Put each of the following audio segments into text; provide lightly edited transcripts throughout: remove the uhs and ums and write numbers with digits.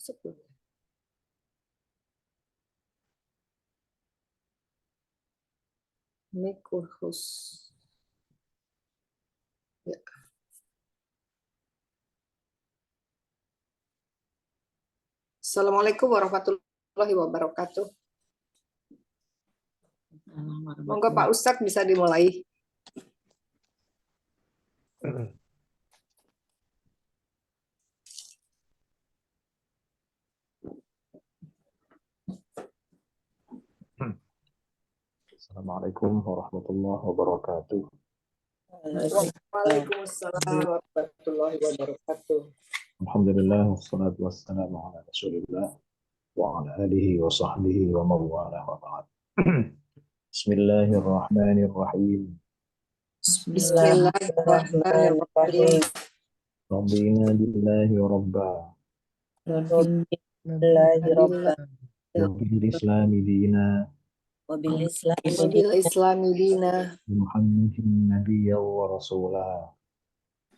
Sebelum. Mic kursus. Ya. Assalamualaikum warahmatullahi wabarakatuh. Monggo Pak Ustadz bisa dimulai. Assalamualaikum warahmatullahi wabarakatuh. Waalaikumsalam warahmatullahi wabarakatuh. Alhamdulillah, wassalatu wassalamu ala rasulillah wa ala alihi wa sahbihi wa mawala wa ba'd. Bismillahirrahmanirrahim. Bismillahirrahmanirrahim. Rabbina billahi rabba wa bil islami dina Wabil islami dina. Muhammadin nabiyya wa rasulah.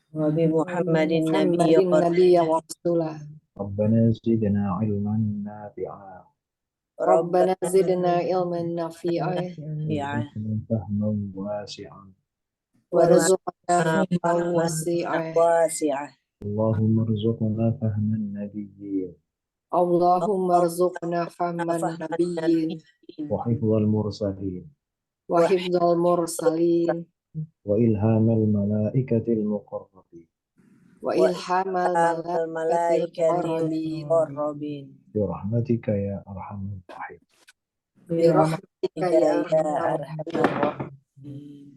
Muhammadin nabiyya wa rasulah. Rabbana zidna ilman nafi'a Rabbana zidna ilman nafi'a wa fahman wasi'an. warzuqna fahman wasi'a. Allahumma rzuqna fahman nabiyyin Allahumma rzuqna fahman nabiyyin wa hifdzal mursalin wa hifdzal mursalin wa ilhamal malaikatil muqarrabin wa ilhamal malaikatil muqarrabin bi rahmatika ya arhamar rahim. bi rahmatika ya arhamar rahimin.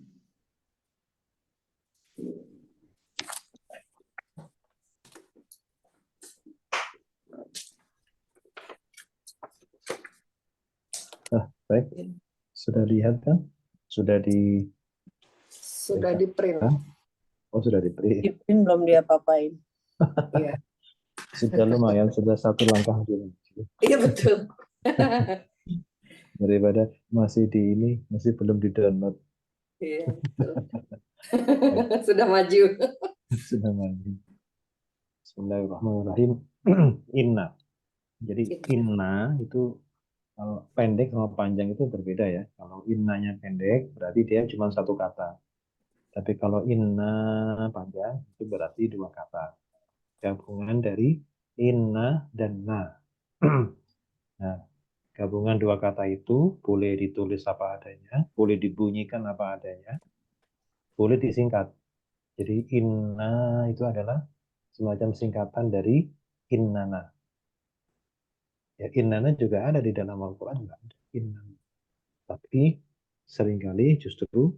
Baik, sudah lihat kan? Sudah di print. Oh, sudah di print. Di print belum dia apa-apain. Iya. Sudah lumayan, sudah satu langkah dulu. Iya betul. Daripada masih belum di download. Iya betul. Sudah maju. Sudah maju. Bismillahirrahmanirrahim. Inna. Jadi inna itu kalau pendek sama panjang itu berbeda ya. Kalau innanya pendek berarti dia cuma satu kata. Tapi kalau inna panjang itu berarti dua kata. Gabungan dari inna dan na. Nah, gabungan dua kata itu boleh ditulis apa adanya, boleh dibunyikan apa adanya, boleh disingkat. Jadi inna itu adalah semacam singkatan dari innana. Ya, innana juga ada di dalam Al-Quran, juga ada innana. Tapi seringkali justru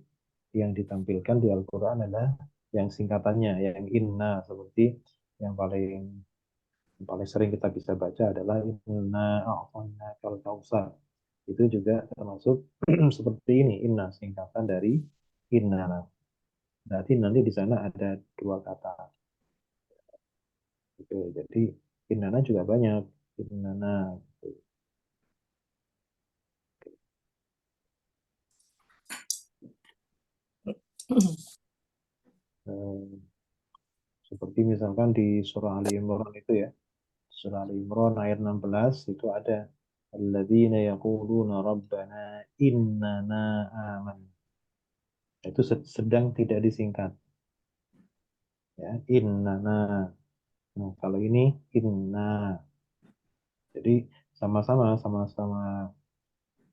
yang ditampilkan di Al-Quran adalah yang singkatannya, yang inna, seperti yang paling sering kita bisa baca adalah inna a'tayna kal kautsar. Itu juga termasuk seperti ini, inna, singkatan dari innana. Berarti nanti di sana ada dua kata. Gitu. Jadi innana juga banyak, innana. Seperti misalkan di surah Ali Imran itu ya, surah Ali Imran ayat 16 itu ada alladzina yaquluna rabbana innana aman. Itu sedang tidak disingkat. Ya, innana. Nah, kalau ini inna. Jadi sama-sama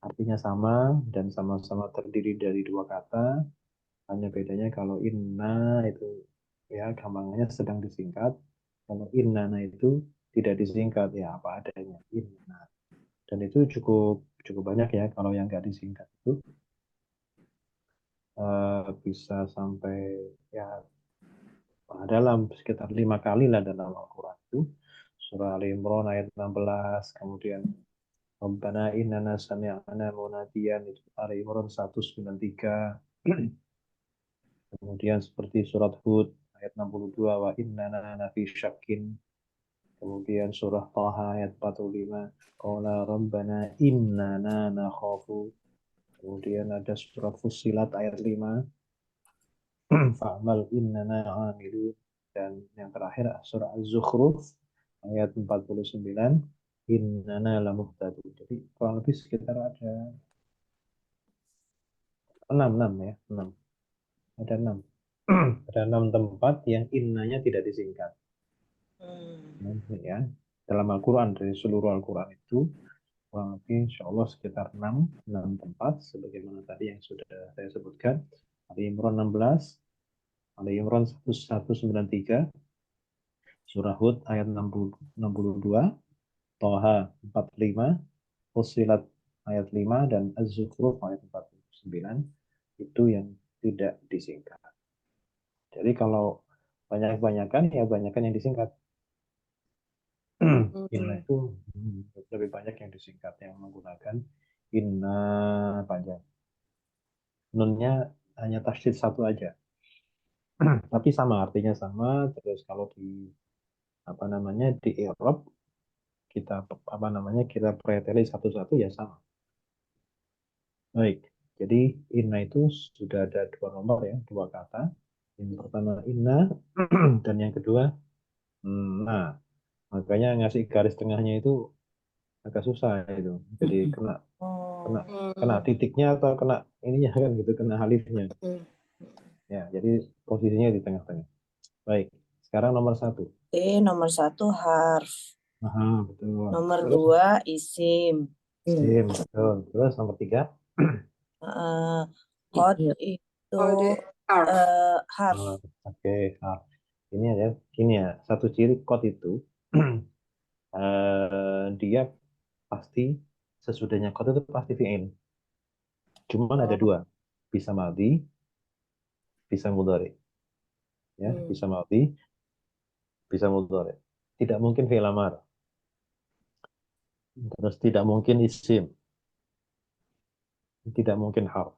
artinya sama dan sama-sama terdiri dari dua kata. Hanya bedanya kalau inna itu ya gampangannya sedang disingkat. Kalau innana itu tidak disingkat, ya apa adanya, inna. Dan itu cukup banyak ya kalau yang nggak disingkat itu bisa sampai ya dalam sekitar 5 kali lah dalam Al-Quran itu. Surah Ali Imran ayat 16, kemudian Rabbana innana sami'na munadiyan, itu Ali Imran 193. Kemudian seperti surat Hud ayat 62, wa innana nafi syakkin. Kemudian surah Taha ayat 45, qala rabbana innana nakhafu. Kemudian ada surat Fussilat ayat 5, fa'mal innana amilun. Dan yang terakhir surah Az-Zukhruf ayat 49, innana lamuhtadun. Jadi kurang lebih sekitar ada 6 ya, 6. Ada 6. Ada 6 tempat yang innanya tidak disingkat. Ya. Dalam Al-Quran, dari seluruh Al-Quran itu kurang lebih insya Allah sekitar 6 tempat sebagaimana tadi yang sudah saya sebutkan. Ali Imran 16, Ali Imran 193, Surah Hud ayat 62, Toha 45, Fussilat ayat 5, dan Az-Zukhruf ayat 49 itu yang tidak disingkat. Jadi kalau banyak-banyakan ya banyakan yang disingkat. Inna itu lebih banyak yang disingkat, yang menggunakan inna panjang. Nunnya hanya tasydid satu aja. Tapi sama, artinya sama. Terus kalau di apa namanya di i'rab kita apa namanya kita preteli satu-satu ya sama. Baik. Jadi inna itu sudah ada 2 nomor ya, 2 kata. Yang pertama inna dan yang kedua nah. Makanya ngasih garis tengahnya itu agak susah itu. Jadi kena kena kena titiknya atau kena ininya kan gitu, kena alifnya. Ya, jadi posisinya di tengah-tengah. Baik. Sekarang nomor 1. Nomor 1 harf. Aha, betul. Nomor Terus 2 isim. sim, betul. Terus nomor 3. Qad Oh, itu harf. harf. Oke, harf. Ini ya, gini ya. Satu ciri kot itu dia pasti sesudahnya kot itu pasti fi'il. Cuman ada 2. Bisa madhi, bisa mudhari. Ya, bisa madhi, bisa mudhari. Tidak mungkin fi'il amar. Terus tidak mungkin isim. Tidak mungkin harf.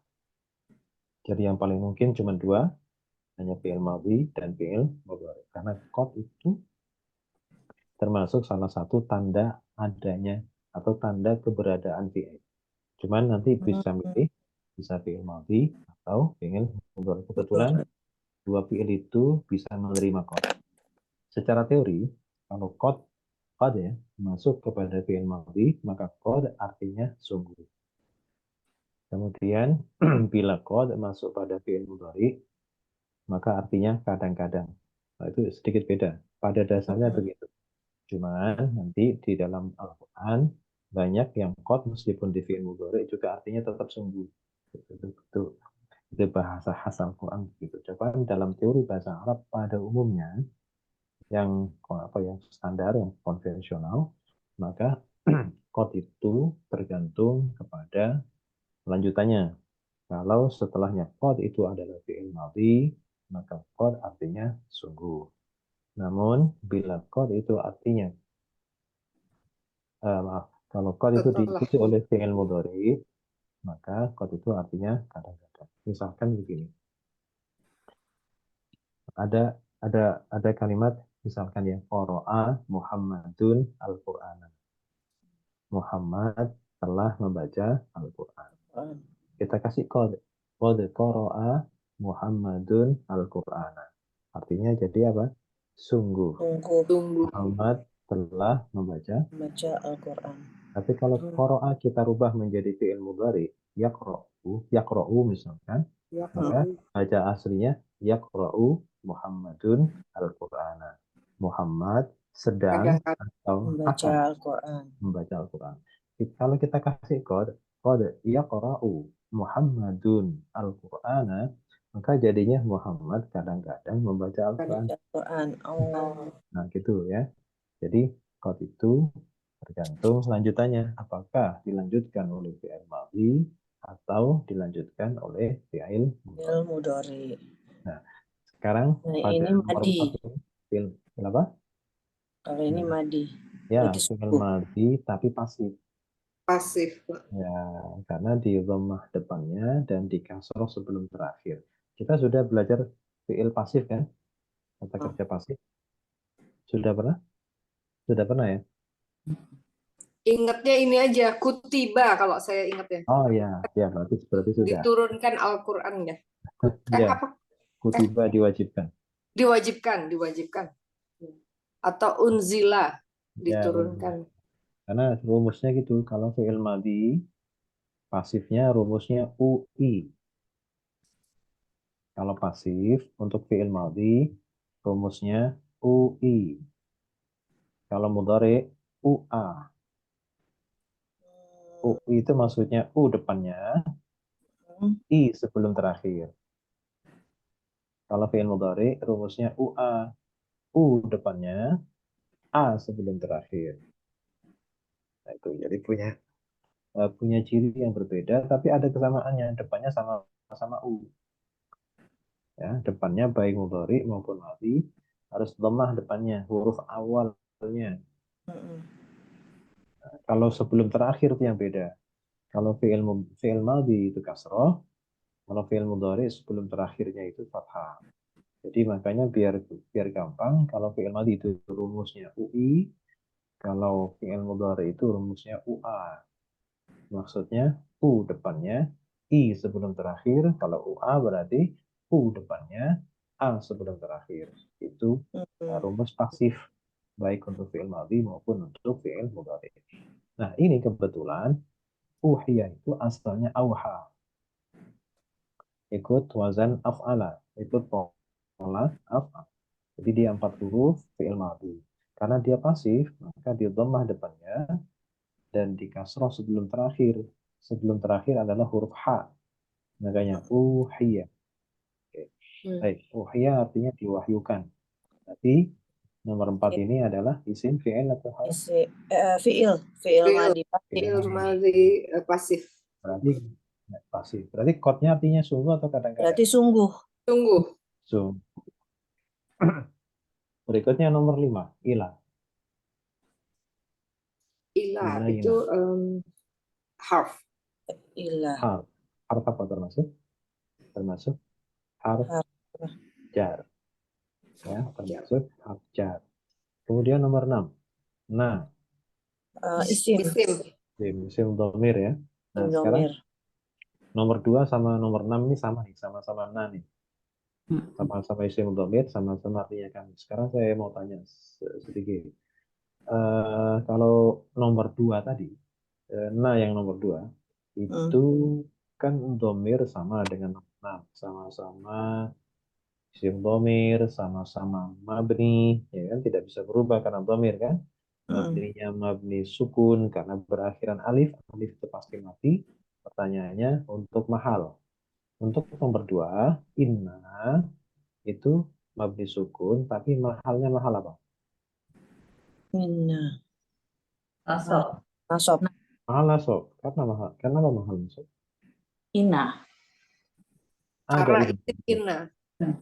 Jadi yang paling mungkin cuma 2, hanya fi'il madhi dan fi'il mudhari. Karena qad itu termasuk salah satu tanda adanya atau tanda keberadaan fi'il. Cuman nanti bisa milih, bisa fi'il madhi atau fi'il mudhari. Kebetulan 2 fi'il itu bisa menerima qad. Secara teori, kalau qad ya masuk kepada fi'il madhi, maka qad artinya sungguh. Kemudian bila qad masuk pada fi'il mudhari, maka artinya kadang-kadang. Nah, itu sedikit beda. Pada dasarnya begitu. Cuman nanti di dalam Al-Quran banyak yang qad meskipun di fi'il mudhari juga artinya tetap sungguh. Itu bahasa khas Al-Quran gitu. Coba dalam teori bahasa Arab pada umumnya yang apa ya standar, yang konvensional, maka qad itu tergantung kepada lanjutannya. Kalau setelahnya qad itu adalah fi'il madhi, maka qad artinya sungguh. Namun bila qad itu artinya maaf, kalau qad itu diikuti oleh fi'il mudhari, maka qad itu artinya kadang-kadang. Misalkan begini. Ada kalimat misalkan ya qara'a Muhammadun al-Qur'ana. Muhammad telah membaca Al-Qur'an. Kita kasih qad. Qad qara'a Muhammadun al-Qur'ana. Artinya jadi apa? Sungguh. Muhammad telah membaca Al-Quran. Tapi kalau qara'a kita rubah menjadi fi'il mudhari, yaqra'u misalkan, maka baca aslinya yaqra'u Muhammadun al-Qur'ana. Muhammad sedang atau akan membaca Al-Quran. Kalau kita kasih qad yaqra'u Muhammadun al-Qur'ana, maka jadinya Muhammad kadang-kadang membaca Al-Quran. Nah, gitu ya. Jadi qad itu tergantung lanjutannya, apakah dilanjutkan oleh fi'il madhi atau dilanjutkan oleh fi'il mudhari. Nah, sekarang pada ini nomor madhi. 1 fi'il apa? Kalau ini madhi. Ya, fi'il madhi tapi pasif. Pasif. Ya, karena di dhammah depannya dan di kasroh sebelum terakhir. Kita sudah belajar fi'il pasif kan? Kata kerja pasif. Sudah pernah? Sudah pernah ya? Ingatnya ini aja, kutiba kalau saya ingat ya. Oh ya, ya berarti sudah. Diturunkan Al-Quran ya. Ya, Apa? kutiba diwajibkan. Diwajibkan. Atau unzila. Ya, diturunkan. karena rumusnya gitu. Kalau fi'il madhi, pasifnya rumusnya UI. Kalau pasif untuk fi'il madhi, rumusnya UI. Kalau mudhari, UA. UI itu maksudnya U depannya, Hmm. I sebelum terakhir. Kalau fi'il mudhari, rumusnya UA. U depannya, A sebelum terakhir. Nah, itu jadi punya ciri yang berbeda, tapi ada kesamaannya. Depannya sama U. Ya, depannya baik mudhari maupun madhi harus dhammah depannya, huruf awalnya. Hmm. Kalau sebelum terakhir itu yang beda. Kalau fi'il madhi itu kasroh, kalau fi'il mudhari sebelum terakhirnya itu fathah. Jadi makanya biar gampang, kalau fi'il madhi itu rumusnya UI, kalau fi'il mudhari itu rumusnya UA. Maksudnya U depannya, I sebelum terakhir. Kalau UA berarti U depannya, A sebelum terakhir. Itu Hmm. rumus pasif, baik untuk fi'il madhi maupun untuk fi'il mudhari. Nah, ini kebetulan uhiya itu asalnya auha. Ikut wazan af'ala. Ikut pola af'al. Jadi dia 4 huruf fi'il madhi. Karena dia pasif, maka dia dhammah depannya dan di kasroh sebelum terakhir. Sebelum terakhir adalah huruf H. Makanya uhiya. Oke. Hmm. Baik, uhiya artinya diwahyukan. Tapi nomor 4 ini adalah isim fi'il atau harf. Fi'il Fi'il madhi pasif. Fi'il. madhi pasif. Berarti pasif. Berarti kodnya artinya sungguh atau kadang-kadang? Berarti sungguh. Tunggu. Sungguh. Berikutnya nomor 5, ila. Ila Ila, itu harf. Ilah. harf. Harf apa termasuk? Termasuk harf Harf. jar. Ya, termasuk harf jar. Kemudian nomor 6. Nah, Isim. isim dhamir ya. Nah, sekarang Domir. nomor 2 sama nomor 6 ini sama nih, sama-sama nah nih. Sama-sama isim dhamir, sama-sama artinya kan. Sekarang saya mau tanya sedikit. Kalau nomor 2 tadi, nah yang nomor 2 itu kan dhamir sama dengan nomor 6. Sama-sama isim dhamir, sama-sama mabni, ya kan tidak bisa berubah karena dhamir kan. Mabninya mabni sukun karena berakhiran alif, alif itu pasti mati. Pertanyaannya untuk mahal. Untuk nomor 2, inna itu mabni sukun, tapi mahalnya mahal apa? Inna. Nasab. Nasab. Mahal nasab. Karena mahal. Kenapa mahal nasab? Ina. Ada Karena itu. isim inna.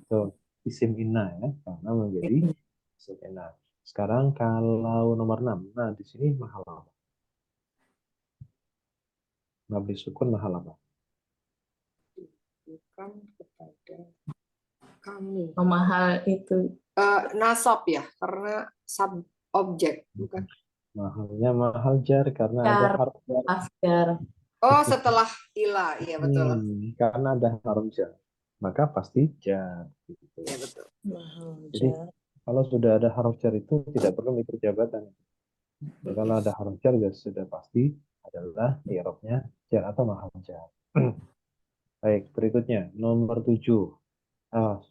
Tuh, isim inna ya, karena menjadi isim inna. Sekarang kalau nomor 6, nah di sini mahal apa? Mabni sukun mahal apa? Bukan kepada kami. Mahal itu Nasab ya, karena sub objek, bukan. Mahalnya mahal jar karena ada jar, harf jar. afjar. Oh, setelah ila, iya betul. Karena ada harf jar, maka pasti jar. Gitu. Iya betul. Mahal Jadi jar. kalau sudah ada harf jar itu tidak perlu mikir jabatan. Ya, kalau ada harf jar ya sudah pasti adalah i'rabnya jar atau mahal jar. Baik, berikutnya nomor 7.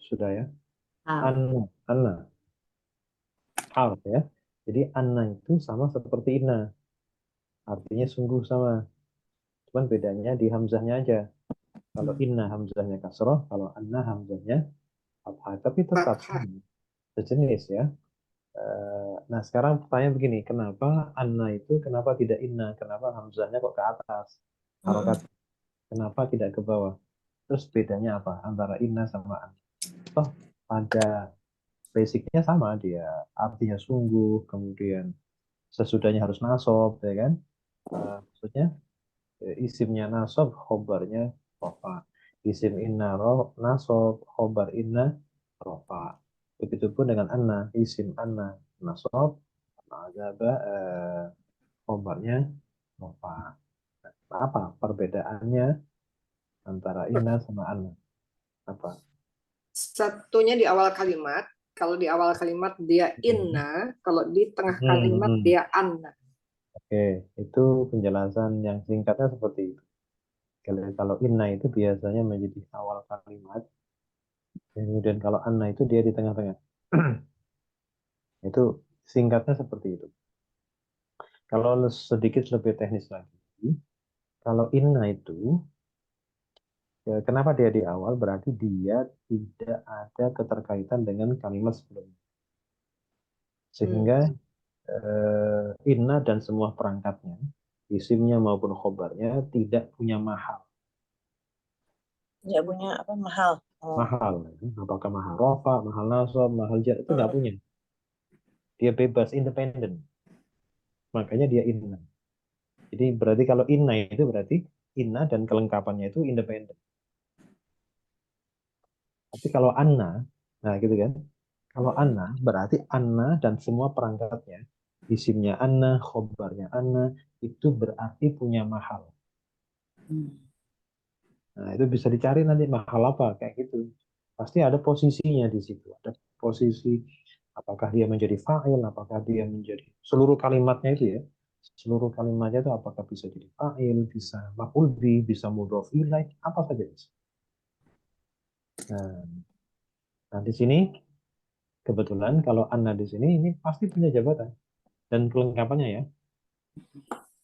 Sudah ya. Hal. Anna harf ya. Jadi anna itu sama seperti inna. Artinya sungguh sama. Cuman bedanya di hamzahnya aja. Kalau inna hamzahnya kasroh, kalau anna hamzahnya fathah. Tapi tetap Fathah. sejenis ya. Nah sekarang pertanyaan begini, kenapa anna itu kenapa tidak inna? Kenapa hamzahnya kok ke atas? Harokat kenapa tidak ke bawah? Terus bedanya apa antara inna sama anna? Toh pada basicnya sama dia, artinya sungguh, kemudian sesudahnya harus nasob, ya kan? Maksudnya isimnya nasob, khobarnya rofa. Isim inna nasob, khobar inna rofa. Begitupun dengan anna, isim anna nasob, azaba khobarnya rofa. Nah, apa perbedaannya antara inna sama anna? Apa? Satunya di awal kalimat, Kalau di awal kalimat dia inna, kalau di tengah kalimat Hmm, dia anna. Oke, itu penjelasan yang singkatnya seperti itu. Kalau inna itu biasanya menjadi awal kalimat, kemudian kalau anna itu dia di tengah-tengah. Itu singkatnya seperti itu. Kalau sedikit lebih teknis lagi, kalau inna itu, kenapa dia di awal? Berarti dia tidak ada keterkaitan dengan kalimat sebelumnya. Hmm. Sehingga inna dan semua perangkatnya, isimnya maupun khobarnya tidak punya mahal. Dia punya apa mahal. Oh. Mahal, apakah mahal rofa, mahal nasab, mahal jar, itu nggak punya. Dia bebas, independen. Makanya dia inna. Jadi berarti kalau inna itu berarti inna dan kelengkapannya itu independen. Tapi kalau anna, nah gitu kan. Kalau anna berarti anna dan semua perangkatnya, isimnya anna, khobarnya anna, itu berarti punya mahal. Nah, itu bisa dicari nanti mahal apa kayak gitu. Pasti ada posisinya di situ. Ada posisi apakah dia menjadi fa'il, apakah dia menjadi seluruh kalimatnya itu ya. Seluruh kalimatnya itu apakah bisa jadi fa'il, bisa maf'ul bih, bisa mudhof ilaih, apa saja bisa. Nah, nah, di sini kebetulan kalau Anna di sini ini pasti punya jabatan dan kelengkapannya ya.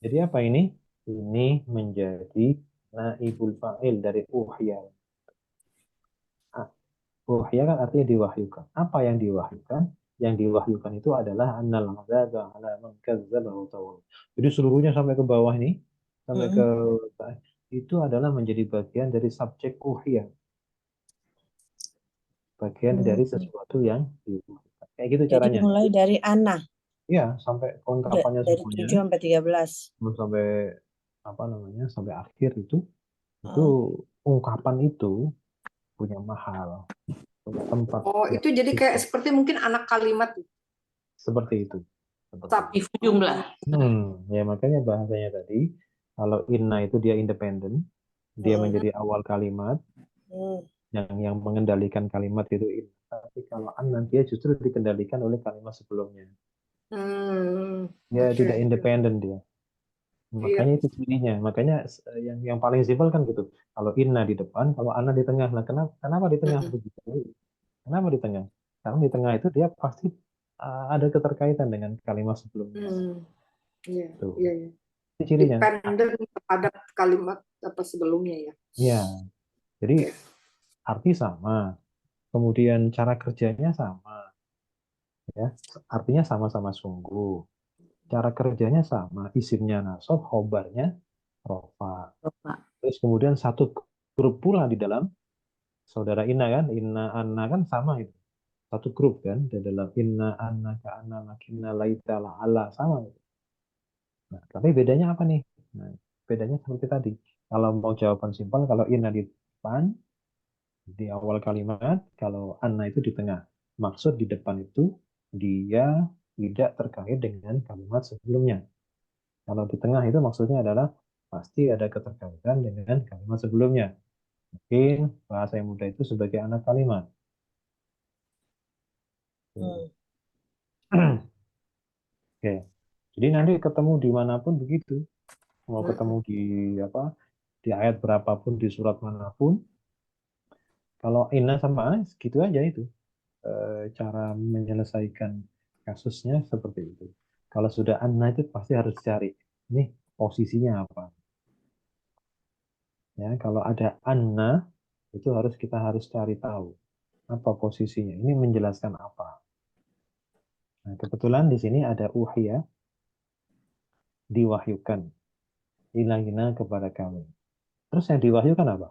Jadi apa ini? Ini menjadi naibul fa'il dari uhya. Wahya kan artinya diwahyukan. Apa yang diwahyukan? Yang diwahyukan itu adalah annal azaba ala man kadzdzaba wa tawalla. Jadi seluruhnya sampai ke bawah ini, sampai ke itu adalah menjadi bagian dari subjek wahya, bagian dari sesuatu yang diwahyukan. Kayak gitu Jadi caranya. mulai dari Ana. Ya, sampai kelengkapannya Dari semuanya, 7 sampai 13. sampai apa namanya, sampai akhir itu Oh. ungkapan itu punya mahal, punya tempat Oh, yang itu jadi kayak khusus. seperti mungkin anak kalimat. Seperti itu. Seperti itu. Tapi Di jumlah. Ya makanya bahasanya tadi, kalau inna itu dia independen, dia menjadi awal kalimat, yang mengendalikan kalimat itu inna. Tapi kalau anna dia justru dikendalikan oleh kalimat sebelumnya. Dia oke, tidak independen dia. iya. Makanya itu cirinya. Makanya yang paling simpel kan gitu. Kalau inna di depan, kalau anna di tengah. Nah, kenapa di tengah Mm-mm. begitu? Kenapa di tengah? Karena di tengah itu dia pasti ada keterkaitan dengan kalimat sebelumnya. Iya, Tuh, iya, iya. itu cirinya. Dependen terhadap kalimat apa sebelumnya ya. Ya, jadi Oke. arti sama, kemudian cara kerjanya sama, ya. Artinya sama-sama sungguh. Cara kerjanya sama, isimnya nasab, khobarnya rofa. Bapak. Terus kemudian satu grup pula di dalam saudara Inna kan, Inna Anna kan sama itu. Satu grup kan di dalam Inna Anna ka Anna lakinna laita la ala sama itu. Nah, tapi bedanya apa nih? Nah, bedanya seperti tadi. Kalau mau jawaban simpel, kalau Inna di depan, di awal kalimat, kalau Anna itu di tengah. Maksud di depan itu dia tidak terkait dengan kalimat sebelumnya. Kalau di tengah itu maksudnya adalah pasti ada keterkaitan dengan kalimat sebelumnya. Mungkin bahasa yang mudah itu sebagai anak kalimat. Oke. Jadi nanti ketemu dimanapun begitu. Mau ketemu di apa? Di ayat berapapun, di surat manapun. Kalau inna sama ana, gitu aja itu. Cara menyelesaikan kasusnya seperti itu. Kalau sudah anna itu pasti harus cari, ini posisinya apa. Ya, kalau ada anna itu kita harus cari tahu apa posisinya. Ini menjelaskan apa. Nah, kebetulan di sini ada uhya diwahyukan ilahina kepada kami. Terus yang diwahyukan apa?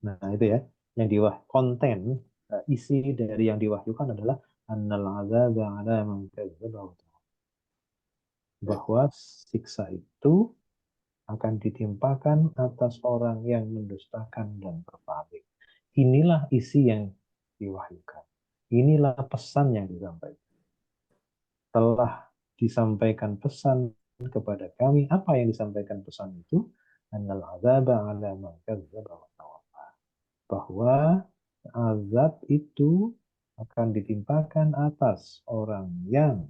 Nah, itu ya. Yang konten isi dari yang diwahyukan adalah annal azaba ala man kadzdzaba wa tawalla. Bahwa siksa itu akan ditimpakan atas orang yang mendustakan dan berpaling. Inilah isi yang diwahyukan. Inilah pesan yang disampaikan. Telah disampaikan pesan kepada kami. Apa yang disampaikan pesan itu? Annal azaba ala man kadzdzaba wa tawalla. Bahwa azab itu akan ditimpakan atas orang yang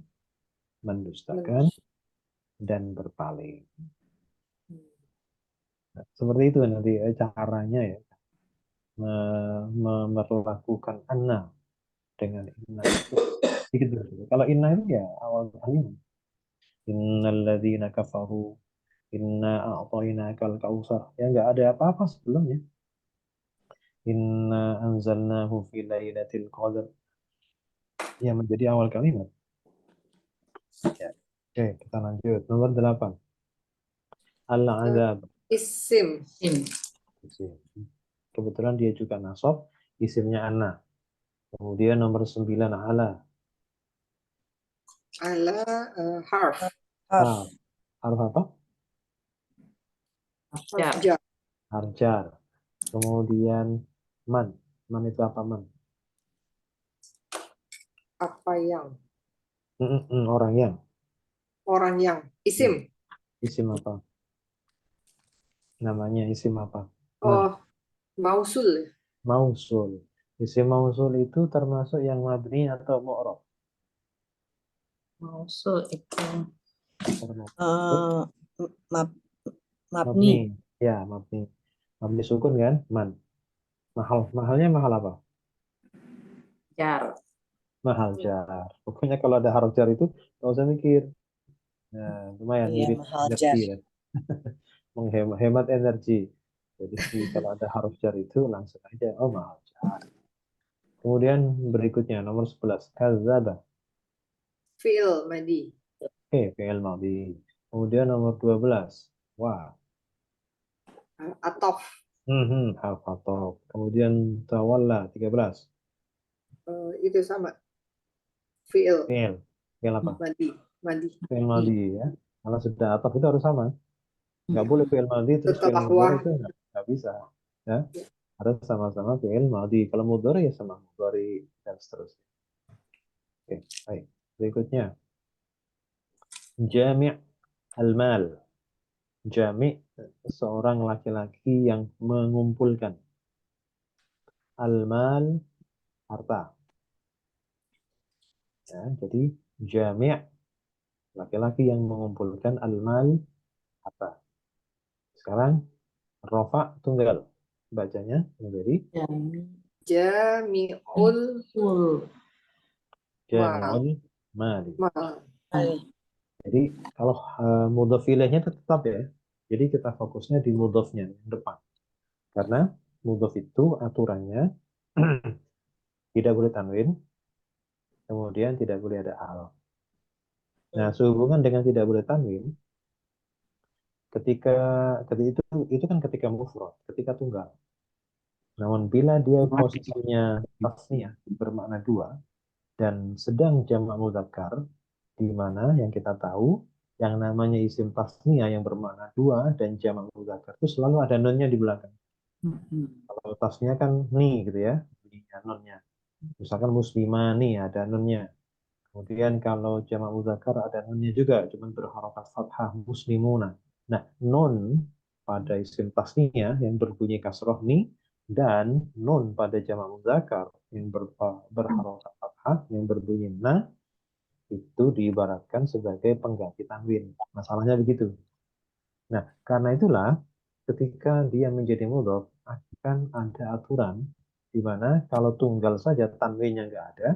mendustakan dan berpaling. Nah, seperti itu nanti caranya ya, memperlakukan anna dengan inna itu gitu. Kalau inna itu ya awal kalimat. Innalladzina kafaru inna a'tainakal kautsar. Ya nggak ada apa-apa sebelumnya. Inna anzalnahu fi lailatul qadar. Ya menjadi awal kalimat. Ya. Oke, kita lanjut. Nomor 8. Al-azab. Isim. Sim. Kebetulan dia juga nasab, isimnya anna. Kemudian nomor 9 ala. Ala harf. Harf. Harf. Harf apa? Harf Ya. jar. Harjar. Kemudian man. Man itu apa man? Apa yang? Orang yang. Orang yang. Isim. Isim apa? Namanya isim apa? Man. Oh, mausul. Mausul. Isim mausul itu termasuk yang mabni atau mu'rab? Mausul itu Termasuk Eh, mab, mabni. mabni. Ya, mabni. Mabni sukun kan? Man. Mahalnya mahal apa? jar. Mahal jar. Pokoknya kalau ada harf jar itu nggak usah mikir. Nah, lumayan Iya, irit mahal energi jar. ya. Menghemat energi. Jadi kalau ada harf jar itu langsung aja oh mahal jar. Kemudian berikutnya nomor 11 kadzdzaba. Fi'il madi. Oke, fi'il madhi. Kemudian nomor 12 wah. Atof. Harf ataf. Kemudian tawalla 13. Itu sama. Fi'il Fi'il. Fi'il apa? madi. Madi. Fi'il madhi ya. Kalau sudah ataf itu harus sama. Nggak boleh fi'il madhi terus fi'il Setelah mudhari wah. itu nggak bisa. Ya. Harus sama-sama fi'il madhi. Kalau mudhari ya sama mudhari dan seterusnya. Oke, baik. Berikutnya jami' al-mal. Jami' seorang laki-laki yang mengumpulkan al-mal harta. Ya, jadi jami' laki-laki yang mengumpulkan al-mal harta. Sekarang rofa tunggal. Bacanya menjadi Jami. Jami'ul Ul. mal. jami'ul mali. Mal. Jadi kalau mudhof ilaihnya itu tetap ya. Jadi kita fokusnya di mudhofnya yang depan. Karena mudhof itu aturannya tidak boleh tanwin, kemudian tidak boleh ada al. Nah, sehubungan dengan tidak boleh tanwin, ketika itu kan ketika mufrad, ketika tunggal. Namun bila dia posisinya tasniyah bermakna dua dan sedang jamak mudzakkar, di mana yang kita tahu yang namanya isim tasniyah yang bermakna dua dan jamak mudzakkar itu selalu ada nunnya di belakang. Kalau tasniyah kan ni gitu ya, bunyinya nunnya. Misalkan muslimani ada nunnya. Kemudian kalau jamak mudzakkar ada nunnya juga, cuman berharokat fathah muslimuna. Nah, nun pada isim tasniyah yang berbunyi kasroh ni dan nun pada jamak mudzakkar yang berharokat fathah yang berbunyi na itu diibaratkan sebagai pengganti tanwin. Masalahnya begitu. Nah, karena itulah ketika dia menjadi mudhof akan ada aturan di mana kalau tunggal saja tanwinnya nggak ada,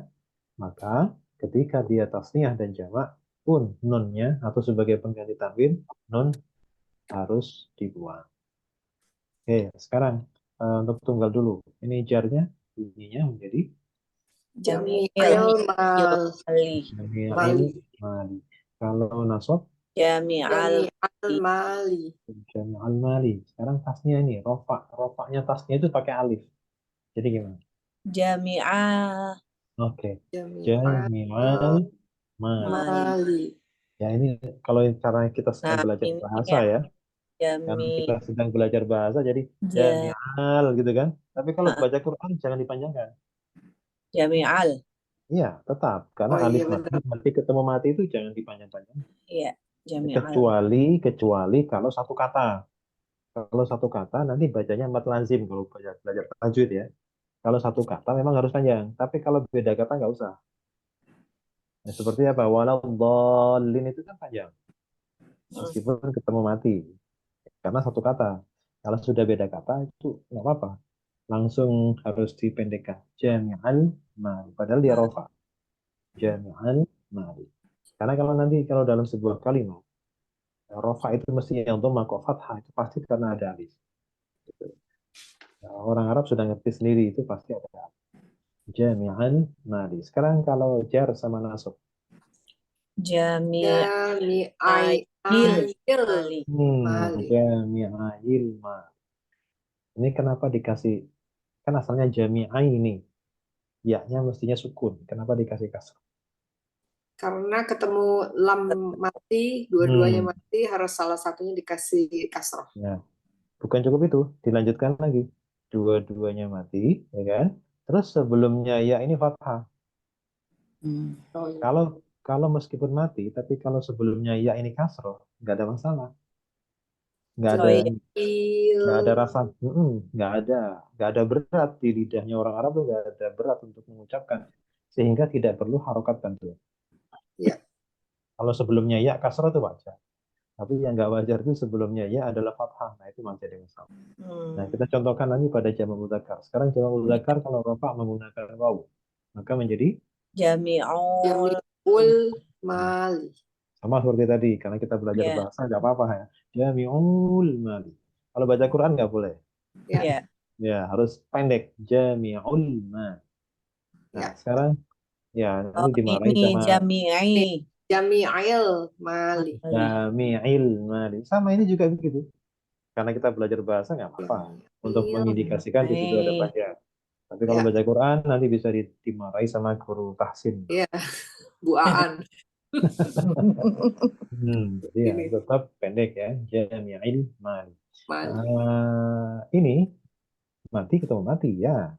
maka ketika dia tasniyah dan jamak pun nunnya atau sebagai pengganti tanwin nun harus dibuang. Oke, sekarang untuk tunggal dulu. Ini jarnya bunyinya menjadi Jamil mal. Ali. jami'il mali. Kalau nasab Jami'al Jami'al mali. jami'al mali. Sekarang tasnya ini rofa. Rofanya tasnya itu pakai alif. Jadi gimana? Jami'al Oke. Jami'al Jami'al mali. mali. Ya ini kalau cara kita sedang Nah, belajar ini bahasa ya. Karena Jami kita sedang belajar bahasa jadi ja, jami'al gitu kan. Tapi kalau ah, baca Quran jangan dipanjangkan. Jami'al. Iya, tetap. Karena Oh alif iya benar. mati ketemu mati itu jangan dipanjang-panjang. Iya, Jami'al. Kecuali kalau satu kata. Kalau satu kata nanti bacanya mat lazim kalau belajar tajwid ya. Kalau satu kata memang harus panjang, tapi kalau beda kata nggak usah. Nah, seperti apa? Waladhdallin itu kan panjang, meskipun ketemu mati, karena satu kata. Kalau sudah beda kata itu nggak apa-apa, langsung harus dipendekkan. Jami'an mali, padahal dia rofa. Jami'an mali. Karena kalau dalam sebuah kalimat, rofa itu mestinya untuk kok fathah itu pasti karena ada alif. Gitu. Nah, orang Arab sudah ngerti sendiri itu pasti ada alif. Jami'an mali. Sekarang kalau jar sama nasab. Jami'il Jami'ail mali. mali. Jami'il mali. Ini kenapa dikasih, kan asalnya jami'ai ini. Ya-nya mestinya sukun. Kenapa dikasih kasrah? Karena ketemu lam mati, dua-duanya Hmm. mati, harus salah satunya dikasih kasroh. Ya, bukan cukup itu, dilanjutkan lagi. Dua-duanya mati, ya kan? Terus sebelumnya ya ini fathah. Oh, iya. Kalau kalau meskipun mati, tapi kalau sebelumnya ya ini kasroh, nggak ada masalah. Nggak ada Oh iya. nggak ada rasa, Il. nggak ada berat di lidahnya orang Arab tuh nggak ada berat untuk mengucapkan, sehingga tidak perlu harokat bantuan. Ya. Kalau sebelumnya ya kasroh itu wajar. Tapi yang nggak wajar itu sebelumnya ya adalah fathah. Nah itu masih ada masalah. Nah kita contohkan nanti pada jamak mudzakkar. Sekarang jamak mudzakkar kalau rafa menggunakan waw, maka menjadi Jami'ul Jami'ul mali. sama seperti tadi. Karena kita belajar ya. bahasa nggak apa-apa ya. Jami'ul mali. Kalau baca Quran nggak boleh. Ya. Ya. Ya harus pendek. Jami'ul mali. Nah Ya. sekarang ya nanti Oh, dimarahin ini sama jami'i. Jami'il mali. Jami'il mali. Sama ini juga begitu. Karena kita belajar bahasa nggak apa-apa. Untuk Jami'il. mengindikasikan di situ ada panjang. Tapi kalau Ya. baca Quran nanti bisa dimarahi sama guru tahsin. Ya. Buaan. Jadi ya Ini tetap pendek ya. Jami'il mali. mali. Ini mati ketemu mati ya.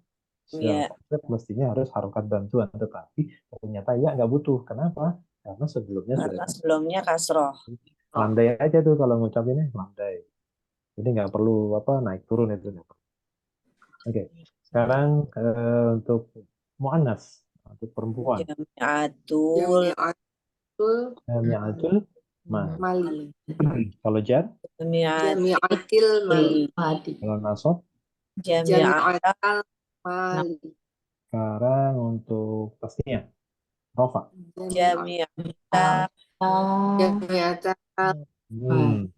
Secara Ya. konsep mestinya harus harokat bantuan, tetapi ternyata ya nggak butuh. Kenapa? Karena sebelumnya sudah Karena sebelumnya kasroh. landai aja tuh kalau ngucapinnya landai. Jadi nggak perlu apa naik turun itu. Nggak perlu. Oke, sekarang untuk muannas untuk perempuan. Jami'atul Jami'atul Jami'atul mal. mali. Kalau jar, Jami'atil mali. Mati. kalau nasab. Jami'atul Jami'atal mali. Sekarang untuk tasniah, rofa. Jami'atul Jami'atal Hmm.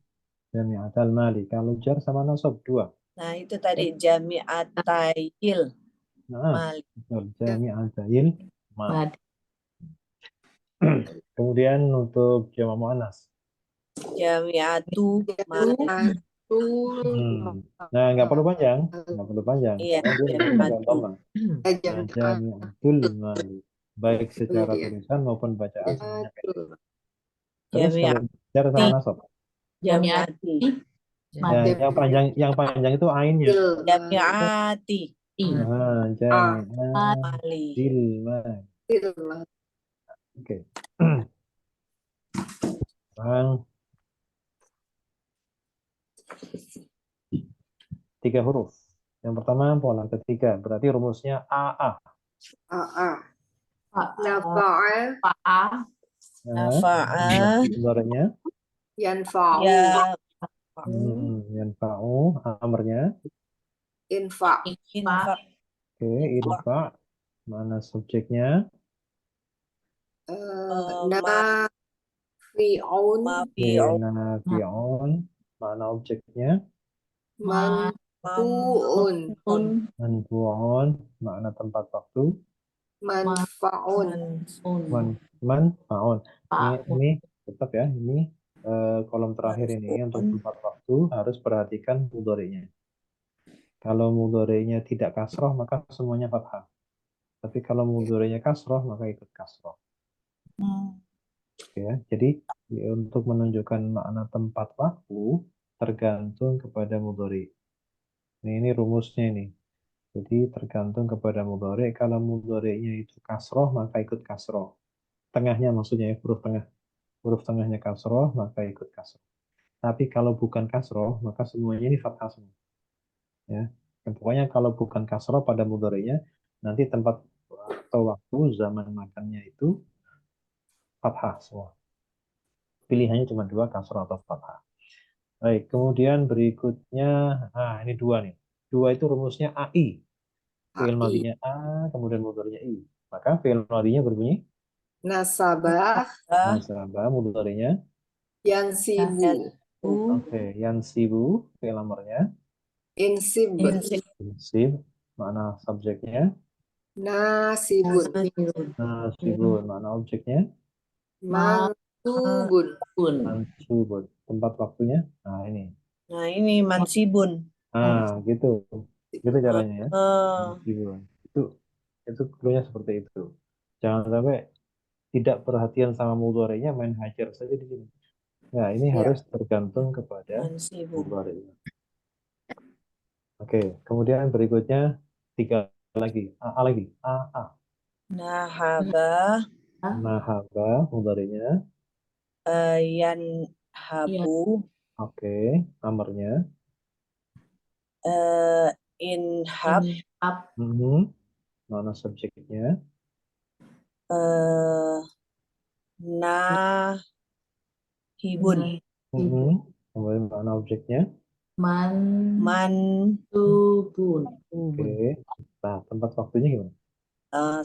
Jami'atal mali. Kalau jar sama nasab dua. Nah, itu tadi jami'atail Nah, mali. betul. Jami'atil mal. Mati. Kemudian untuk jamak muannas. Jami'atu mali. Jami'atul Nah, nggak perlu panjang, nggak perlu panjang. Iya, Karena dia nanti pakai jami'atu. dhamma. Nah, jami'atul mali. Baik secara tulisan maupun bacaan semuanya pendek. Jami'atul Terus kalau jar sama nasab. Jami'ati. Nah, yang panjang itu ainnya. Jami'ati Nah, jami'atil mali. mali. Oke. Sekarang 3 huruf. Yang pertama pola ketiga, berarti rumusnya AA. AA. Nafa'a Fa'a. Nafa'a Mudhari'nya yanfa'u ya yanfa'u, amarnya. infaq infak Oke, irfa. Mana subjeknya? nafi'un mafi'un Nafi'un. Mana objeknya? manfu'un mamun Manfu'un. Mana tempat waktu? manfa'un Manfa'un. Ini tetap ya, ini kolom terakhir ini untuk manfu'un tempat waktu harus perhatikan mudhari'nya. Kalau mudhari'nya tidak kasroh maka semuanya fathah. Tapi kalau mudhari'nya kasroh maka ikut kasroh. Ya, jadi untuk menunjukkan makna tempat waktu tergantung kepada mudhari. Ini rumusnya ini. Jadi tergantung kepada mudhari. Kalau mudhari'nya itu kasroh maka ikut kasroh. Tengahnya maksudnya ya, huruf tengah. Huruf tengahnya kasroh maka ikut kasroh. Tapi kalau bukan kasroh maka semuanya ini fathah semua. Ya. Pokoknya kalau bukan kasroh pada mudhari'nya, nanti tempat atau waktu zaman makannya itu fathah semua. Pilihannya cuma dua, kasroh atau fathah. Baik, kemudian berikutnya, ini dua nih. Dua itu rumusnya AI. Fi'il AI. madinya A, kemudian mudhari'nya I. Maka fi'il madinya berbunyi Nasabah nasabah, mudhari'nya yansibu. oke, yansibu, fi'il amarnya Insib. yansib, makna subjeknya Nasibun. nasibun, makna objeknya Mansubun. mansubun. Tempat waktunya, ini. Nah, ini mansibun. Gitu. Gitu caranya ya. Eh, Mansibun. Itu clue-nya seperti itu. Jangan sampai tidak perhatian sama mudhari'nya, main hajar saja di sini. Nah, ini Ya. harus tergantung kepada mansibun. mudhari'nya. Oke, kemudian berikutnya tiga lagi. A lagi. A. Nahaba, Nahaba, mudhari'nya. yanhabu, Oke, amarnya. inhab, Mhm. Mana subjeknya? nahibun, Mhm. Kemudian mana objeknya? mansubun. Oke. Nah, tempat waktunya gimana?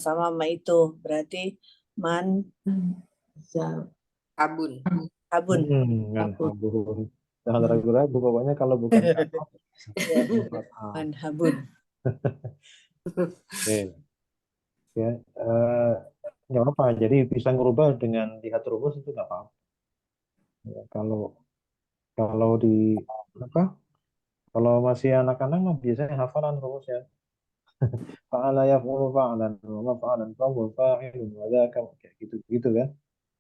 Sama itu berarti Kabun. habun. Kan habun. Jangan ragu-ragu, pokoknya kalau bukan kasroh, fathah. Manhabun. Oke. Ya, nggak apa-apa. Jadi bisa ngubah dengan lihat rumus itu nggak apa-apa. Ya, kalau di apa? Kalau masih anak-anak mah biasanya hafalan rumusnya. Fa'ala yaf'ulu fa'lan wa fa'lan fahuwa fa'ilun wa dzaka kayak gitu-gitu kan.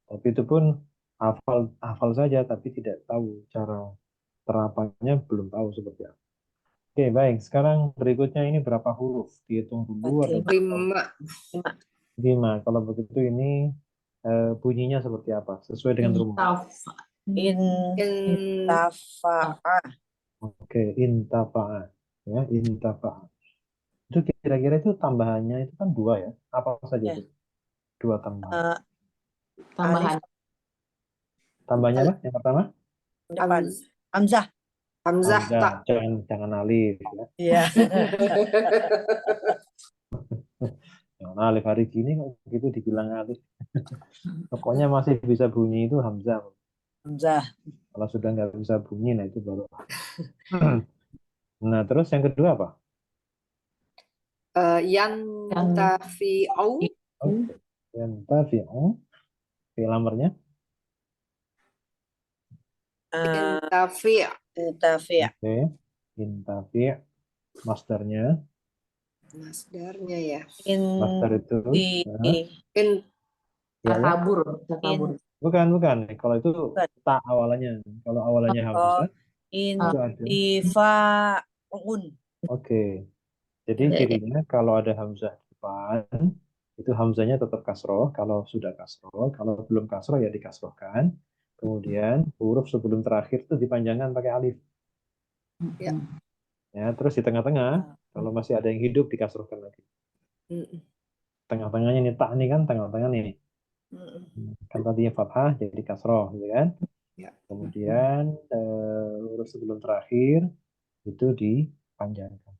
Tapi itu pun hafal hafal saja tapi tidak tahu cara terapanya, belum tahu seperti apa. Oke, baik. Sekarang berikutnya ini berapa huruf? Dihitung dulu atau 45. 5. 5? Kalau begitu ini bunyinya seperti apa? Sesuai dengan rumus. Intafa'a. Oke, intafa'a. Ya, intafa'a. Itu kira-kira itu tambahannya itu kan dua ya. Apa saja Ya. itu? Dua tambahan. Tambahan. Tambahnya apa? Yang pertama? Depan. Hamzah. Hamzah Hamzah. tak. Jangan alif ya. Iya. Jangan alif, hari gini kok begitu dibilang alif. Pokoknya masih bisa bunyi itu Hamzah. Hamzah. Kalau sudah nggak bisa bunyi, nah itu baru. Nah, terus yang kedua apa? Yantafi'u. Oke. Yantafi'u. Fi'il amarnya. Intafi'. Intafi'. Oke. Intafi'. Masdarnya. Masdarnya ya. Masdar itu. In, Ya, Takabur. bukan. Kalau itu tak awalannya. Kalau awalannya Hamzah, itu ada. Intifa'un. Oke. Jadi cirinya kalau ada Hamzah di depan, itu Hamzahnya tetap kasroh. Kalau sudah kasroh, kalau belum kasroh ya dikasrohkan. Kemudian huruf sebelum terakhir itu dipanjangkan pakai alif. Ya. Ya, terus di tengah-tengah, kalau masih ada yang hidup dikasrohkan lagi. Tengah-tengahnya nih tak nih kan, tengah-tengah nih. Kan tadinya fathah jadi kasroh, gitu kan? Ya. Kemudian huruf sebelum terakhir itu dipanjangkan.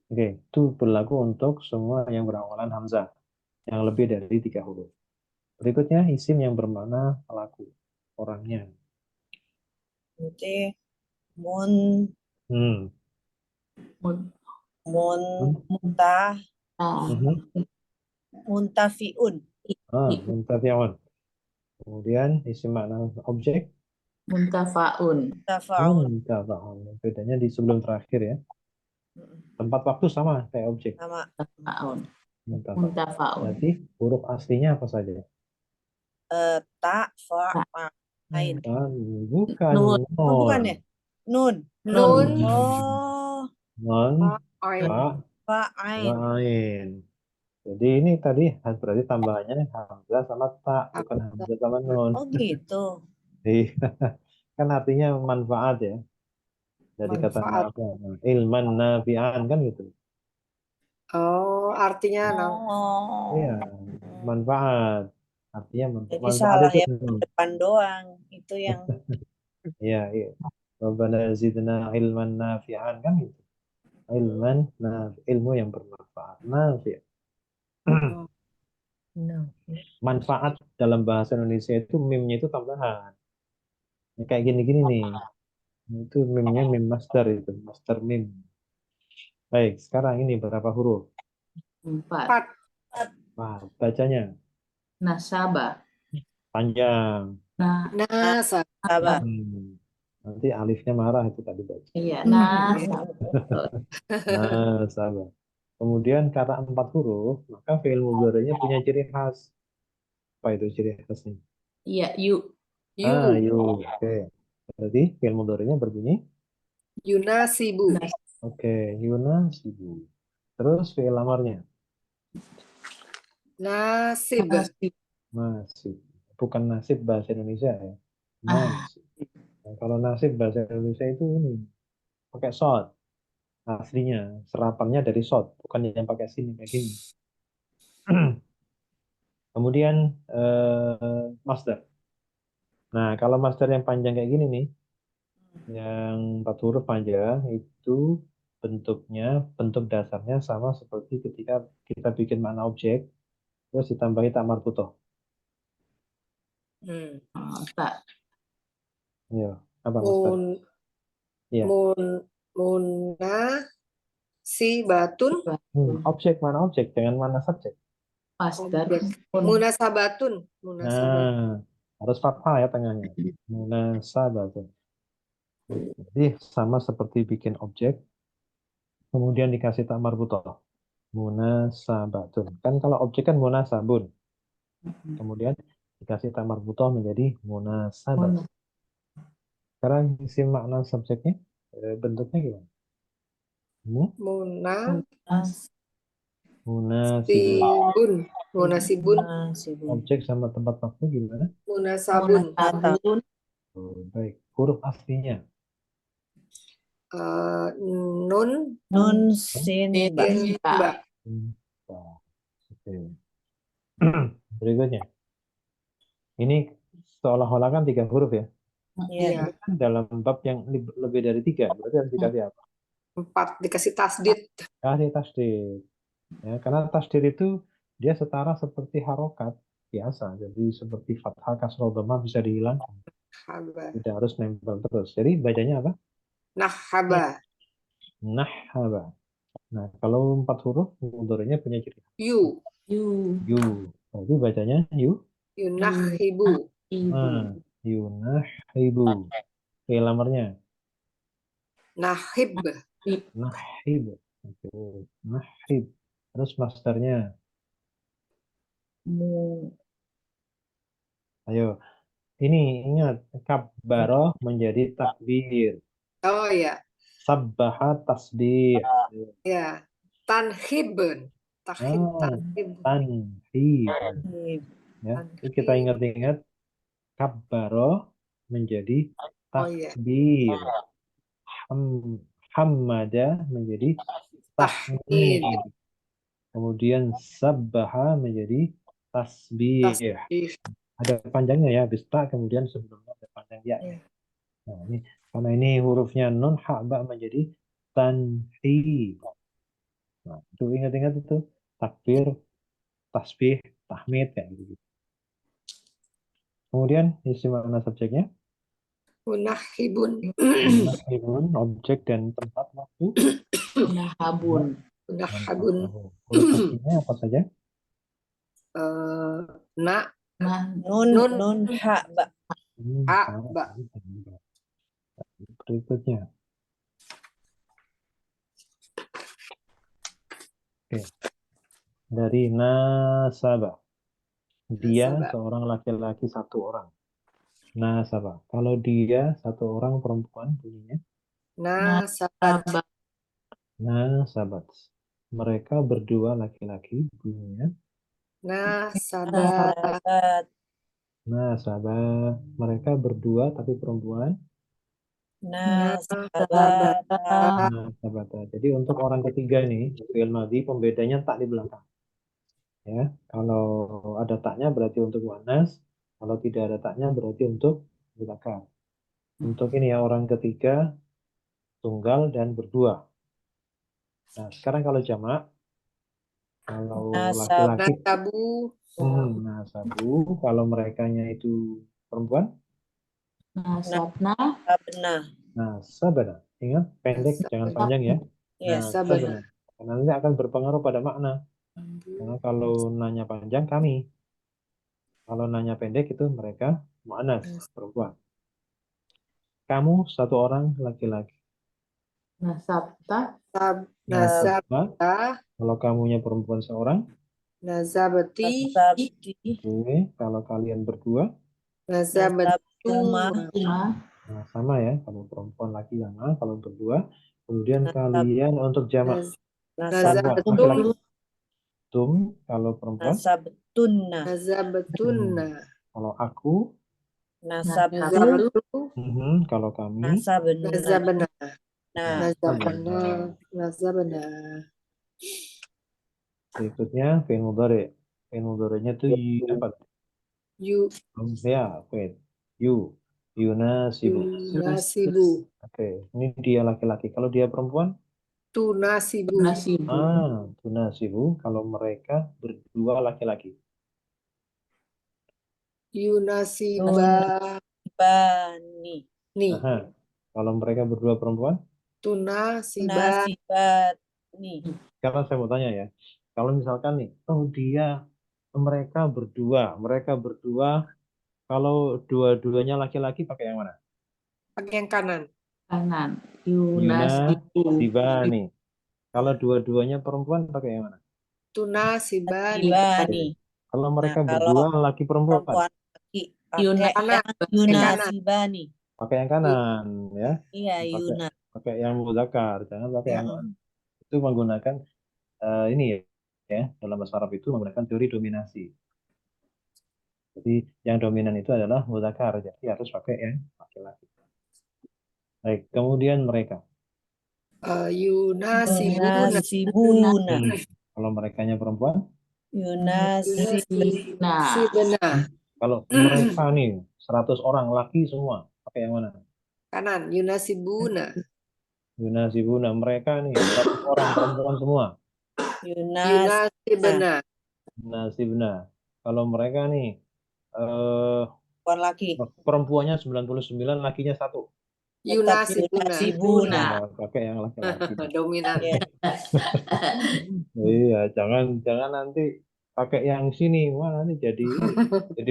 Oke, itu berlaku untuk semua yang berawalan Hamzah, yang lebih dari 3 huruf. Berikutnya isim yang bermakna pelaku, orangnya. Berarti Hmm. muntafi'un. Muntafi'un. Kemudian isim makna objek. Muntafa'un. Muntafa'un. Bedanya di sebelum terakhir ya. Tempat waktu sama kayak objek. Sama. Muntafa'un. Berarti huruf aslinya apa saja? Ta, fa, ain. Bukan. Oh, bukan ya? Nun. Nun. Non. Ain. Fa, ain. Ain. Jadi ini tadi berarti tambahannya Hamzah sama ta, bukan Hamzah sama nun. Oh gitu. Kan artinya manfaat ya. Dari kata Manfaat. apa? Ilman nafi'an kan gitu. Oh, artinya Oh. Iya, manfaat. Artinya Jadi manfaat salah itu yang depan doang. Itu yang iya, iya. Rabbana zidna ilman nafi'an kan gitu. Ilman ilmu yang bermanfaat. Nafi'. oh, Manfaat dalam bahasa Indonesia itu meme-nya itu tambahan. Ya, kayak gini-gini nih. Itu meme-nya meme master itu, master meme. Baik, sekarang ini berapa huruf? 4. 4. Wah, bacanya Nasabah. panjang. Nah, Nasab. sabar. Nanti alifnya marah itu tadi baca. iya, nasabah. Nah, sabar. Kemudian kata 4 huruf, maka fi'il mudhari'nya punya ciri khas. Apa itu ciri khasnya? Iya, yuk. Yu. Oke. Berarti fi'il mudhari'nya berbunyi Yunasibu. oke, yunasibu. Terus fi'il amarnya Nasib. nasib. Bukan nasib bahasa Indonesia ya. Ah, Nasib. Nah, kalau nasib bahasa Indonesia itu ini pakai shot. Aslinya serapannya dari shot, bukan yang pakai sini kayak gini. Kemudian master. Nah, kalau master yang panjang kayak gini nih, yang 4 huruf panjang itu bentuk dasarnya sama seperti ketika kita bikin makna objek, terus ditambahi tak marbutoh. Hmm. tak. Ya, apa master? Mun, Iya. muna si batun. Objek mana objek, jangan mana subjek. Master. Objek. Munasabatun. Munasabat. Nah, harus fathah ya tengahnya. Munasabatun. Jadi sama seperti bikin objek, kemudian dikasih tak marbutoh. Munasabatun. Kan kalau objek kan munasabun. Kemudian dikasih tak marbutoh menjadi munasabat. Sekarang isi makna subjeknya, bentuknya gimana? Munasibun. Munasibun. Munasibun. Sibuk. Objek sama tempat waktu gimana? Munasabun. Sabun. Oh, baik. Huruf aslinya. Nun. Nun sin ba. Sin ba. Nah, oke. Berikutnya. Ini seolah-olah kan 3 huruf ya. Iya. Iya. Kan dalam bab yang lebih dari 3, berarti harus dikasih apa? 4 dikasih tasdid. Kasih tasdid. Ya, karena tasdid itu dia setara seperti harokat biasa. Jadi seperti fathah, kasroh, dhamma bisa dihilangkan. Haba. Tidak harus nempel terus. Jadi bacanya apa? Nahaba. Nahhaba. Nah, kalau 4 huruf, mudhari'nya punya ciri. Yu. Yu. Berarti bacanya yu. Yunahibu. Nah, yunahibu. Fi'il amarnya. Nahib. Nahib. Oke. Nahib. Terus masternya. Ayo. Ini ingat. Kabbaroh menjadi takbir. Oh ya. Sabbaha tasbih. Ya. Tanhibun. Tahib. Ah, Tanhib. tanhib. Ya, jadi kita Tanhib. ingat-ingat kabbaroh menjadi Oh ya. takbir. Hamada menjadi Tahmid. tahmid. Kemudian sabbaha menjadi tasbih. Tasbih. Ada panjangnya ya, habis ta kemudian sebelumnya ada panjang ya. Ya. Nah, ini karena ini hurufnya nun ha ba menjadi tanhid. Nah, itu ingat-ingat itu takbir, tasbih, tahmid kayak gitu. Kemudian isi makna subjeknya Munahibun. Munahibun, objek dan tempat waktu. Nahabun. Munahabun. Huruf aslinya apa saja? Na. Nah, Nun ha ba. Ha. Sama. Ba. Berikutnya. Oke. Dari nasabah. Dia Nasabah. seorang laki-laki 1 orang. Nasabah. Kalau dia 1 orang perempuan bunyinya Nasabat. sabah. nasabat. Mereka berdua laki-laki bunyinya Nasabat. Sahabat. nasabah. Mereka berdua tapi perempuan Nasabata. Nah, sabata. Jadi untuk orang ketiga nih, fi'il madhi pembedanya tak di belakang. Ya, kalau ada taknya berarti untuk wanas, kalau tidak ada taknya berarti untuk mudzakkar. Untuk ini ya orang ketiga, tunggal dan berdua. Nah, sekarang kalau jamak, kalau Nasab. laki-laki, Nasabu. nasabu, kalau merekanya itu perempuan, Nasabna. Sabna. nasabana. Ingat, pendek, jangan Sabana. panjang ya. Yes. Nasabana. Karena nanti akan berpengaruh pada makna. Karena kalau nanya panjang, kami. Kalau nanya pendek itu mereka, mu'annas, perempuan. Kamu satu orang laki-laki. Nasabta. Nasabah, Nasabta. kalau kamunya perempuan seorang. Nazabati. Nasabti. Oke, kalau kalian berdua, Nasabatuma. Lima. nah sama ya. Kalau perempuan laki sama, kalau berdua. Kemudian Nasab. kalian untuk jamak perempuan Nasabatum. laki-laki. Tum, kalau perempuan. Nasabatunna. Nasabatuna. Kalau aku, Nasabtu. Nasabtu. kalau kami. Nasabna. Nazabana. Nah. Nazabana. Nazabana. Berikutnya fi'il mudhari'. Fi'il mudhari'nya tuh apa? Yu. Ya, wait. Yunasibu. Yunasibu. Oke, ini dia laki-laki. Kalau dia perempuan, Tunasibu. Nasibu. tunasibu. Kalau mereka berdua laki-laki. Yunasiba. Bani. Nih. Aha. Kalau mereka berdua perempuan, Tunasiba. Nasibani. sekarang saya mau tanya ya. Kalau misalkan nih, mereka berdua, kalau dua-duanya laki-laki pakai yang mana? Pakai yang kanan. Kanan. Yunasibu. Yunasibani. Kalau dua-duanya perempuan pakai yang mana? Tunasibani. Nasibani. Kalau mereka Nah, kalau berdua laki perempuan, perempuan laki Yuna. pakai yang Yunasibani. pakai yang kanan ya. Iya, Pakai Yuna. pakai yang mudzakkar, jangan pakai yang itu menggunakan ini ya, dalam bahasa Arab itu menggunakan teori dominasi. Jadi yang dominan itu adalah mudzakkar, jadi harus pakai yang laki-laki. Baik, kemudian mereka. Yunasibuna. Yunasibuna. Kalau merekanya perempuan, Yunasibuna. Yunasibna. kalau mereka nih 100 orang laki semua, pakai yang mana? Kanan. Yunasibuna. Yunasibuna, mereka nih 100 orang perempuan semua. Yunasibna. Nasibna. Kalau mereka nih Perempuan laki. perempuannya 99, lakinya 1. Yunasibuna. Yunasibuna. Nah, pakai yang laki-laki. Dominan. Ya. Iya, jangan nanti pakai yang sini. Wah, nanti jadi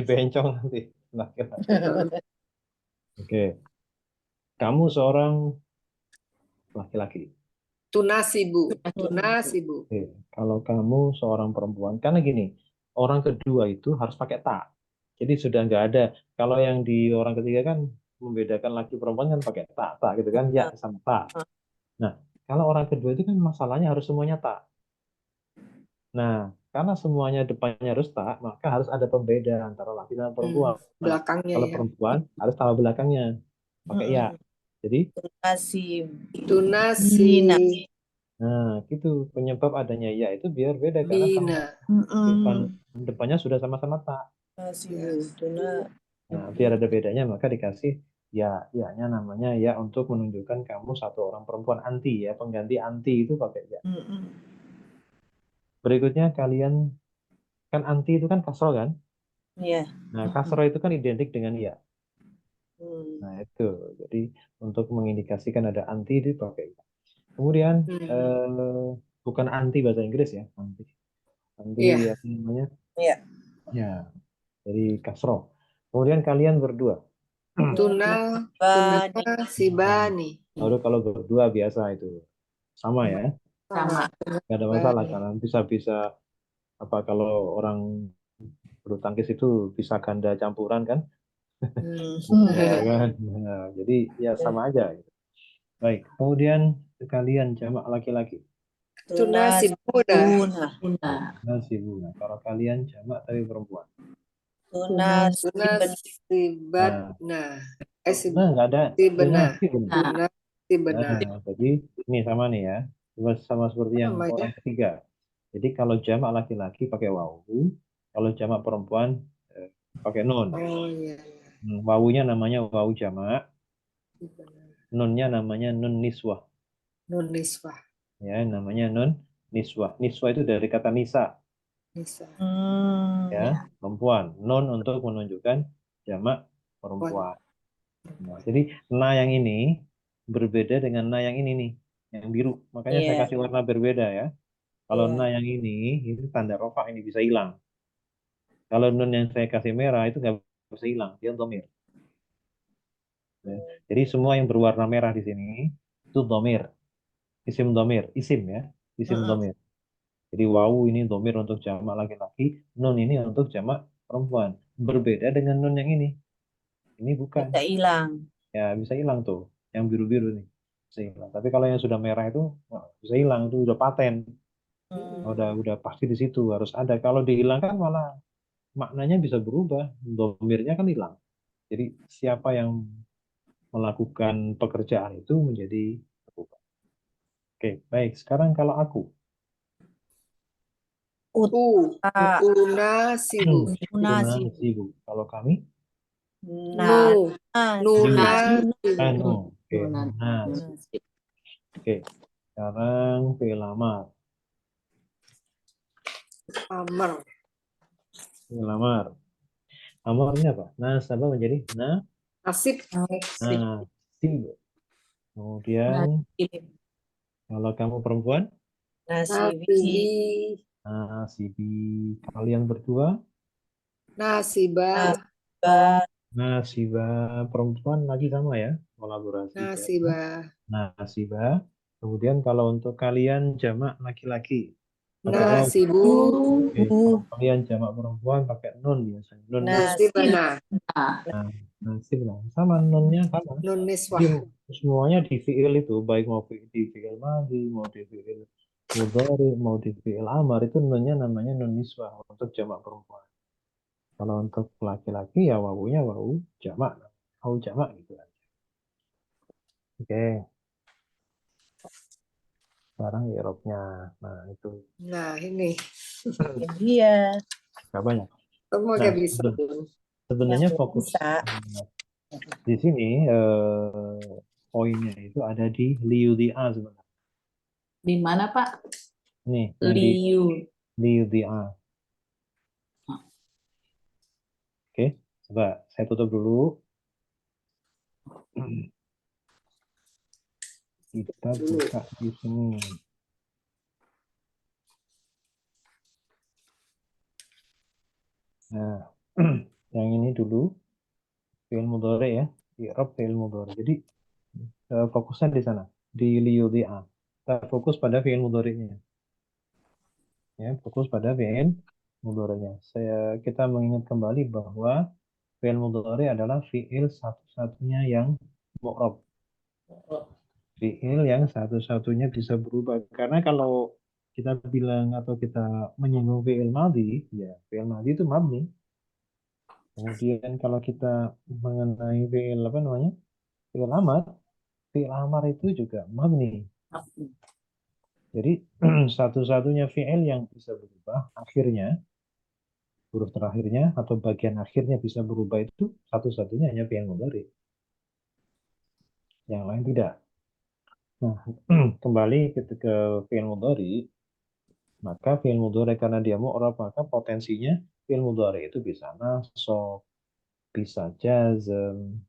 bencong nanti. Laki-laki. Oke. Kamu seorang laki-laki. Tunasibu. Tunasibu. Oke. Kalau kamu seorang perempuan, karena gini, orang kedua itu harus pakai tak. Jadi sudah nggak ada. Kalau yang di orang ketiga kan membedakan laki perempuan kan pakai tak gitu kan, ya sama tak. Nah, kalau orang kedua itu kan masalahnya harus semuanya tak. Nah, karena semuanya depannya harus tak, maka harus ada pembeda antara laki dan perempuan. Belakangnya Kalau ya. perempuan harus tambah belakangnya pakai ya. Jadi, Tunasibina. nah gitu penyebab adanya ya itu biar beda karena Bina. depannya sudah sama-sama tak. Tunasibuna. Nah, biar ada bedanya maka dikasih ya, ya-nya namanya ya untuk menunjukkan kamu satu orang perempuan anti ya, pengganti anti itu pakai ya. Berikutnya kalian kan anti itu kan kasro kan? Iya. Nah, kasro itu kan identik dengan ya. Nah, itu. Jadi untuk mengindikasikan ada anti itu pakai ya. Kemudian bukan anti bahasa Inggris ya, anti. Anti Iya. apa namanya? Iya. Ya, dari kasro. Kemudian kalian berdua. Tunasibani. Lalu kalau berdua biasa itu sama ya, Sama. nggak ada masalah karena bisa apa kalau orang bulu tangkis itu bisa ganda campuran kan? Ya kan? Nah, jadi ya sama aja. Gitu. Baik, kemudian kalian jamak laki-laki. Tunasibuna. Bunda. Nasibuna. Kalau kalian jamak tapi perempuan. Tunas. Tunasibana. Nah, Sibana. nggak ada donasi. Nah, Tunasibana. Nah, jadi ini sama nih ya, sama seperti yang Sama ya. orang ketiga. Jadi kalau jamak laki-laki pakai wawu, kalau jamak perempuan pakai nun. Oh iya. Wawunya namanya wawu jamak, Sibana. nunnya namanya nun niswah. Nuniswa. Ya, namanya nun niswah. Niswah itu dari kata nisa, Nisa. ya, perempuan. Nun untuk menunjukkan jamak perempuan. Nah, jadi na yang ini berbeda dengan na yang ini nih, yang biru. Makanya saya Iya. kasih warna berbeda ya. Kalau Iya. na yang ini tanda rofa ini bisa hilang. Kalau nun yang saya kasih merah itu nggak bisa hilang, dia domir. Ya. Jadi semua yang berwarna merah di sini itu domir, isim ya, isim domir. Jadi wawu ini domir untuk jamak laki-laki, nun ini untuk jamak perempuan. Berbeda dengan nun yang ini bukan. Bisa hilang. Ya bisa hilang tuh, yang biru-biru nih bisa hilang. Tapi kalau yang sudah merah itu wah, bisa hilang, itu udah paten, udah pasti di situ harus ada. Kalau dihilangkan malah maknanya bisa berubah, domirnya kan hilang. Jadi siapa yang melakukan pekerjaan itu menjadi berubah. Oke, baik. Sekarang kalau aku, Unasibu. Tunasi. sibuk. Kalau kami, Nu. Nunasibu. anu. Oke, Nunan. nah. Oke, sekarang fi'il amar. Amar. Fi'il amar. Amarnya apa? Nasabah menjadi Nasib. nasib. Kemudian kalau kamu perempuan, Nasibi. nasibi. Kalian berdua, Nasibah. nasibah. Perempuan lagi sama ya, kolaborasi. Nasibah. Nasibah. Kemudian kalau untuk kalian jamak laki-laki, pakai waw. Nasibu. Oke, kalau kalian jamak perempuan pakai nun biasanya. Nun Nasibana. nasib lah. Sama nunnya sama. Nuniswa. Jadi semuanya di fiil itu, baik mau di fiil madhi, mau di fiil mudhari, mau di fiil amar, itu nunnya namanya nun niswah untuk jamak perempuan. Kalau untuk laki-laki ya wawunya wawu jamak, wawu jamak gitu aja. Oke, sekarang i'rabnya. Nah, itu Nah ini. Iya. nggak banyak. Semua Nah, gak bisa. sebenarnya Yang fokus bisa. di sini poinnya itu ada di liudhi'a sebenarnya. Di mana, Pak? Nih, yang di Liu. liudhi'a. Oke, coba saya tutup dulu. Kita buka di sini. Nah, yang ini dulu fi'il mudhari ya, i'rab fi'il mudhari. Jadi fokusnya di sana, di liyudhi'a. Kita fokus pada fi'il mudhari'nya. Ya, fokus pada fi'il mudhari'nya. Kita mengingat kembali bahwa fi'il mudhari adalah fi'il satu-satunya yang mu'rab. Fi'il yang satu-satunya bisa berubah. Karena kalau kita bilang atau kita menyinggung fi'il madhi, ya fi'il madhi itu mabni. Kemudian kalau kita mengenai fi'il apa namanya? Fi'il amar itu juga mabni. Jadi satu-satunya fi'il yang bisa berubah akhirnya, huruf terakhirnya atau bagian akhirnya bisa berubah itu satu-satunya hanya fi'il mudhari. Yang lain tidak. Nah, kembali ke fi'il mudhari, maka fi'il mudhari karena dia mu'rab, maka potensinya fi'il mudhari itu bisa nasab, bisa jazm,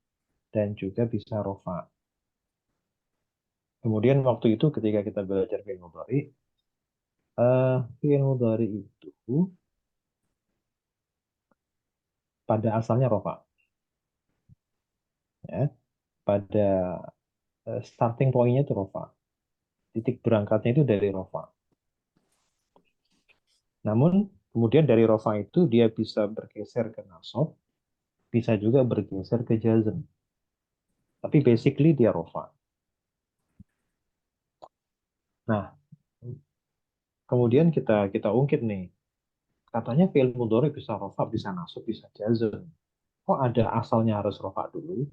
dan juga bisa rofa. Kemudian waktu itu ketika kita belajar fi'il mudhari itu pada asalnya rofa. Ya, pada starting point-nya itu rofa. Titik berangkatnya itu dari rofa. Namun kemudian dari rofa itu dia bisa bergeser ke nasab, bisa juga bergeser ke jazm. Tapi basically dia rofa. Nah, kemudian kita ungkit nih. katanya fi'il mudhari bisa rafa, bisa nasab, bisa jazm. Kok ada asalnya harus rafa dulu?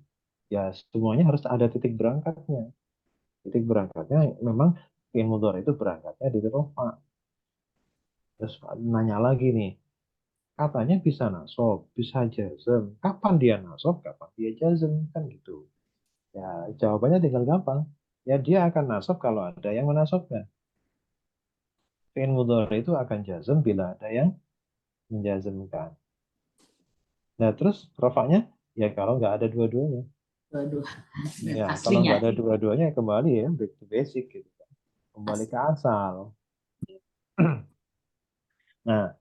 Ya semuanya harus ada titik berangkatnya. Titik berangkatnya memang fi'il mudhari itu berangkatnya dari rafa. Terus nanya lagi nih, katanya bisa nasab, bisa jazm. Kapan dia nasab, kapan dia jazm, kan gitu. Ya jawabannya tinggal gampang. Ya dia akan nasab kalau ada yang menasabkan. Fi'il mudhari itu akan jazm bila ada yang menjazmkan. Nah, terus rofaknya ya kalau nggak ada dua-duanya. Waduh, dan Ya, kalau aslinya. nggak ada dua-duanya ya kembali ya back to basic gitu. Kembali ke asal. Nah,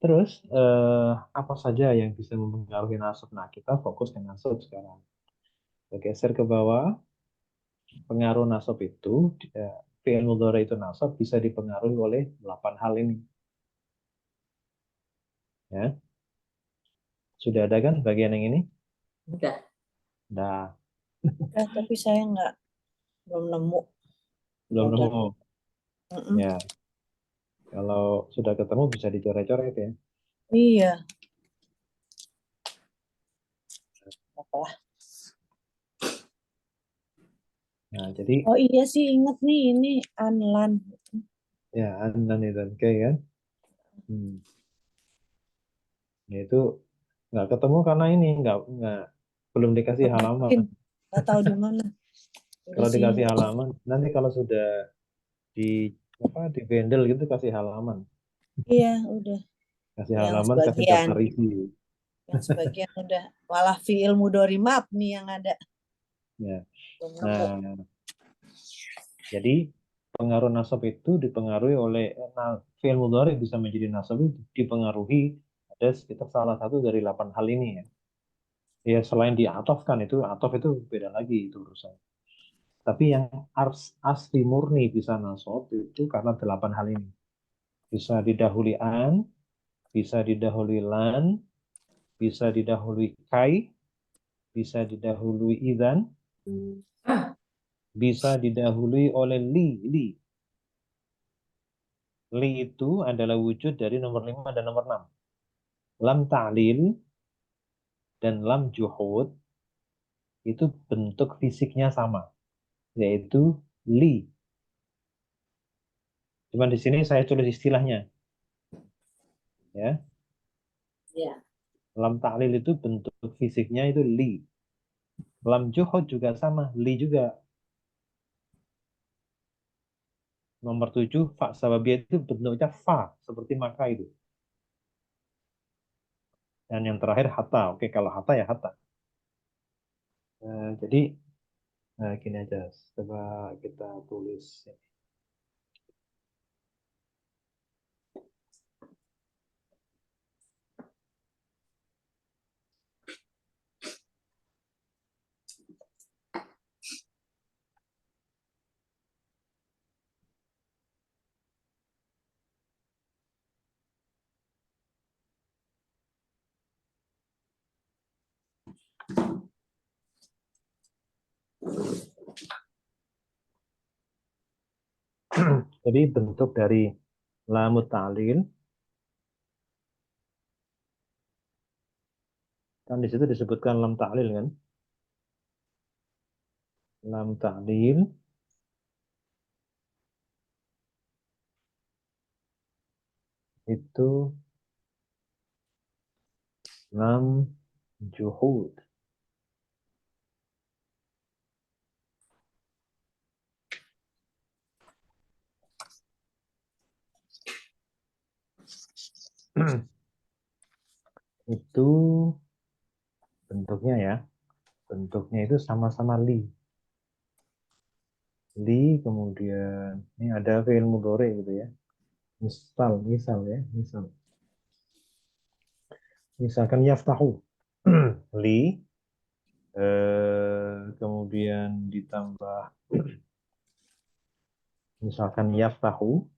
terus apa saja yang bisa mempengaruhi nasab? Nah, kita fokus ke nasab sekarang. Kita geser ke bawah. Pengaruh nasab itu fi'il mudhari itu nasab bisa dipengaruhi oleh 8 hal ini. Ya, sudah ada kan bagian yang ini? Udah. Nah, Tapi saya nggak belum nemu. belum Udah. nemu. Mm-mm. Ya, kalau sudah ketemu bisa dicoret-coret ya. Iya. Apalah. Nah, jadi Oh iya sih inget nih ini Anlan. ya Anan itu oke kan. Hmm. Ya, itu nggak ketemu karena ini nggak belum dikasih halaman. Mungkin nggak tahu di mana. Udah Kalau sih. dikasih halaman, nanti kalau sudah di apa di bundle gitu kasih halaman, Iya udah. kasih Yang halaman, kasih sebagian. daftar isi. Yang sebagian udah. Malah fiil mudhari mab nih yang ada. Ya. Belum nemu. Nah, jadi pengaruh nasab itu dipengaruhi oleh fi'il mudhari bisa menjadi nasab itu dipengaruhi ada sekitar salah satu dari 8 hal ini ya. Ya selain diatofkan itu atof itu beda lagi itu urusan. Tapi yang asli murni bisa nasab itu karena 8 hal ini. Bisa didahului an, bisa didahului lan, bisa didahului kai, bisa didahului idan, bisa didahului oleh li. Li itu adalah wujud dari nomor 5 dan nomor 6. Lam ta'lil dan lam juhud itu bentuk fisiknya sama, yaitu li. Cuma di sini saya tulis istilahnya, ya. Ya. Lam ta'lil itu bentuk fisiknya itu li. Lam juhud juga sama, li juga. Nomor 7, fa sababiyah itu bentuknya fa, seperti maka itu. Dan yang terakhir hatta. Oke, kalau hatta ya hatta. Jadi gini aja, coba kita tulis. Jadi bentuk dari lamut ta'lil kan di situ disebutkan lam ta'lil kan? Lam ta'lil itu lam juhud. Itu bentuknya ya. Bentuknya itu sama-sama li. Li kemudian ini ada fi'il mudhari gitu ya. Misal ya, misal. Misalkan yaftahu. Li kemudian ditambah misalkan yaftahu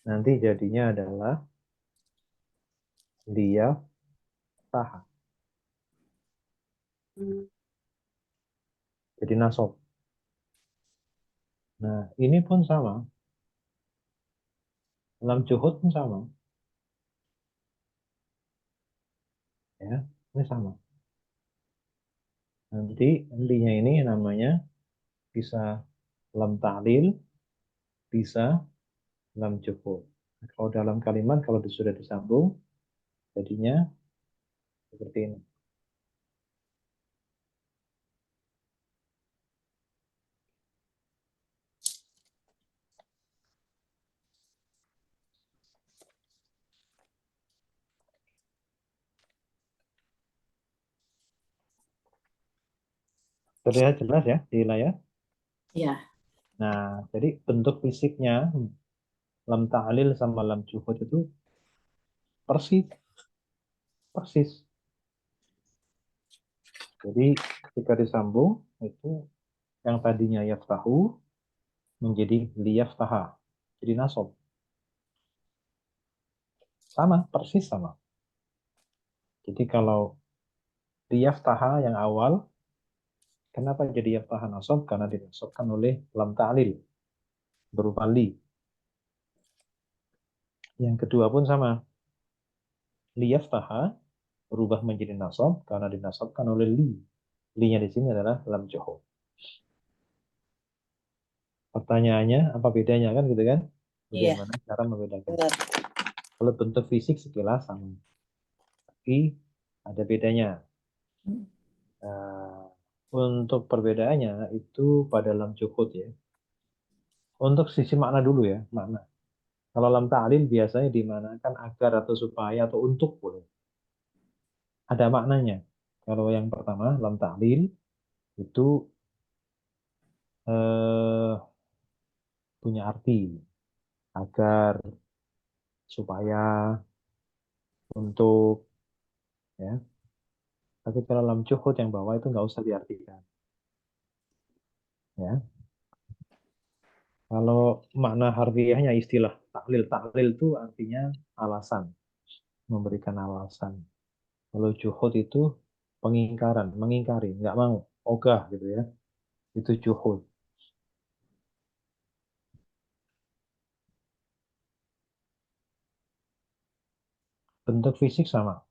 nanti jadinya adalah liyaftaha. Jadi nasab. Nah, ini pun sama. Lam juhud pun sama. Ya, ini sama. Nanti linya ini namanya bisa lam ta'lil, bisa lam juhud. Kalau dalam kalimat, kalau sudah disambung, jadinya seperti ini. Terlihat jelas ya di layar. Ya. Nah, jadi bentuk fisiknya lam ta'lil sama lam juhud itu persis, persis. Jadi ketika disambung itu yang tadinya yaftahu menjadi liyaftaha. Jadi nasab. Sama, persis sama. Jadi kalau liyaftaha yang awal, kenapa jadi yaftaha nasab? Karena dinasabkan oleh lam ta'lil berupa li. Yang kedua pun sama. Liyaftaha berubah menjadi nasab karena dinasabkan oleh li. Li-nya di sini adalah lam juhud. Pertanyaannya, apa bedanya kan gitu kan? Iya, Bagaimana cara membedakan? benar. Kalau bentuk fisik sekilas sama, tapi ada bedanya. Nah, untuk perbedaannya itu pada lam juhud ya. Untuk sisi makna dulu ya, makna. Kalau lam ta'lil biasanya dimanakan agar atau supaya atau untuk boleh. Ada maknanya. Kalau yang pertama, lam ta'lil itu eh, punya arti agar, supaya, untuk, ya. Tapi kalau lam juhud yang bawah itu nggak usah diartikan. Ya. Kalau makna harfiahnya istilah taklil. Taklil itu artinya alasan, memberikan alasan. Kalau juhud itu pengingkaran, mengingkari, nggak mau, ogah gitu ya. Itu juhud. Bentuk fisik sama,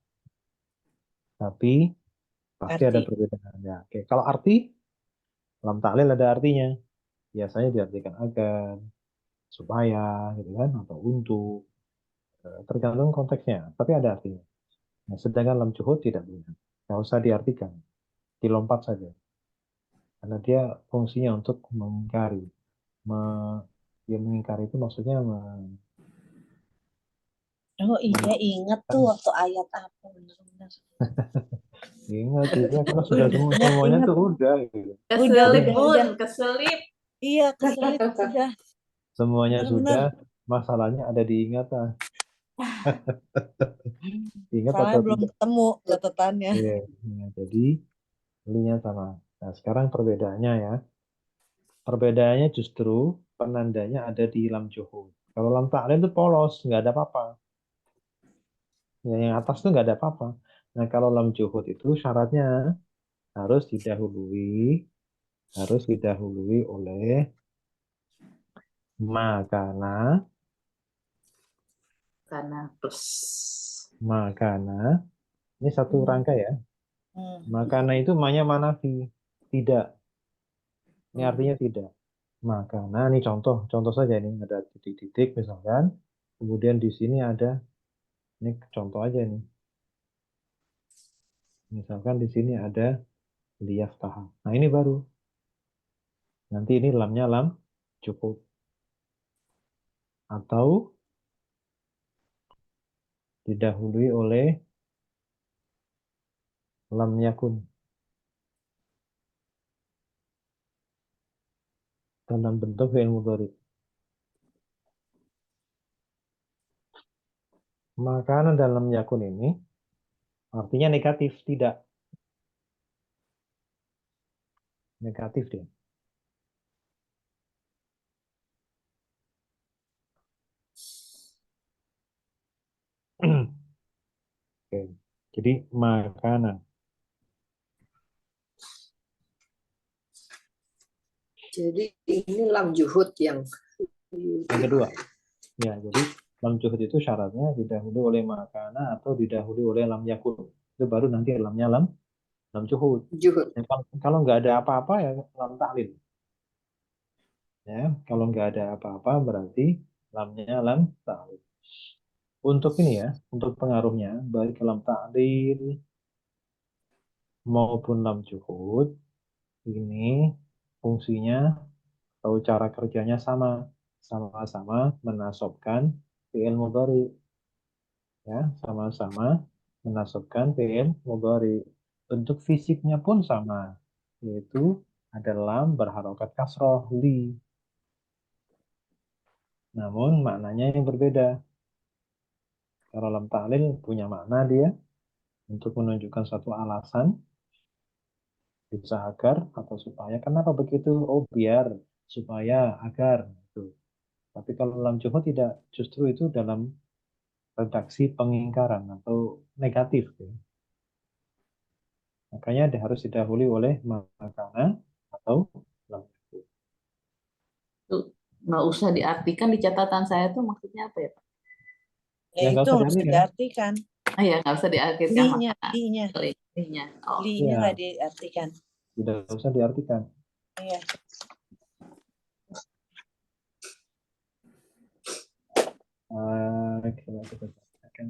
tapi pasti ada Arti. perbedaan. Ya, oke. Kalau arti, lam taklil ada artinya. Biasanya diartikan agar, supaya, gitu kan, atau untuk. Tergantung konteksnya, tapi ada artinya. Nah, sedangkan lam juhud tidak punya. Nggak usah diartikan, dilompat saja. Karena dia fungsinya untuk mengingkari. Me- Dia mengingkari itu maksudnya Oh iya, inget tuh menunjukkan. waktu ayat apa, benar-benar. Ingat juga karena sudah semua Ingat, semuanya ingat. tuh udah gitu. Keselip, Bun. Udah. Keselip. Iya, keselip udah. Semuanya Benar-benar. sudah, masalahnya ada di ingatan. Ingat Soalnya atau belum tidak? ketemu catatannya. Iya, iya, jadi linya sama. Nah, sekarang perbedaannya ya. Perbedaannya justru penandanya ada di lam juhud. Kalau lam ta'lil itu polos, nggak ada apa-apa. Yang atas tuh nggak ada apa-apa. Nah, kalau lam juhud itu syaratnya harus didahului, oleh makana, Karena plus. ini satu rangkai ya. Hmm. Makana itu maknanya manafi, tidak. Ini Hmm. artinya tidak. Makana, ini contoh saja nih, ada titik-titik misalkan. Kemudian di sini ada, ini contoh aja nih. Misalkan di sini ada liyaf taha. Nah ini baru. Nanti ini lamnya lam cukup. Atau didahului oleh lam yakun. Dalam bentuk fi'il mudhari. Makanan dalam yakun ini artinya negatif, tidak. Negatif dia. Oke. Jadi makanan. Jadi ini lam juhud yang Yang kedua. Ya, jadi lam juhud itu syaratnya didahului oleh makana atau didahului oleh lam yakun. Itu baru nanti lamnya lam juhud. Juhud. Ya, kalau nggak ada apa-apa ya lam ta'lil. Ya, kalau nggak ada apa-apa berarti lamnya lam ta'lil. Untuk ini ya, untuk pengaruhnya baik lam ta'lil maupun lam juhud ini fungsinya atau cara kerjanya sama-sama menasobkan fi'il mudhari, ya, sama-sama menasobkan fi'il mudhari. Bentuk fisiknya pun sama, yaitu ada lam berharokat kasroh li, namun maknanya yang berbeda. Kalau lam ta'lil punya makna dia untuk menunjukkan satu alasan, bisa agar atau supaya. Kenapa begitu? Oh biar, supaya, agar. Gitu. Tapi kalau lam juhud tidak, justru itu dalam redaksi pengingkaran atau negatif. Ya. Makanya harus didahului oleh makana atau lam juhud. Tuh, nggak usah diartikan di catatan saya tuh maksudnya apa ya Pak? Ya Ya nggak itu usah nggak usah diartikan. diartikan. Ah ya nggak usah diartikan Li-nya, makna li-nya, linya. Oh, li-nya Ya, nggak diartikan. tidak usah diartikan. Iya. Coba kita bacakan.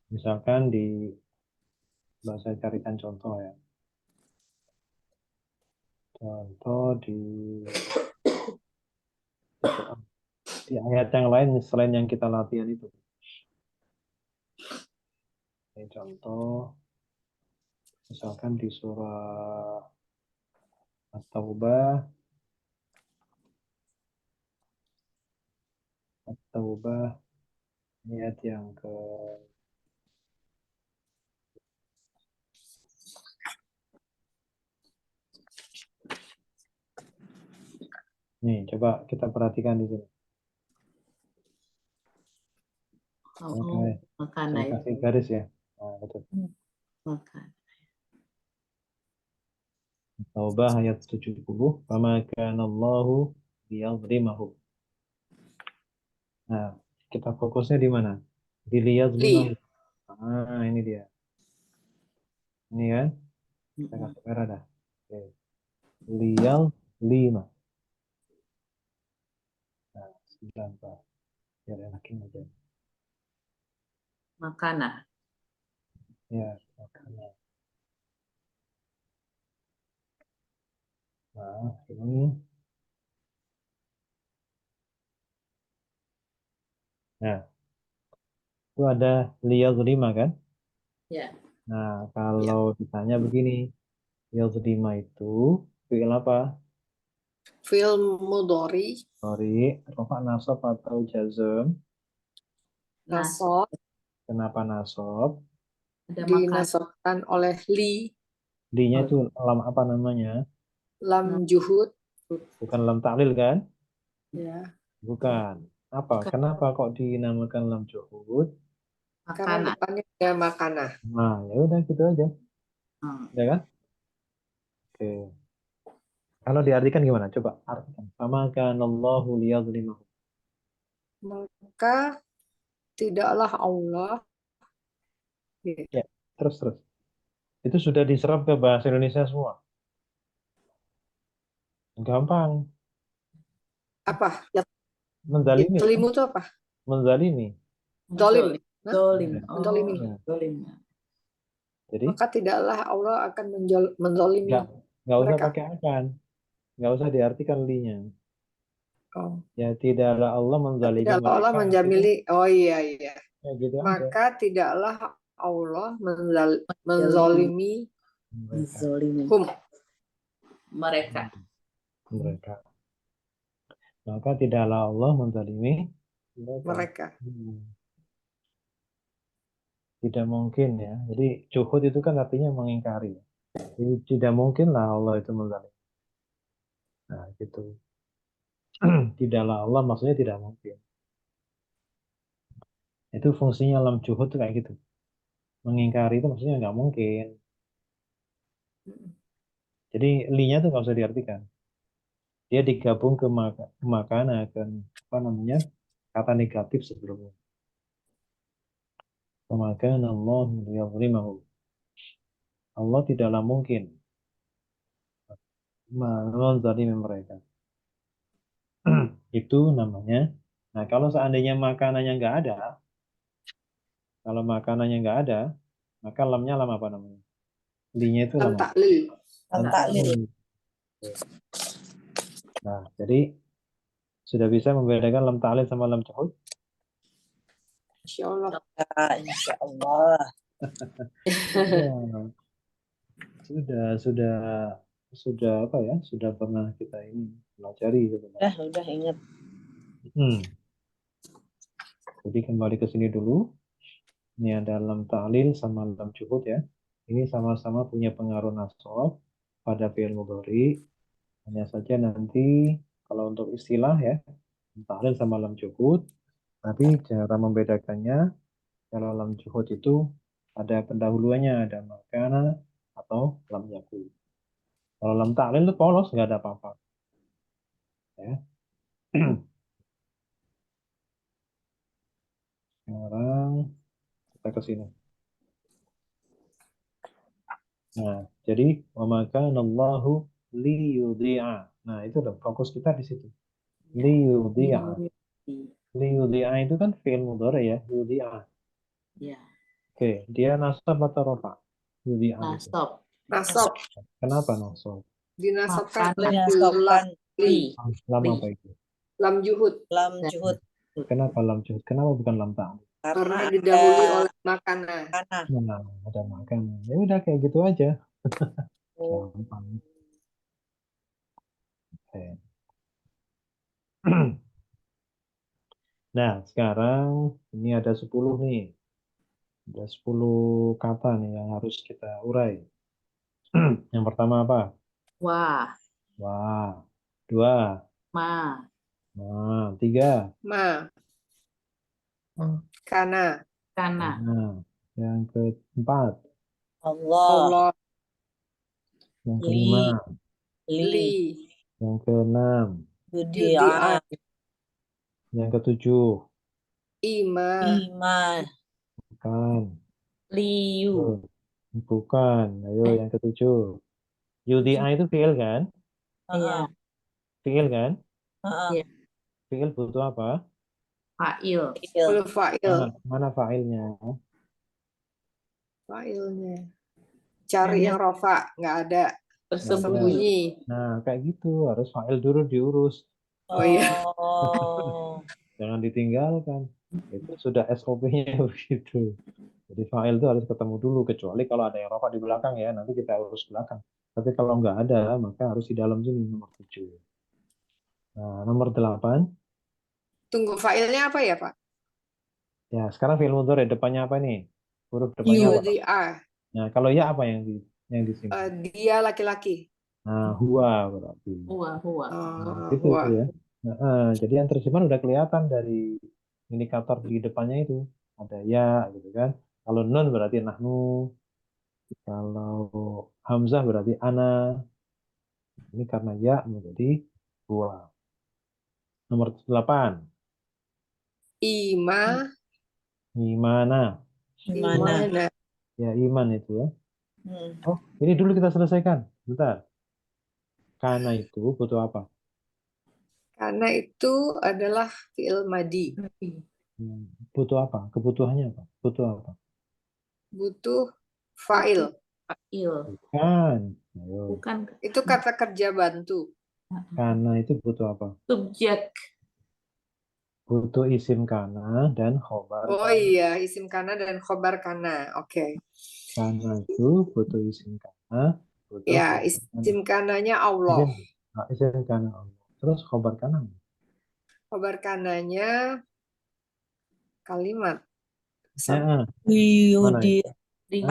Misalkan di bahasa carikan contoh ya. Contoh di ayat yang lain selain yang kita latihan itu. Ini contoh misalkan di surah At-Taubah, ayat yang ke nih, coba kita perhatikan di sini. Oke, makana saya ya. kasih garis ya. Nah, betul. Makana. Taubah ayat 70. Fama kana Allahu liyadhlimahum. Nah, kita fokusnya di mana? Di liyadhlimahum. Li. Ah, ini dia. Ini kan? Kita Mm-mm. kasih merah dah. Oke. Liyadhlimah. Nah, 9 Pak. Biar enakin aja. Makana. Ya, makanya. Nah, ini. Nah, itu ada liyadhlimah kan? Ya. Nah, Ya. kalau ditanya begini, liyadhlimah itu fi'il apa? Fi'il mudhari, Sorry, rofa nasab atau jazm. Nas. nasab, Kenapa nasab? Ada makan. dinasabkan oleh li, Di-nya Oh, itu lam apa namanya? lam nas. juhud. Bukan lam ta'lil kan? Ya. Bukan. Apa? Bukan. Kenapa kok dinamakan lam juhud? Karena Makana. depannya ada makana. Nah, ya udah gitu aja. Hmm. Ya kan? Oke. Kalau diartikan gimana? Coba artikan. Sama kana Allahu liyadhlimahum. Maka tidaklah Allah. Ya. Ya, terus. Itu sudah diserap ke bahasa Indonesia semua. Gampang. Apa? Ya, Menzalimi kan? telimu itu apa? Menzalimi. Dolim. Hah? Dolim. Ya. Oh, Mendolimi. Ya. dolim. Jadi Maka tidaklah Allah akan mendolimi nggak usah mereka. pakai akan. Nggak usah diartikan li-nya. Oh. Ya tidaklah Allah menzalimi Tidaklah Allah mereka. Gitu. menjamili. Oh iya. Ya gitu aja. Maka tidaklah Allah Dolim. menzolimi Mereka. Zolimin. Mereka. Mereka. Maka tidaklah Allah menzalimi mereka. mereka. Tidak mungkin ya. Jadi juhud itu kan artinya mengingkari. Jadi tidak mungkin lah Allah itu menzalimi. Nah gitu. Tidaklah Allah maksudnya tidak mungkin. Itu fungsinya lam juhud tuh kayak gitu. Mengingkari itu maksudnya nggak mungkin. Jadi li-nya tuh nggak usah diartikan. dia digabung ke makana, ke apa namanya, kata negatif sebelumnya. Wa kana Allah liyadhlimahu. Allah tidaklah mungkin menzalimi mereka. Itu namanya. Nah, kalau seandainya makanannya nggak ada, kalau makanannya nggak ada, maka lamnya lam apa namanya? Linya itu Lam lam apa? taklil. Lam Lam taklil. taklil. Nah, jadi sudah bisa membedakan lam ta'lil sama lam juhud? Insya Allah. Ya, insya Allah. Ya, sudah sudah apa ya? Sudah pernah kita ini pelajari sebenarnya. Udah ingat. Jadi kembali ke sini dulu. Ini ada lam ta'lil sama lam juhud ya. Ini sama-sama punya pengaruh nasab pada fi'il mudhari. Hanya saja nanti kalau untuk istilah ya, lam ta'lil sama lam juhud. Tapi cara membedakannya, kalau lam juhud itu ada pendahuluannya, ada makana atau lam yakun. Kalau lam ta'lil itu polos, nggak ada apa-apa. Ya. Sekarang kita ke sini. Nah, jadi wa ma kana Allahu liyudhi'a. Nah, itu udah fokus kita di situ. Liyudhi'a. Liyudhi'a itu kan fi'il mudhari ya, yudhi'a. Ya, Oke, dia nasab atau rofa? Yudhi'a nah itu. stop. Nasab. Kenapa nasab? Dinasabkan Makan ke Dinasabkan li. Lama Li. apa itu? Lam juhud. lam juhud Kenapa lam juhud? Kenapa bukan lam ta'lil? Karena karena didahului ada oleh makanan. tanah. Nah, ada makanan. Ya udah kayak gitu aja. Oh. Gampang. Oke. Nah, sekarang ini ada 10 nih. Ada 10 kata nih yang harus kita urai. Yang pertama apa? Wah, Wah. Dua. ma, Nah, tiga. Ma. Kana. kana, Nah, yang keempat. Allah, Allah. Yang li, kelima. Li. Yang keenam. yudia, Yudi'an. Yang ketujuh. Ima. iman, Bukan. liu, Oh, bukan. Ayo eh, yang ketujuh. UDI itu fiil kan? iya, Fiil kan? iya, Fiil butuh apa? fa'il, Ul fa'il. Mana fa'ilnya? Fa'ilnya. Cari yang yang rofa. Nggak ada. tersembunyi. Sembunyi. Nah, kayak gitu. Harus fa'il dulu diurus. Oh iya. oh, Jangan ditinggalkan. Itu sudah SOP-nya begitu. Jadi fa'il itu harus ketemu dulu. Kecuali kalau ada yang rofa di belakang ya. Nanti kita urus belakang. Tapi kalau nggak ada, maka harus di dalam sini nomor 7. Nah, nomor 8. Tunggu fa'ilnya apa ya, Pak? Ya, sekarang fi'il mudhari depannya apa nih? Huruf depannya apa? UDR. Nah, kalau ya apa yang disimpan? Dia laki-laki. Nah, huwa berarti. Huwa. Nah, gitu Wah. itu ya. Nah, jadi yang tersimpan udah kelihatan dari indikator di depannya itu. Ada ya gitu kan. Kalau nun berarti nahnu. Kalau hamzah berarti ana. Ini karena ya menjadi huwa. Nomor 8. Ima. Gimana? gimana? Imana. Ya iman itu ya. Hmm. Oh, ini dulu kita selesaikan. Bentar. Karena itu butuh apa? Karena itu adalah fi'il madi. Butuh apa? Kebutuhannya apa? Butuh apa? Butuh fa'il. Fa'il, Bukan. Ayo. bukan Itu kata kerja bantu. Karena itu butuh apa? subjek. Butuh isim kana dan khobar Oh kana. iya, isim kana dan khobar kana. Oke. Kana itu butuh isim kana, butuh Ya, khobar kana. isim kananya Allah. Isim kana Allah. Terus khobar kana. Khobar kananya kalimat. Ya, mana Yudi, itu?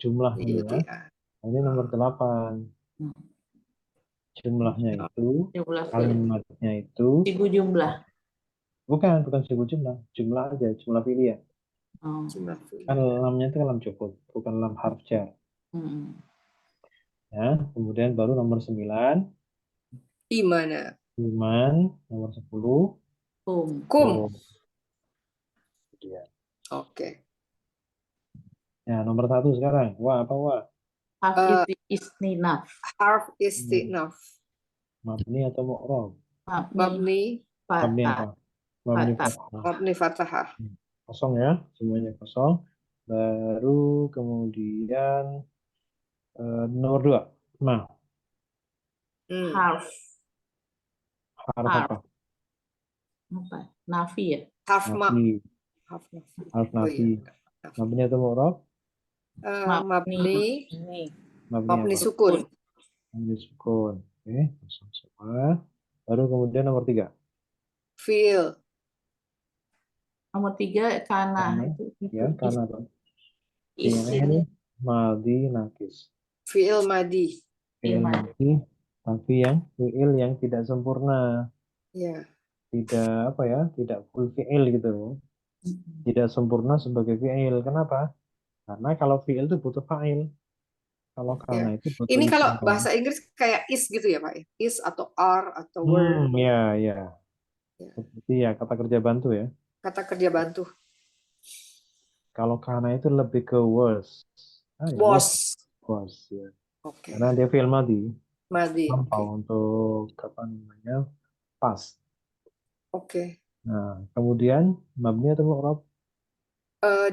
Jumlah dulu ya. UDA. Ini nomor 8. Jumlahnya itu, Jumlah fi'il. kalimatnya itu, Ibu jumlah. bukan seribu jumlah. Jumlah aja, jumlah pilihan. Oh. Jumlah fi'il. Kan lamnya itu kan lam cukup, bukan lam harf jar. Mm-mm. Ya, kemudian baru nomor 9. Imana. Iman, nomor 10. Kum. Kum. Oh, dia. Oke. Ya, nomor 1 sekarang. Wah, apa wah? Harf istinaf. Harf istinaf. Mabni atau mu'rab? Mabni Mabni fathah. apa? Mabni Fathah. fathah. Mabni fathah. Kosong ya, semuanya kosong. Baru kemudian nomor 2. Nah, Hmm. Harf. harf Harf. apa? Apa? Nafi ya? Harf mab. Nafi. Harf nafi. Harf Oh iya. nafi. Mabni atau mu'rab? Mabni. Ini. Mabni Mabni apa? sukun. Mabni sukun. Oke, kosong semua. Baru kemudian nomor 3. Fiil. Nomor 3 kana Karena, itu ya, karena apa? isim Fi'il madhi nakis. Fiil madi. Fi'il iman. madhi, tapi fi'il yang tidak sempurna. Ya. Tidak apa ya, tidak full fi'il gitu. Tidak sempurna sebagai fi'il. Kenapa? Karena kalau fi'il itu butuh fa'il. Kalau Ya. karena itu butuh Ini kalau isim kan. bahasa Inggris kayak is gitu ya, Pak? Is atau are atau were. Ya, ya. Ya. Seperti ya kata kerja bantu ya. Kata kerja bantu. Kalau karena itu lebih ke was. Ya, Was. was ya. Oke. Karena dia fi'il madhi. Madi. Gampang Oke. untuk apa namanya? Pas. Oke. Nah, kemudian mabni atau mu'rab?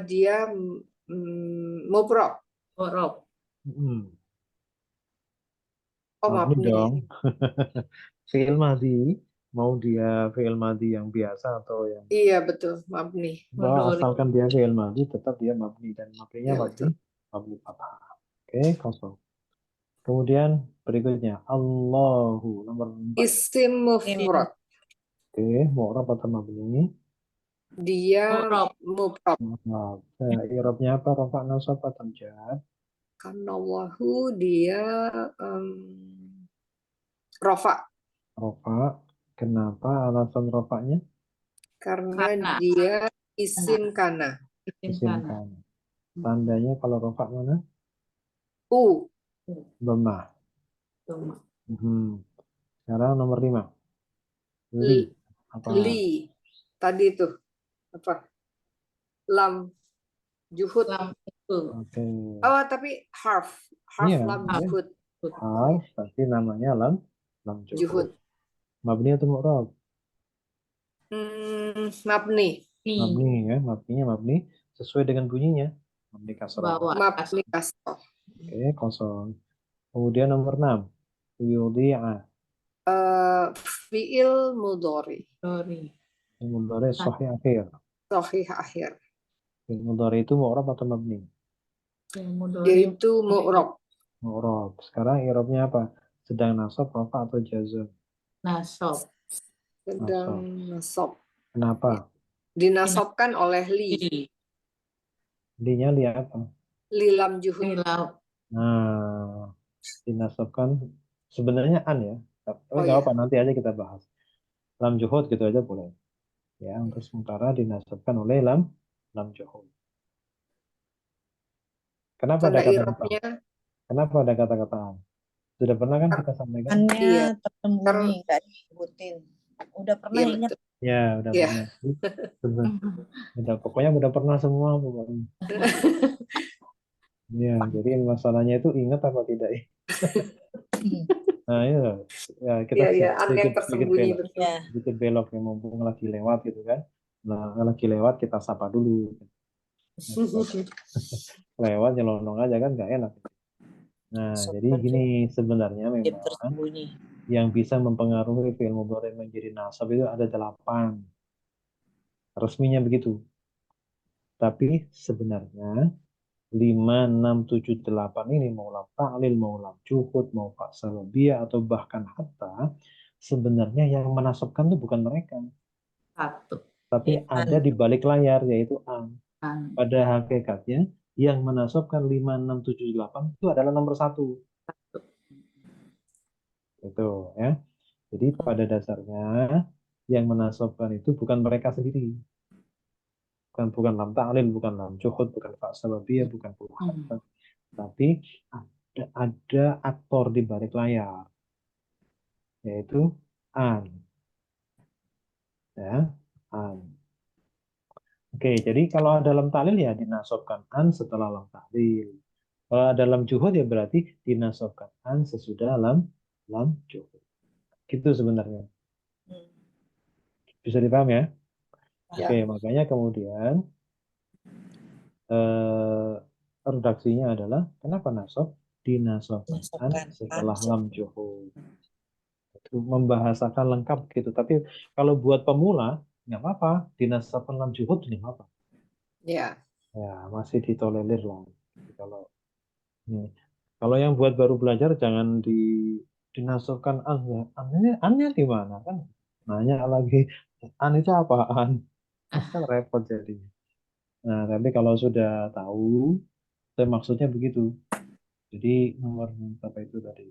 Dia mubrok. Huruf. Hmm, Oh, mabni mabni. dong. Fi'il madhi, mau dia fi'il madhi yang biasa atau yang Iya, betul. Mabni. Mudhari. asalkan dia fi'il madhi tetap dia mabni dan mabninya Iya, betul. mabni fathah. Oke, kosong. Kemudian berikutnya Allahu nomor 4. Isim mufrad. Oke, mu'rab atau mabni? Dia Huruf. mubrok. Nah, i'rabnya apa? Rafa, nasab atau jar? Karena wahu dia rofa. Rafa. Kenapa alasan rafanya? Karena Kana. dia isim kana. Isim Isim kana. kan. Tandanya kalau rafa mana? U. Dhammah. Cuma. Sekarang nomor 5. Li. Apa? Li. Tadi itu. Apa? Lam. Juhud. Lam itu. Oke. Oh, tapi harf. Harf Iya, lam dia juhud. harf, tapi namanya lam Juhud. juhud. Mabni atau mu'rab? Mabni. Nih. Mabni ya, mabninya mabni sesuai dengan bunyinya. Mabni kasroh. Bawa. Mabni kasroh. Oke, kosong. Kemudian nomor 6. Yudhi'a. Fiil mudhari. Sorry. Yang mudhari sahih akhir. Sahih akhir. Yang mudhari itu mu'rab atau mabni? Yang mudhari. Yaitu mu'rob. Mu'rab. Sekarang i'rabnya apa? Sedang nasab, rafa atau jazm? Nasab. Sedang nasab. Kenapa? Dinasobkan oleh li. Li. Li-nya li apa? Li lam juhud. Nilau. Nah, dinasabkan sebenarnya an ya. Tapi Oh, nggak ya. apa, nanti aja kita bahas. Lam juhud gitu aja boleh. Ya, untuk sementara dinasabkan oleh lam juhud. Kenapa ada Tanda kata-kata? i'rabnya Kenapa ada kata-kata an? Sudah pernah kan kita sampaikan? Annya Iya. tersembunyi, nggak disebutin. Udah pernah iya ingat? betul. Ya, udah Iya. pernah. Pokoknya udah pernah semua pokoknya. Ya, jadi masalahnya itu ingat apa tidak? Nah, iya. Ya, kita Iya, iya, an yang sedikit tersembunyi belok. betul. Ya. Sedikit belok ya, mumpung lagi lewat gitu kan. Nah, lagi lewat kita sapa dulu. Lewat nyelonong aja kan nggak enak. Nah, jadi gini sebenarnya Dia memang tersembunyi. yang bisa mempengaruhi fi'il mudhari menjadi nasab itu ada 8. Resminya begitu. Tapi sebenarnya 5, 6, 7, 8 ini mau lam ta'lil, mau lam juhud, mau fa sababiyah atau bahkan hatta sebenarnya yang menasabkan itu bukan mereka. Satu. Tapi Iya. ada di balik layar yaitu an. An. Pada hakikatnya yang menasabkan 5, 6, 7, 8 itu adalah nomor 1. Itu ya. Jadi pada dasarnya yang menasabkan itu bukan mereka sendiri. Bukan lam ta'lil, bukan lam juhud, bukan fa sababiyah, bukan hatta. Tapi ada aktor di balik layar. yaitu an. Ya, an. Oke, jadi kalau dalam taklil ya dinasobkan an setelah lam taklil. Kalau dalam juhud ya berarti dinasobkan an sesudah lam juhud. Gitu sebenarnya. Hmm. Bisa dipaham ya? Ya. Oke, makanya kemudian redaksinya adalah kenapa nasab? Dinasobkan an Masukkan setelah an. lam juhud. Itu membahasakan lengkap gitu. Tapi kalau buat pemula nggak apa-apa, dinasabkan lam juhud nggak apa-apa. Ya. Ya, masih ditolerir lah. Kalau ini. Kalau yang buat baru belajar jangan dinasabkan an ya. Annya di mana kan? Nanya lagi an itu apaan? Kan repot jadi. Nah, tapi kalau sudah tahu, saya maksudnya begitu. Jadi nomor berapa itu tadi?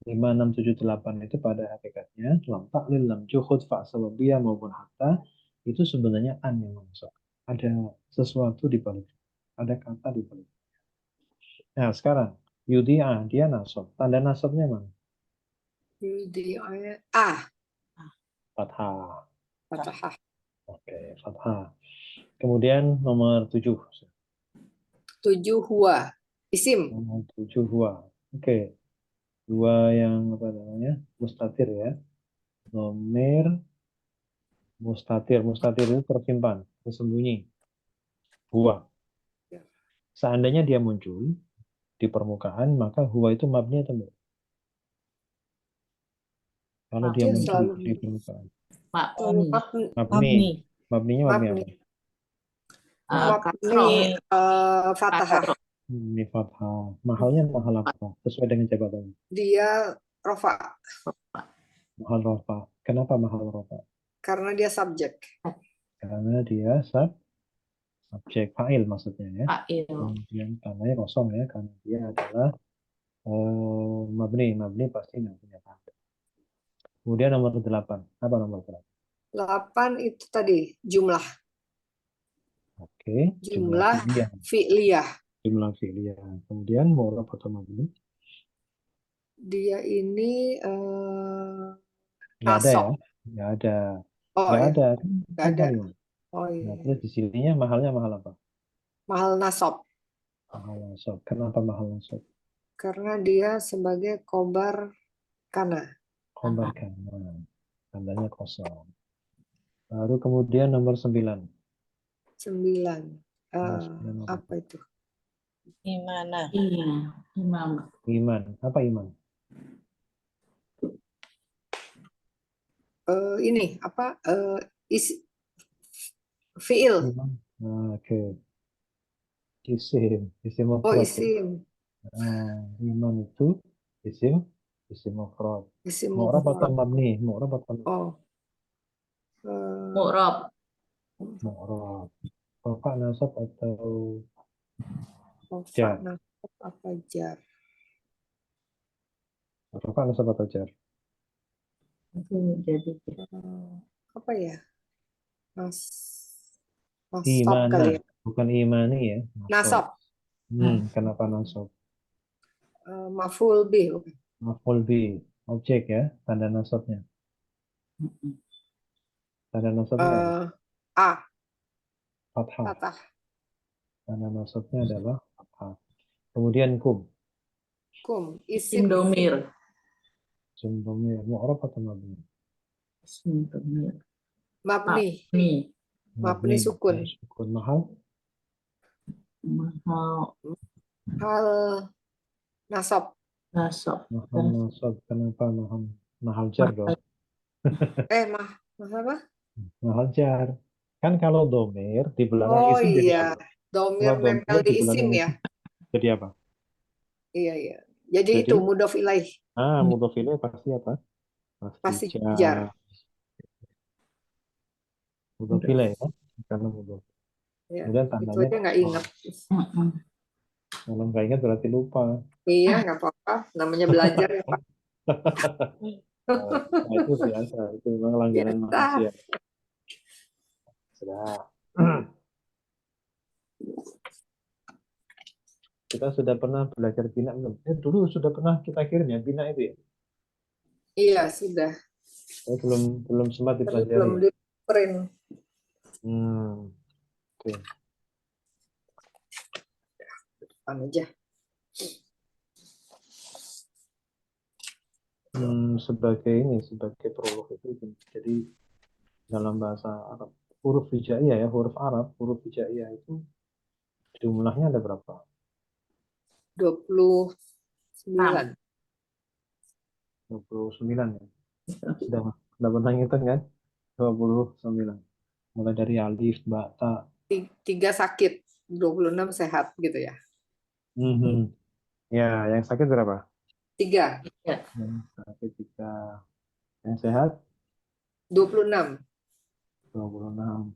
5, 6, 7, 8 itu pada hakikatnya lam taklil, lam juhud, fa sababiyah maupun hatta itu sebenarnya an yang masuk. Ada sesuatu di balik. Ada kata di balik. Nah, sekarang yudi'ah dia nasab. Tanda nasabnya mana? Ah, Fathah. fathah. Oke, fathah. Kemudian nomor 7. 7 huwa. Isim. Nomor 7 huwa. Oke. Dua yang apa namanya? Mustatir ya. Nomor mustatir. Mustatir itu tersimpan, tersembunyi. Huwa. Seandainya dia muncul di permukaan, maka huwa itu mabni atau enggak? Kalau dia Dia muncul selalu di permukaan. selalu Mabni. Mabni. Mabni. Mabninya mabni apa? mabni. Mabni Kasroh. fathah. Kasroh. Ini fathah. Mahalnya mahal apa? Sesuai dengan jabatannya. Dia rofa Mahal rofa. Kenapa mahal rofa? karena dia subjek. Karena dia subjek fa'il maksudnya ya. Fa'il. Kemudian tandanya kosong ya, karena dia adalah mabni. Mabni pasti nggak punya tanda. Kemudian nomor 8. Apa nomor 8? 8 itu tadi jumlah. Oke, jumlah Jumlah fi'liyah. fi'liyah. Jumlah fi'liyah. Kemudian mu'rab atau mabni? Dia ini Nggak ada ya? nasab. Nggak ada. Oh Nggak ya, ada. nggak Kan ada. kalimat. Oh Nah, iya. terus di sininya mahalnya mahal apa? Mahal nasab Mahal nasab. Kenapa mahal nasab? karena dia sebagai kobar kana. Khobar kana. Tandanya kosong. Baru kemudian nomor 9. 9. Nomor 9 apa? Apa itu? Gimana? Iya. Imam. Iman. Apa iman? Ini apa? Fi'il. Iman. Nah, oke. Isim. Isim Oh mufrad ya. isim. Nah, iman itu isim. Isim mufrad. Isim Mu'rab atau mufrad. mabni? Mu'rab atau mabni? Oh. eh, Mu'rab. Mu'rab. Rafa nasab atau Rafa jar? nasab apa jar? Rafa nasab atau jar? Itu jadi Apa ya? Nas nasab Imana. kali ya. Bukan imani ya. Nasab. Nasab. Kenapa nasab? Maful bih. Bukan. Maf'ul bi. Objek ya. Tanda nasabnya. Tanda nasabnya apa? A. Fathah. Fathah. Tanda nasabnya adalah fathah. Kemudian kum. Kum. isim Isim. domir. Isim dhamir. Mu'rab atau mabni? Isim domir. Mabni. Mabni. Mabni sukun. Sukun mahal. Mahal. Hal nasab. Nasab. Mahal nasab. Kenapa mahal? Mahal jar dong. Mah apa? Mahal jar. Kan kalau domir di belakang Oh isim jadi iya. apa? Domir Kalau nempel domir di di isim belakang ya. isim jadi apa? Iya iya. Jadi itu Jadi, mudhof ilaih. mudhof ilaih pasti apa? Pasti Pasti jar. jar. Mudhof ilaih ya. Karena mudhof. Ya. Kemudian Itu tandanya aja nggak ingat. kalau nggak ingat berarti lupa. Iya nggak apa-apa. Namanya belajar ya Pak. Nah, itu biasa. Itu memang langganan Biasa. manusia. Sudah. Kita sudah pernah belajar bina belum? Dulu sudah pernah kita kirim ya bina itu ya. Iya, sudah. Oh, belum sempat Tapi belum dipelajari. di print. Oke. Depan aja. Sebagai prolog itu jadi dalam bahasa Arab huruf hijaiyah ya, huruf Arab, huruf hijaiyah itu jumlahnya ada berapa? 29. 29 ya. Sudah pernah ngitung kan? 29. Mulai dari alif, ba, ta. 3 sakit, 26 sehat gitu ya. Mhm. Ya, yang sakit berapa? 3, Ya. Yang sakit 3. Yang sehat 26. 26.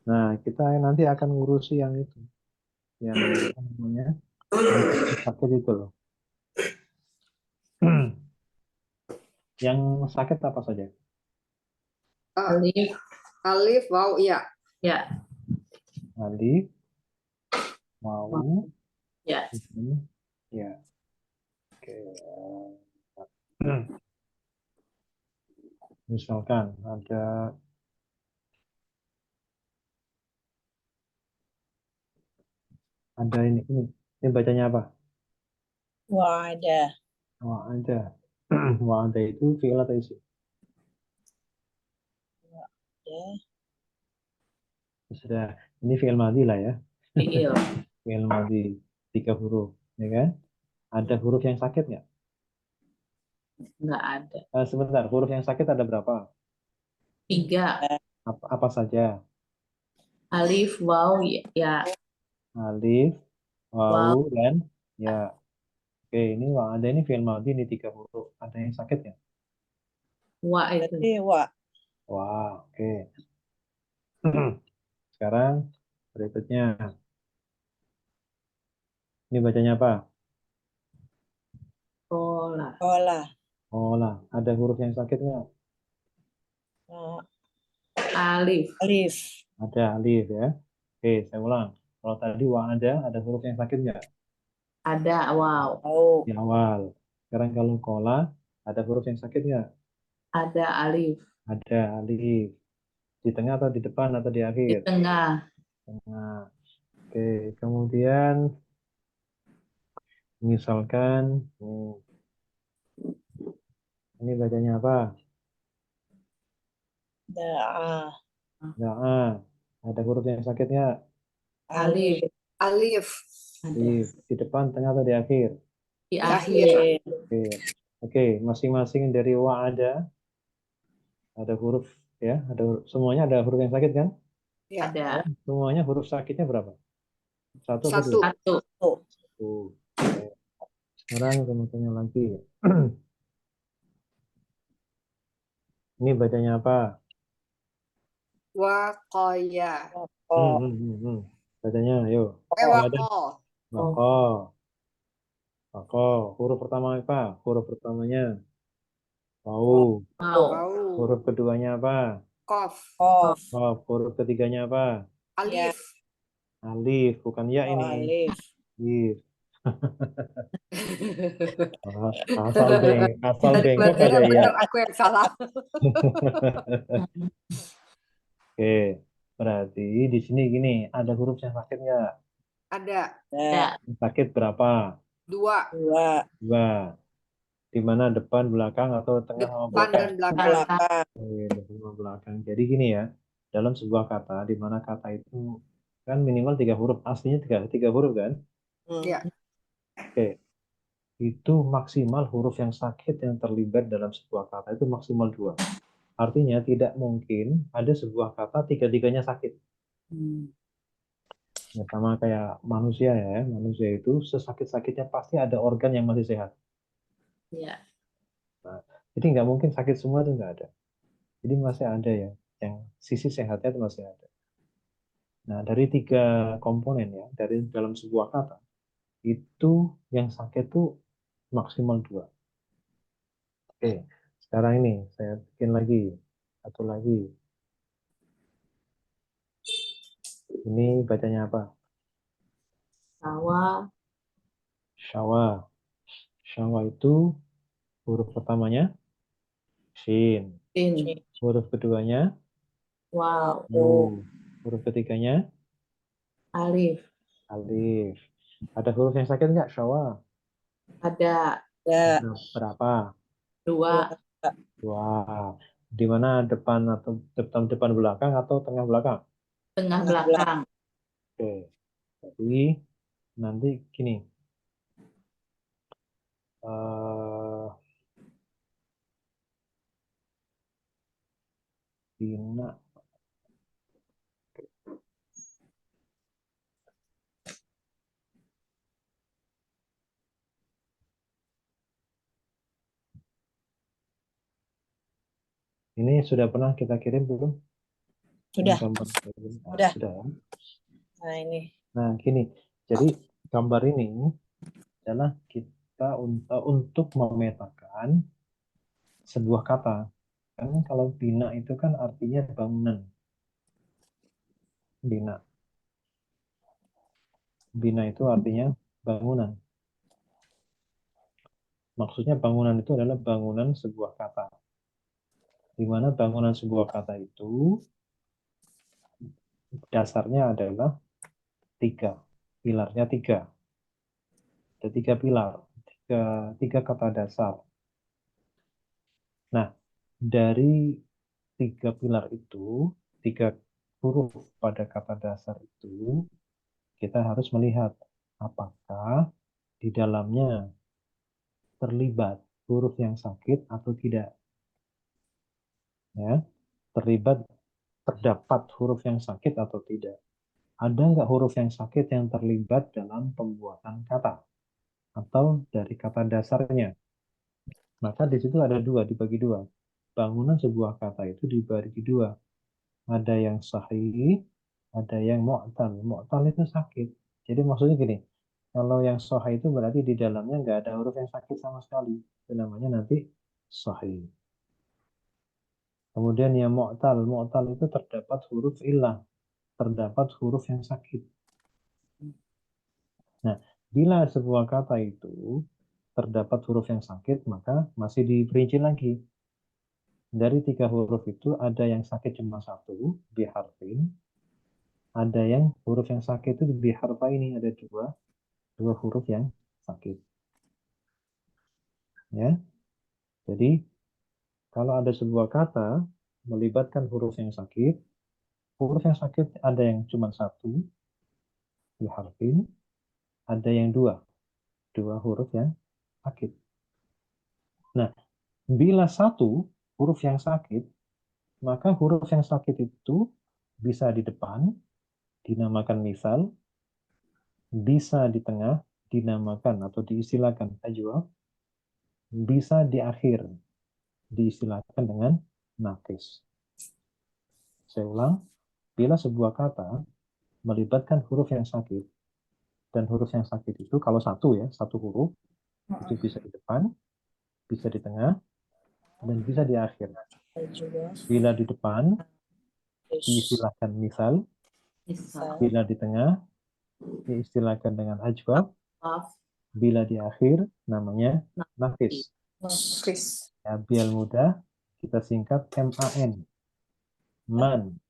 Nah, kita nanti akan ngurusi yang itu. Yang apa namanya? Yang sakit itu loh. Yang sakit apa saja? Alif, Alif, wow, iya. ya, Alif, wawu, ya. ini, ya. Oke. Misalkan ada ini bacanya apa? Wadah. Wah, ada. Wah, ada itu fi'il atau isim? Ya. Sudah, ini fi'il madhi lah ya. Fiil, Fi'il madhi 3 huruf, ya kan? Ada huruf yang sakit nggak? nggak ada. Sebentar, huruf yang sakit ada berapa? 3, Apa saja? alif, waw, ya, Alif, waw, wawu, dan ya. Oke, ini wah, ada ini fi'il madhi ini 3 huruf. Ada yang sakit nggak? wa itu. Berarti wa. Wah, oke. Sekarang berikutnya. Ini bacanya apa? Pola, Sekolah. Oh lah, ada huruf yang sakit nggak? Oh, alif, alif. Ada alif ya. Oke, saya ulang. Kalau tadi wa ada huruf yang sakit nggak? ada waw, Oh, Di awal. Sekarang kalau kola, ada huruf yang sakit nggak? ada alif, Ada alif. Di tengah atau di depan atau di di akhir? tengah, Tengah. Oke, kemudian misalkan ini bacanya apa? daa. Nah, ada huruf yang sakit nggak? alif, Alif. Alif ada Di depan, tengah atau di akhir? di di akhir, akhir. Oke, oke, masing-masing dari wa ada huruf ya, semuanya ada huruf yang sakit kan? Ya, Ya, ada semuanya huruf sakitnya berapa? Satu atau dua? 1. satu, Oh, Tuh. Oke. Sekarang saya tanya lagi. Ini bacanya apa? Wakoya. oh, Bacanya, ayo. Yang ada Wako. oh, wako, wako. Huruf pertama apa? Huruf pertamanya wau. waw, Wow. Huruf keduanya apa? Kof. kof. Waf. Huruf ketiganya apa? Ya, Alif. Alif, bukan ya oh, ini. alif. Alif. Asal Tadi bengkok bacanya aja ya. bener, aku yang salah. Oke, berarti di sini gini, ada huruf yang sakit nggak? Ada Ya, ada Yang sakit berapa? 2, dua. Dua. Di mana depan, belakang, atau tengah sama depan belakang? dan belakang. belakang, Belakang. Oke, depan sama belakang. Jadi gini ya, dalam sebuah kata, di mana kata itu kan minimal 3 huruf, aslinya tiga huruf kan? Hmm. Ya, Oke, itu maksimal huruf yang sakit yang terlibat dalam sebuah kata itu maksimal 2. Artinya tidak mungkin ada sebuah kata tiga-tiganya sakit. Hmm. Ya, sama kayak manusia ya, manusia itu sesakit-sakitnya pasti ada organ yang masih sehat. ya, Nah, jadi nggak mungkin sakit semua itu nggak ada. Jadi masih ada ya, yang sisi sehatnya itu masih ada. Nah, dari 3 komponen ya, dari dalam sebuah kata, itu yang sakit itu maksimal 2. Oke, sekarang ini saya bikin lagi, satu lagi. Ini bacanya apa? sawah, Syawa. Syawa itu huruf pertamanya Shin. Sin. Huruf keduanya, Wow. Wu. Huruf ketiganya, Alif. Alif. Ada huruf yang sakit nggak? Syawa. Ada Ada Berapa? 2. Dua. Di mana depan atau depan belakang atau tengah belakang? Tengah Tengah belakang. Oke. Jadi nanti gini. eh Bina. Ini sudah pernah kita kirim belum? Ini sudah. gambar. Sudah. Sudah. Ya? Nah, ini. Nah, gini. Jadi gambar ini adalah kita untuk memetakan sebuah kata. Kan kalau bina itu kan artinya bangunan. Bina. Bina itu artinya bangunan. Maksudnya bangunan itu adalah bangunan sebuah kata. Di mana bangunan sebuah kata itu dasarnya adalah 3. Pilarnya 3. Ada 3 pilar. Tiga kata dasar. Nah, dari 3 pilar itu, 3 huruf pada kata dasar itu, kita harus melihat apakah di dalamnya terlibat huruf yang sakit atau tidak. Ya, terdapat huruf yang sakit atau tidak. Ada nggak huruf yang sakit yang terlibat dalam pembuatan kata atau dari kata dasarnya? Maka di situ ada 2, dibagi 2. Bangunan sebuah kata itu dibagi 2. Ada yang sahih, ada yang mu'tal. Mu'tal itu sakit. Jadi maksudnya gini, kalau yang sahih itu berarti di dalamnya nggak ada huruf yang sakit sama sekali. Itu namanya nanti sahih. Kemudian yang mu'tal. Mu'tal itu terdapat huruf illah. Terdapat huruf yang sakit. Nah, bila sebuah kata itu terdapat huruf yang sakit, maka masih diperinci lagi. Dari 3 huruf itu ada yang sakit cuma 1, biharfin. Ada yang huruf yang sakit itu biharfa ini ada 2 huruf yang sakit. Ya, jadi kalau ada sebuah kata melibatkan huruf yang sakit ada yang cuma 1, biharfin. Ada yang 2 huruf yang sakit. Nah, bila 1 huruf yang sakit, maka huruf yang sakit itu bisa di depan, dinamakan misal, bisa di tengah, dinamakan atau diistilahkan ajwaf, bisa di akhir, diistilahkan dengan nakis. Saya ulang, bila sebuah kata melibatkan huruf yang sakit, dan huruf yang sakit itu kalau 1 huruf, itu bisa di depan, bisa di tengah, dan bisa di akhir. Bila di depan, diistilahkan misal, Misal. bila di tengah, diistilahkan dengan ajwab, bila di akhir, namanya nakis. Chris. Ya, biar mudah, kita singkat MAN. Man.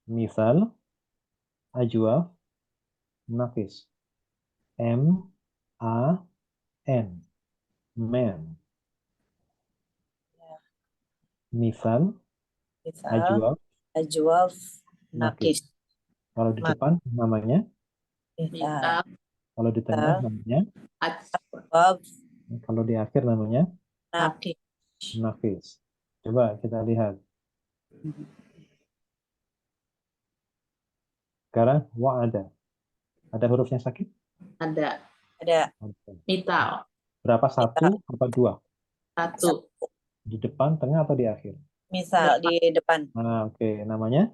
Misal, ajwab, nakis. MAN. Man. Misal, Misal, ajwab, ajwaf, nakis. nakis. Kalau di depan namanya, Misal, kalau di tengah namanya, ajwaf, kalau di akhir namanya nakis. nakis. Coba kita lihat. Sekarang wa'ada. Ada huruf yang sakit? Ada. Ada Mital. Berapa? 1 apa 2? 1. Di depan, tengah atau di akhir? misal di depan. Nah, oke. Namanya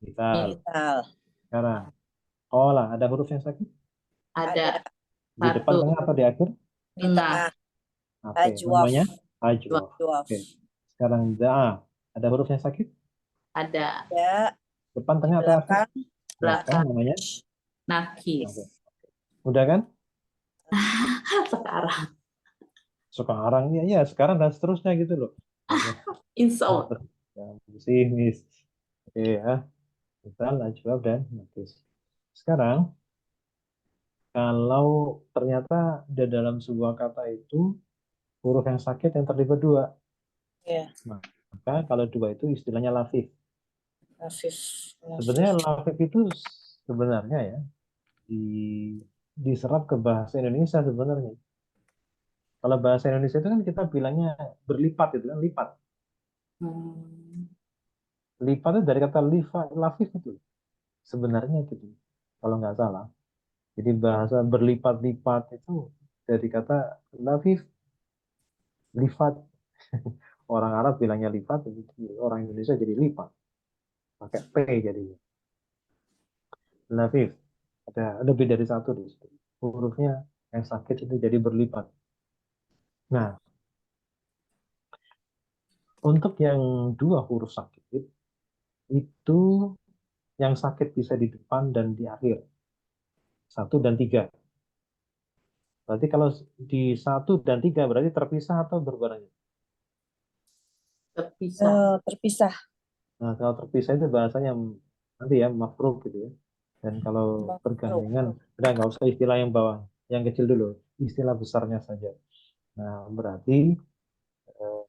misal. Misal Sekarang kola, ada huruf yang sakit? Ada. Di depan, 1. tengah atau di akhir? di tengah. Oke. Ajwaf. Namanya ajwaf. Ajwaf. Oke. Sekarang da'a, ada huruf yang sakit? Ada. Ada Depan, tengah atau akhir? belakang. Belakang. Namanya Nakis. Oke. Udah kan? Sekarang. Sekarang ya sekarang dan seterusnya gitu loh. Insult. Ya, pesimis. Oke ya, kita najwa dan nafis. Sekarang, kalau ternyata di dalam sebuah kata itu huruf yang sakit yang terlibat dua, Ya, maka kalau dua itu istilahnya lafif. Afif. Sebenarnya lafif itu sebenarnya ya di, diserap ke bahasa Indonesia sebenarnya. Kalau bahasa Indonesia itu kan kita bilangnya berlipat itu kan lipat. Hmm. Lipat itu dari kata lafif itu sebenarnya gitu. Kalau nggak salah. Jadi bahasa berlipat-lipat itu dari kata lafif, lifat. Orang Arab bilangnya lipat, orang Indonesia jadi lipat. Pakai P jadinya. Lafif. Ada lebih dari satu di situ. Hurufnya yang sakit itu jadi berlipat. Nah, untuk yang dua huruf sakit itu yang sakit bisa di depan dan di akhir. Satu dan tiga. Berarti kalau di satu dan tiga berarti terpisah atau berbarengan. Terpisah. Terpisah. Nah, kalau terpisah itu bahasanya nanti ya mafruk gitu ya. Dan kalau Makruh. bergandengan, udah nggak usah istilah yang bawah, yang kecil dulu, istilah besarnya saja. Nah, berarti eh,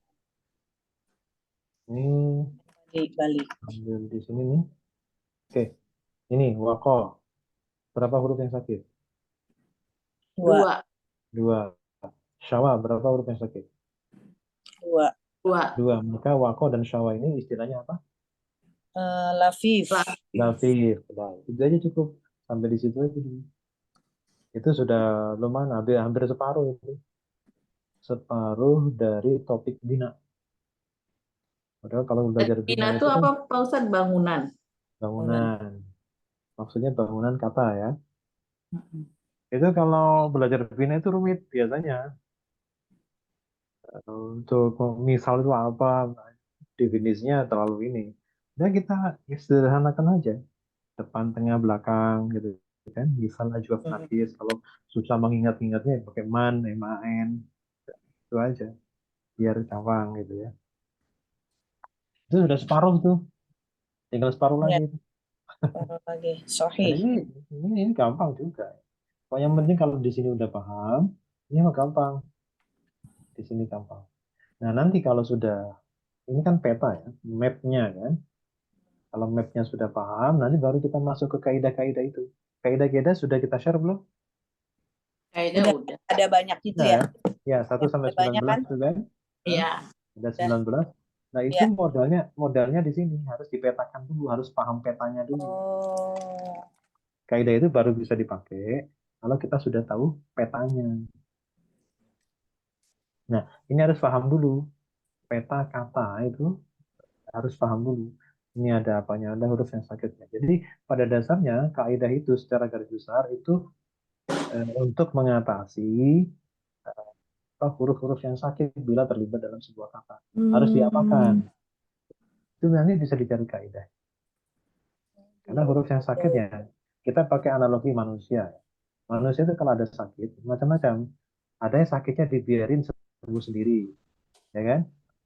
ini Di Bali. ambil di sini nih. Oke, ini wako. Berapa huruf yang sakit? Dua. Dua. Dua. Syawa, berapa huruf yang sakit? Dua. Dua. Dua. Maka wako dan syawa ini istilahnya apa? Lafif. Lafif. Nah, itu aja cukup. Sampai di situ aja dulu. Itu sudah lumayan, hampir separuh itu. Separuh dari topik bina. Padahal kalau belajar bina Bina itu tuh kan apa, Pak Ustadz? Bangunan. bangunan. Maksudnya bangunan kata ya. Mm-mm. Itu kalau belajar bina itu rumit biasanya. Untuk misal itu apa, definisinya terlalu ini. Dan kita sederhanakan aja. Depan, tengah, belakang gitu kan. Misal ajwaf nafis. Kalau susah mengingat-ingatnya ya pakai man, man. Itu aja. Biar gampang gitu ya. Itu sudah separuh tuh. Tinggal separuh Ya, lagi. lagi. Dan Sohih. ini gampang juga. Pokoknya yang penting kalau di sini udah paham, ini mah gampang. Di sini gampang. Nah, nanti kalau sudah, ini kan peta ya, mapnya kan. Kalau mapnya sudah paham, nanti baru kita masuk ke kaidah-kaidah itu. Kaidah-kaidah sudah kita share belum? Kayaknya Udah udah. ada banyak itu Nah ya. ya, ya 1 Yang sampai ada sembilan banyak belas kan? itu kan. Hah? Iya. Ada Udah. 19. Nah, itu Ya. modalnya di sini harus dipetakan dulu, harus paham petanya dulu. Oh. Kaidah itu baru bisa dipakai kalau kita sudah tahu petanya. Nah, ini harus paham dulu peta kata itu harus paham dulu. Ini ada apanya, ada huruf yang sakitnya. Jadi pada dasarnya kaidah itu secara garis besar itu untuk mengatasi huruf-huruf yang sakit bila terlibat dalam sebuah kata. Harus diapakan? Hmm. Itu nanti bisa dicari kaidah. Karena huruf yang sakit ya, kita pakai analogi manusia. Manusia itu kalau ada sakit, macam-macam. Ada yang sakitnya dibiarin sembuh sendiri, ya kan?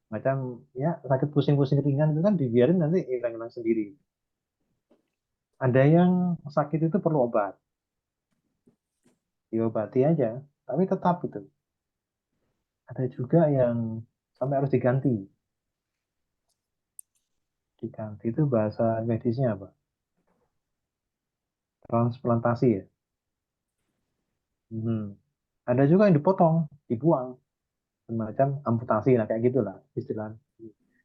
Macam ya sakit pusing-pusing ringan itu kan dibiarin nanti hilang-hilang sendiri. Ada yang sakit itu perlu obat, diobati aja, tapi tetap itu. Ada juga yang sampai harus diganti. Diganti itu bahasa medisnya apa? Transplantasi ya. Hmm. Ada juga yang dipotong, dibuang, semacam amputasi, nah kayak gitulah istilah.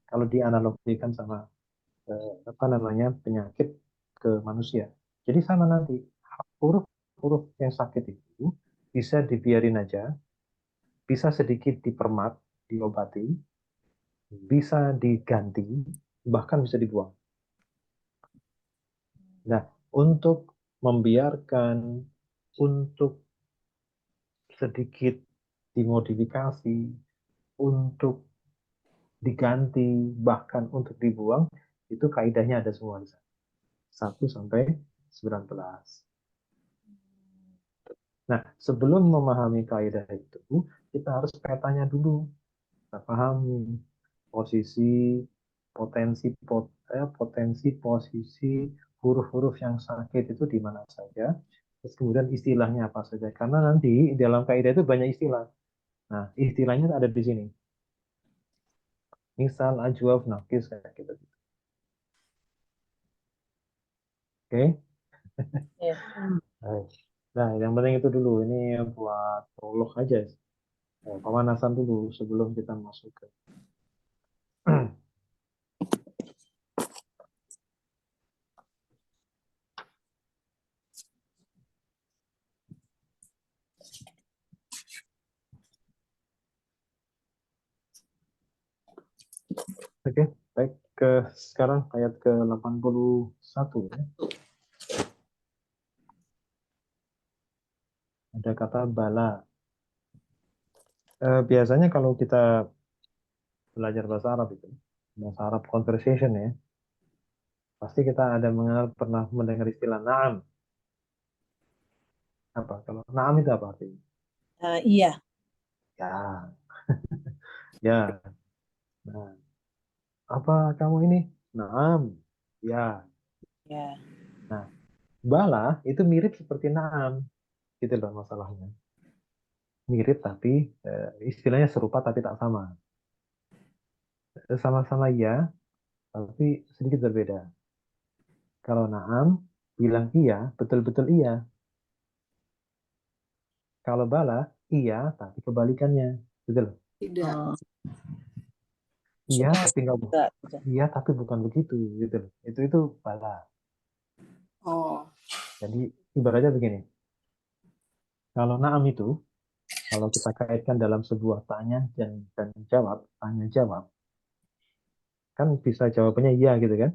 Kalau dianalogikan sama apa namanya penyakit ke manusia. Jadi sama nanti huruf-huruf yang sakit itu bisa dibiarin aja, bisa sedikit dipermat, diobati, bisa diganti, bahkan bisa dibuang. Nah, untuk membiarkan, untuk sedikit dimodifikasi, untuk diganti, bahkan untuk dibuang, itu kaidahnya ada semua di sana. 1 sampai 19. Nah, sebelum memahami kaidah itu, kita harus petanya dulu. Kita pahami posisi, potensi posisi huruf-huruf yang sakit itu di mana saja. Terus kemudian istilahnya apa saja. Karena nanti dalam kaidah itu banyak istilah. Nah, istilahnya ada di sini. Misal, ajwaf, nakis, kayak gitu. Oke? Ya. Baik. Nah, yang penting itu dulu. Ini buat prolog aja. Pemanasan dulu sebelum kita masuk ke Oke, baik, sekarang ayat ke-81 ya. Ada kata bala. Biasanya kalau kita belajar bahasa Arab itu, bahasa Arab conversation ya, pasti kita ada pernah mendengar istilah na'am. Apa? Kalau na'am itu apa artinya? Iya. Ya, ya. Nah, apa kamu ini? Na'am. Ya. Ya. Nah, bala itu mirip seperti na'am. Gitu loh masalahnya. Mirip tapi istilahnya serupa tapi tak sama. Sama-sama ya, tapi sedikit berbeda. Kalau na'am bilang iya, betul-betul iya. Kalau bala iya, tapi kebalikannya. Gitu loh. Tidak. Oh, Iya, Semua tapi nggak enggak gitu. iya, tapi bukan begitu. Gitu loh. Itu bala. Oh, Jadi ibaratnya begini. Kalau na'am itu, kalau kita kaitkan dalam sebuah dan jawab, tanya jawab, kan bisa jawabannya iya gitu kan?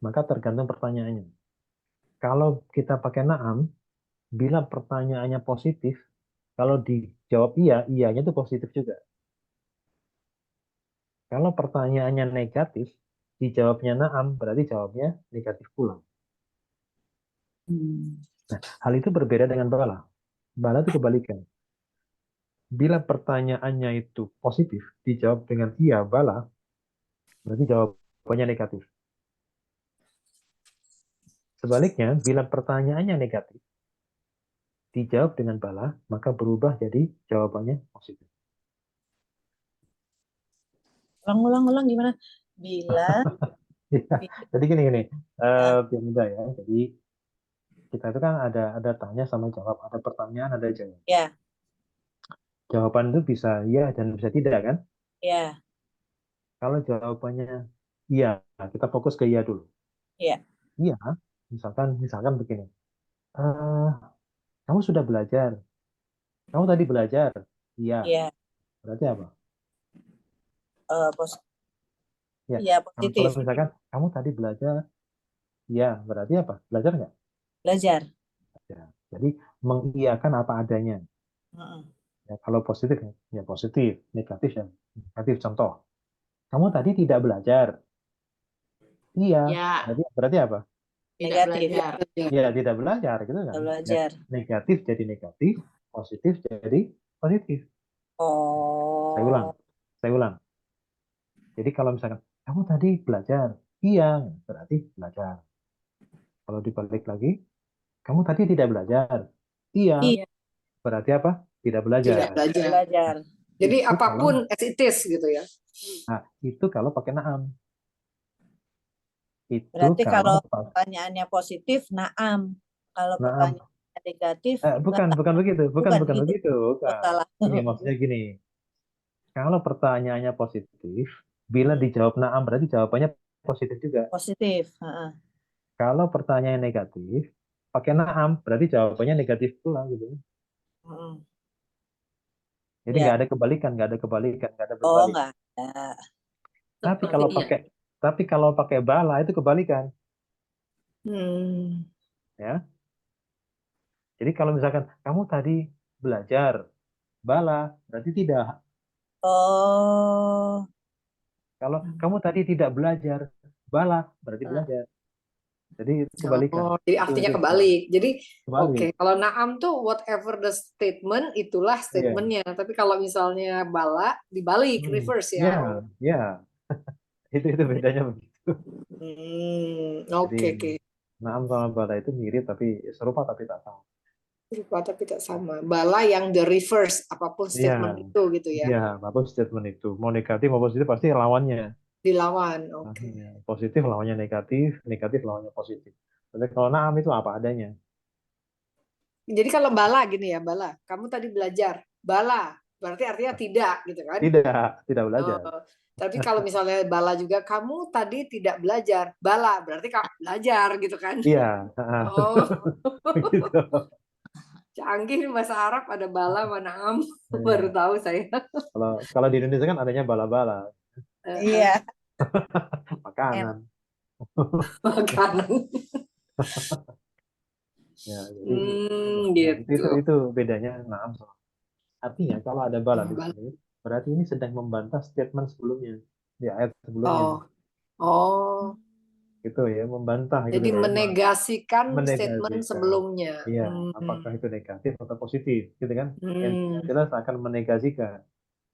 Maka tergantung pertanyaannya. Kalau kita pakai na'am, bila pertanyaannya positif, kalau dijawab iya, iyanya itu positif juga. Kalau pertanyaannya negatif, dijawabnya na'am, berarti jawabnya negatif pula. Hmm. Nah, hal itu berbeda dengan bala. Bala itu kebalikan. Bila pertanyaannya itu positif, dijawab dengan iya, bala, berarti jawabannya negatif. Sebaliknya, bila pertanyaannya negatif, dijawab dengan bala, maka berubah jadi jawabannya positif. Ulang gimana? Bila Ya, jadi gini, ya, biar mudah ya. Jadi kita itu kan ada tanya sama jawab, ada pertanyaan, ada jawab. ya, Jawaban itu bisa iya dan bisa tidak kan? ya, Kalau jawabannya iya, kita fokus ke iya dulu. ya, Iya, misalkan begini. Eh, kamu sudah belajar. Kamu tadi belajar. Iya, ya. berarti apa? Pos Ya, ya kalau positif. misalkan kamu tadi belajar, iya, berarti apa? Belajar nggak? Belajar. Ya. Jadi mengiyakan apa adanya. Heeh. Ya, kalau positif ya positif, negatif ya negatif. Contoh, kamu tadi tidak belajar. Iya, ya, berarti apa? tidak Negatif. belajar. Ya tidak belajar gitu kan. Tidak Ya, belajar. negatif jadi negatif, positif jadi positif. Saya ulang, Oh, saya ulang. Jadi kalau misalkan kamu tadi belajar, iya, berarti belajar. Kalau dibalik lagi, kamu tadi tidak belajar, iya, iya, berarti apa? Tidak tidak belajar. tidak belajar. belajar. Nah, Jadi itu kalau, apapun as it is gitu ya. itu kalau pakai naam. Itu Berarti kalau kalau pertanyaannya positif, naam. Kalau naam. pertanyaannya negatif, enggak. Bukan begitu, Bukan bukan gitu. begitu, Oh, bukan. salah. Ini maksudnya gini, kalau pertanyaannya positif, bila Hmm, dijawab naam berarti jawabannya positif juga. positif. Heeh. Kalau pertanyaan negatif, pakai naam berarti jawabannya negatif pula gitu. Heeh. Jadi Ya. nggak ada kebalikan, nggak ada Oh, berbalik. enggak ada. Tapi Seperti kalau iya. pakai tapi kalau pakai bala itu kebalikan, Hmm. ya. Jadi kalau misalkan kamu tadi belajar bala berarti tidak. Oh, Kalau kamu tadi tidak belajar bala berarti Eh, belajar. Jadi kebalikan. Oh, jadi artinya Itu kebalik. Jadi kebalik. kalau naam tuh whatever the statement itulah Iya. statementnya. Tapi kalau misalnya bala dibalik, Hmm. reverse Ya, ya. Oh. ya. Itu bedanya begitu. Jadi Oke oke. naam sama bala itu mirip tapi serupa tapi tak sama. Serupa tapi tak sama. Bala yang the reverse apapun Iya, statement itu gitu ya. iya, apa statement itu. Mau negatif mau positif pasti lawannya. Dilawan. Nah, Oke. iya. Positif lawannya negatif, negatif lawannya positif. Tapi kalau naam itu apa adanya. Jadi kalau bala gini ya, bala. Kamu tadi belajar. Bala berarti artinya tidak gitu kan? Tidak belajar. Oh, tapi kalau misalnya bala juga kamu tadi tidak belajar. Bala berarti kamu belajar gitu kan? Iya, Oh, gitu. canggih nih bahasa Arab ada bala mana am. Baru Iya. tahu saya. Kalau kalau di Indonesia kan adanya bala-bala, Iya, enak. makanan. Makanan. Ya, jadi ya, Gitu. itu bedanya naam sama. Artinya kalau ada bala di Bala. sini, berarti ini sedang membantah statement sebelumnya di ayat sebelumnya. Oh, oh. Gitu ya, membantah gitu Jadi loh. menegasikan statement Menegasikan. sebelumnya. Iya, apakah itu negatif atau positif, gitu kan? Yang Hmm, jelas akan menegasikan.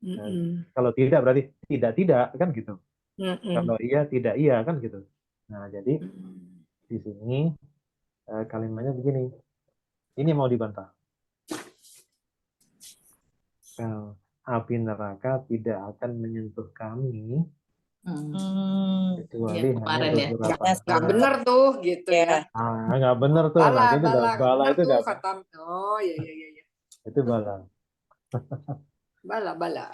Nah, hmm, kalau tidak berarti tidak kan gitu. hmm, Kalau iya tidak iya kan gitu. Nah, jadi hmm. di sini kalimatnya begini. Ini mau dibantah. Kalau api neraka tidak akan menyentuh kami Hmm. kecuali Yang hanya kemarin ya. beberapa Karena Nggak saat. bener tuh gitu ya. ya. Nggak bener tuh. Bala, Nah, itu udah bala, nggak bala bener itu tuh udah kata. Oh, iya, iya, iya, iya. itu bala. Bala, bala.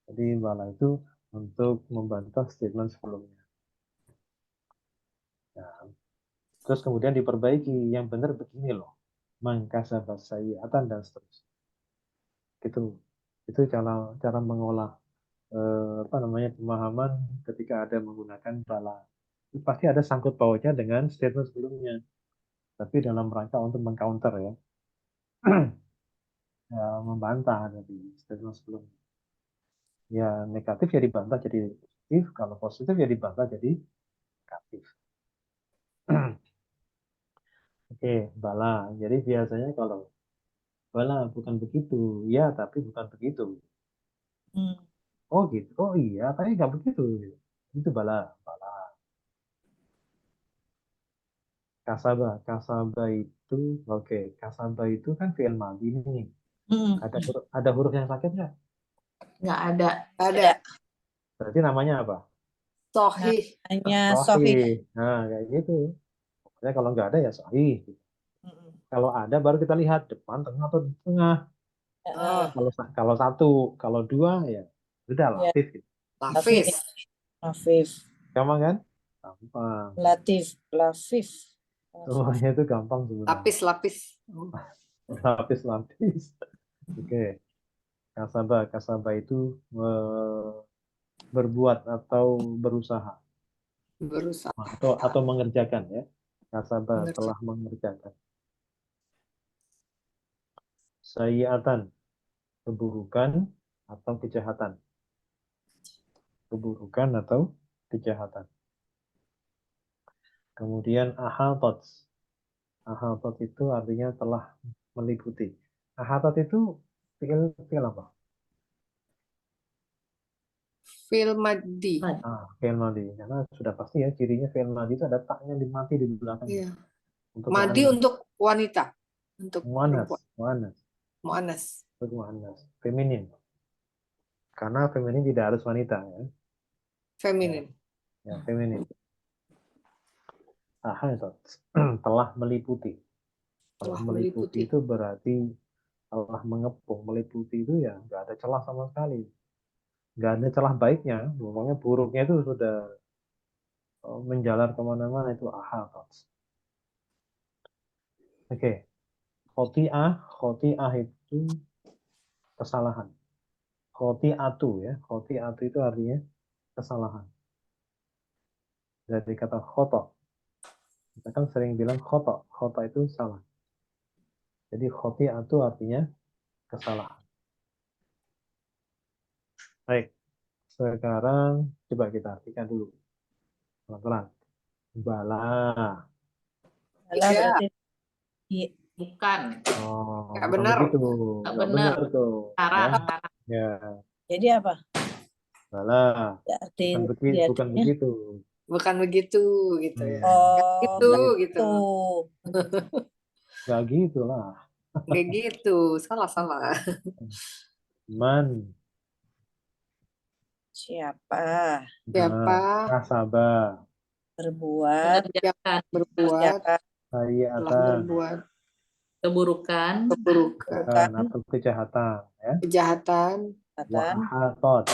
Jadi bala itu untuk membantah statement sebelumnya. Nah, terus kemudian diperbaiki yang benar begini loh. Mangkasabas sayyi'atan dan seterusnya. Gitu. Itu cara cara mengolah apa namanya pemahaman ketika ada menggunakan bala. Pasti ada sangkut pautnya dengan statement sebelumnya. Tapi dalam rangka untuk mengcounter ya, ya membantah dari statement sebelumnya. Ya negatif ya dibantah jadi positif, kalau positif ya dibantah jadi negatif. Oke, bala. Jadi biasanya kalau bala bukan begitu, ya tapi bukan begitu. Hmm. Oh gitu, oh iya, tapi nggak begitu. Itu bala, bala. Kasaba, kasaba itu, oke, kasaba itu kan fi'il madhi nih. Hmm. Ada huruf yang sakit nggak? Nggak ada. Ada. Berarti namanya apa? Sohih. Namanya Sofi. Sahih. Nah, kayak gitu. Pokoknya kalau nggak ada ya sahih. Hmm. Kalau ada baru kita lihat depan, tengah atau di tengah. Ah, Kalau kalau satu, kalau dua ya sudah Ya, latif gitu. Latif, Lafis. Lafif, Gampang kan? Gampang. Latif, Lafif. Semuanya itu gampang sebenarnya. Lapis, lapis. Oh. Lapis-lapis. Oke. Kasaba, kasaba itu berbuat atau berusaha Berusaha. atau mengerjakan ya. Kasaba Mengerti. telah mengerjakan. Sayyi'atan keburukan atau kejahatan. Keburukan atau kejahatan. Kemudian ahatot. Ahatot itu artinya telah meliputi. Ahatot itu fi'il apa? Fil maddi. Fi'il madhi. Karena sudah pasti ya cirinya fi'il madhi itu ada taknya di mati di belakangnya. Iya. Untuk Madi mu'annas. untuk wanita. Untuk Mu'annas. perempuan. Mu'annas. Mu'anas. Untuk mu'annas. Feminin. Karena feminin tidak harus wanita ya. Ya, Feminin. ya feminin. Ahatot. Telah meliputi. Telah Telah meliputi meliputi. itu berarti telah mengepung. Meliputi itu ya nggak ada celah sama sekali. Nggak ada celah baiknya. Pokoknya buruknya itu sudah menjalar kemana-mana itu ahatot. Oke. Khoti'ah. Khoti'ah itu kesalahan. Khoti'atu ya. Khoti'atu itu artinya kesalahan. Dari kata khoto. Kita kan sering bilang khoto. Khoto itu salah. Jadi khoti'atu artinya kesalahan. Baik. Sekarang coba kita artikan dulu. Pelan-pelan. Bala. Bala Tiga. berarti i- Bukan. Oh, Nggak bukan benar. begitu. Nggak Nggak benar. benar tuh. Saran, Ya, saran. ya, jadi apa? salah. Diartiin, Bukan diartinya. begitu. Bukan begitu gitu ya. Hmm, Nggak Oh, gitu gitu. gitu. nggak gitu lah. Nggak gitu. Salah. Man, Siapa Siapa kasabah, berbuat yang Mengerjakan berbuat siapa telah sayiatan, berbuat keburukan, keburukan, bukan atau kejahatan, ya. kejahatan, Wa kejahatan ahatot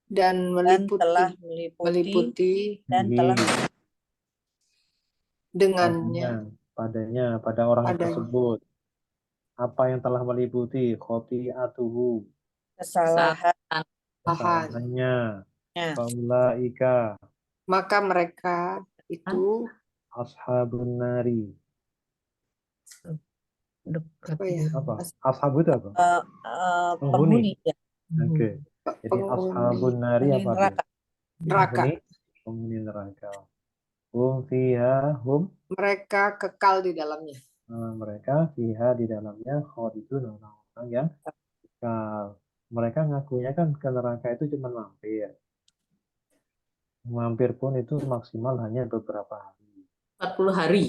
dan dan telah meliputi dan telah bihi, dengannya padanya, pada orang pada tersebut. Apa yang telah meliputi khoti'atuhu, kesalahan kesalahan, Tuhan. kesalahannya, faulaika, Maka mereka itu ashabun nari. dekat apa ya? Apa? Ashab itu apa? penghuni ya, Oke. Jadi Penghuni ashabun nari penghuni apa dia? neraka. neraka. Penghuni neraka. Hum fiha, hum, Mereka kekal di dalamnya. mereka fiha di dalamnya khalidun, orang-orang yang kekal. Mereka ngakunya kan ke neraka itu cuma mampir. Mampir pun itu maksimal hanya beberapa hari. 40 hari.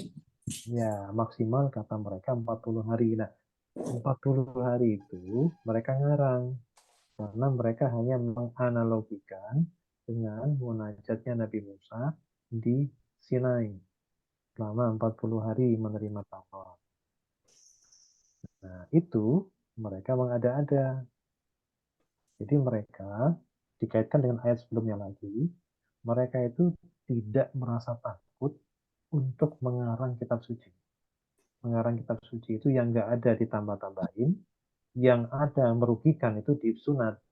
Ya, maksimal kata mereka 40 hari. Nah, 40 hari itu mereka ngarang. Karena mereka hanya menganalogikan dengan munajatnya Nabi Musa di Sinai selama 40 hari menerima Taurat. Nah, itu mereka mengada-ada. Jadi mereka dikaitkan dengan ayat sebelumnya lagi, mereka itu tidak merasa takut untuk mengarang kitab suci. Mengarang kitab suci itu yang nggak ada ditambah-tambahin, yang ada merugikan itu disunat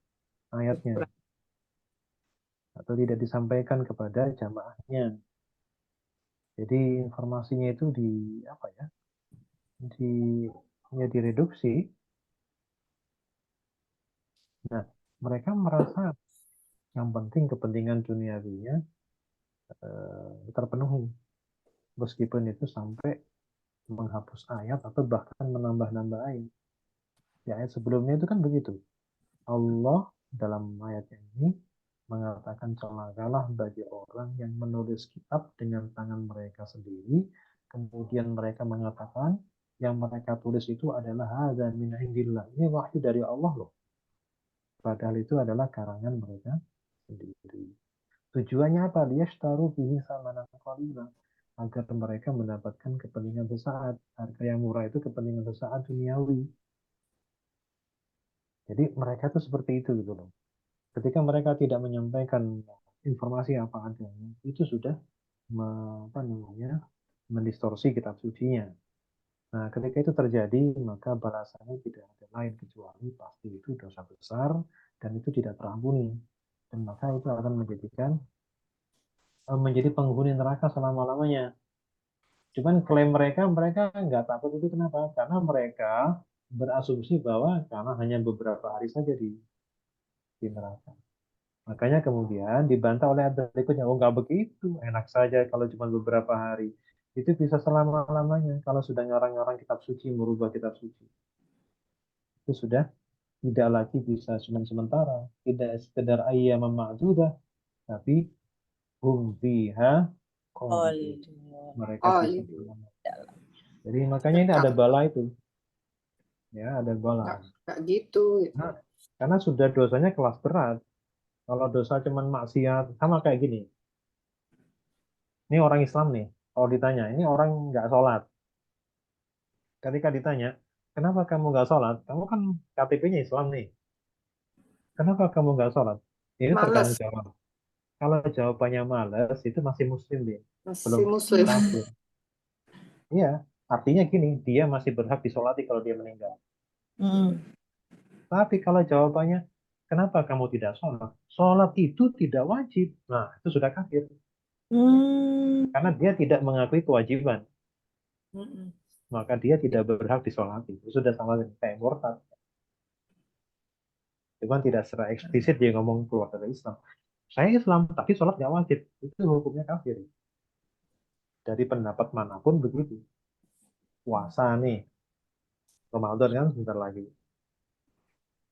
ayatnya, atau tidak disampaikan kepada jamaahnya. Jadi informasinya itu di apa ya? Di ya direduksi. Nah, mereka merasa yang penting kepentingan duniawinya terpenuhi, meskipun itu sampai menghapus ayat atau bahkan menambah-nambah ayat. Di ayat sebelumnya itu kan begitu. Allah dalam ayat ini mengatakan celakalah bagi orang yang menulis kitab dengan tangan mereka sendiri, kemudian mereka mengatakan yang mereka tulis itu adalah hadza min indillah. Ini wahyu dari Allah loh. Padahal itu adalah karangan mereka sendiri. Tujuannya apa? Liyashtaru bihi samanan qalila, agar mereka mendapatkan kepentingan sesaat. Harga yang murah itu kepentingan sesaat duniawi. Jadi mereka itu seperti itu gitu loh. Ketika mereka tidak menyampaikan informasi apa adanya, itu sudah apa namanya, mendistorsi kitab sucinya. Nah, ketika itu terjadi, maka balasannya tidak ada lain kecuali pasti itu dosa besar dan itu tidak terampuni. Dan maka itu akan menjadi penghuni neraka selama-lamanya. Cuman klaim mereka, mereka nggak takut itu kenapa? Karena mereka berasumsi bahwa karena hanya beberapa hari saja di neraka. Makanya kemudian dibantah oleh ayat berikutnya, oh nggak begitu, enak saja kalau cuma beberapa hari. Itu bisa selama-lamanya kalau sudah ngarang-ngarang kitab suci, merubah kitab suci. Itu sudah tidak lagi bisa cuma sementara, tidak sekedar ayyam ma'dudah, tapi hum fiha khalidun. Khalidun. Mereka Oh, bisa itu selama. Jadi makanya ini kekal. ada bala itu, ya ada bala. Nggak gitu. Nah, karena sudah dosanya kelas berat. Kalau dosa cuman maksiat, sama kayak gini. Ini orang Islam nih, kalau ditanya, ini orang nggak sholat. Ketika ditanya, kenapa kamu nggak sholat? Kamu kan KTP-nya Islam nih. Kenapa kamu nggak sholat? Ini tergantung Males. jawab. Kalau jawabannya malas, itu masih muslim dia. Belum Masih muslim. kafir. Iya, artinya gini, dia masih berhak disolati kalau dia meninggal. Hmm. Tapi kalau jawabannya, kenapa kamu tidak sholat? Sholat itu tidak wajib. Nah, itu sudah kafir. Hmm. Karena dia tidak mengakui kewajiban. Mm-mm. Maka dia tidak berhak disolati. Itu sudah sama dengan kayak murtad. Cuman tidak secara eksplisit dia ngomong keluar dari Islam. Saya Islam, tapi sholat nggak wajib. Itu hukumnya kafir. Dari pendapat manapun begitu. Puasa nih, Ramadan kan sebentar lagi.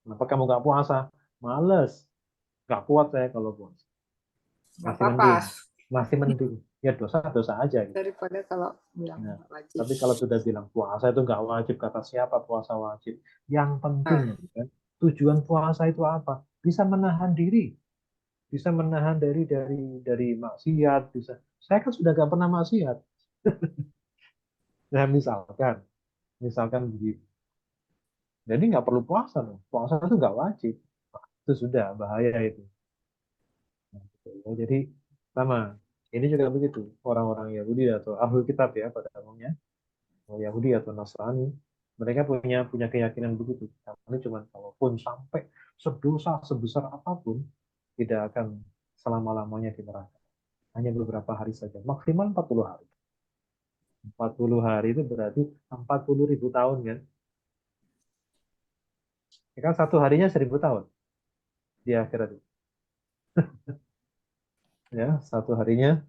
Kenapa kamu nggak puasa? Males. Nggak kuat saya kalau puasa. Nggak Masih apa-apa mending. Masih mending. Ya dosa-dosa aja gitu. daripada kalau bilang Nah, nggak wajib. tapi kalau sudah bilang puasa itu nggak wajib, kata siapa puasa wajib? Yang penting Nah, kan, tujuan puasa itu apa? Bisa menahan diri, bisa menahan dari maksiat, bisa. Saya kan sudah nggak pernah maksiat. Nah, misalkan begitu. Jadi nggak perlu puasa loh. Puasa itu nggak wajib. Itu sudah bahaya itu. Nah, gitu. Jadi sama. Ini juga begitu. Orang-orang Yahudi atau Ahlul Kitab ya pada umumnya, mau Yahudi atau Nasrani, mereka punya keyakinan begitu. Karena cuma kalaupun sampai sedosa sebesar apapun, tidak akan selama-lamanya di neraka. Hanya beberapa hari saja, maksimal 40 hari. 40 hari itu berarti 40.000 tahun kan? Ya kan satu harinya 1.000 tahun di akhirat itu. Ya, satu harinya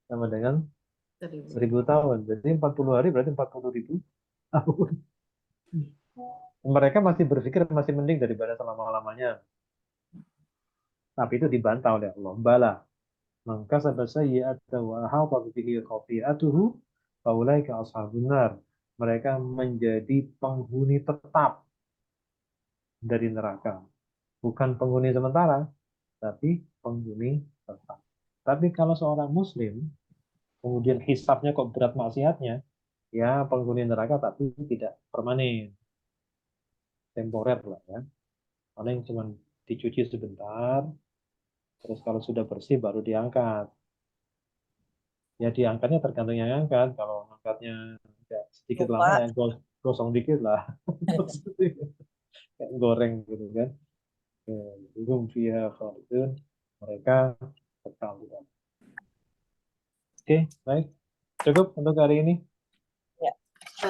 sama dengan 1.000 tahun. Jadi 40 hari berarti 40.000 tahun. Mereka masih berpikir masih mending daripada selama-lamanya. Tapi itu dibantah oleh Allah. Bala. Maka sayyi'atan wa ahatat bihi khati'atuhu faulaika ashabun nar. Mereka menjadi penghuni tetap dari neraka. Bukan penghuni sementara, tapi penghuni tetap. Tapi kalau seorang muslim, kemudian hisabnya kok berat maksiatnya, ya penghuni neraka tapi tidak permanen, temporer lah ya. Paling cuma dicuci sebentar, terus kalau sudah bersih baru diangkat. Ya diangkatnya tergantung yang angkat. Kalau angkatnya agak sedikit lama Lupa. ya gosong dikit lah. Kayak goreng gitu kan. Hum fiha khalidun. Mereka kekal. Oke, baik. Cukup untuk hari ini. Ya.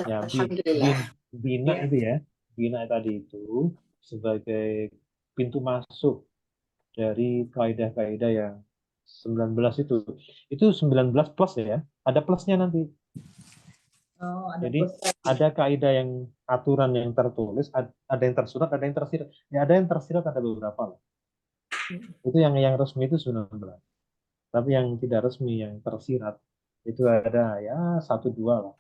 Ya, Alhamdulillah. bina Ya. itu ya. Bina tadi itu sebagai pintu masuk dari kaidah-kaidah yang 19 itu. Itu 19 plus ya. Ada plusnya nanti. Oh, ada Jadi plus lagi. ada kaidah yang aturan yang tertulis, ada yang tersurat, ada yang tersirat. Ya ada yang tersirat ada beberapa lah. Itu yang resmi itu 19. Tapi yang tidak resmi yang tersirat itu ada ya satu dua lah.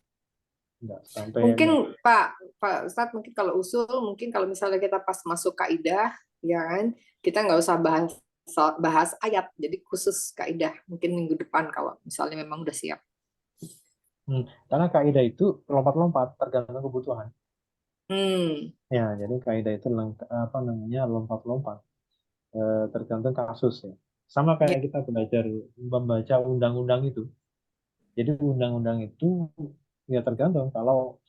Enggak sampai Mungkin enggak. Pak Ustadz, mungkin kalau usul, mungkin kalau misalnya kita pas masuk kaidah, ya kan, kita nggak usah bahas bahas ayat, jadi khusus kaidah mungkin minggu depan kalau misalnya memang udah siap. Karena kaidah itu lompat-lompat tergantung kebutuhan. Hmm, Ya, jadi kaidah itu apa namanya lompat-lompat tergantung kasus ya. Sama ya, kayak kita belajar membaca undang-undang itu. Jadi undang-undang itu ya tergantung kalau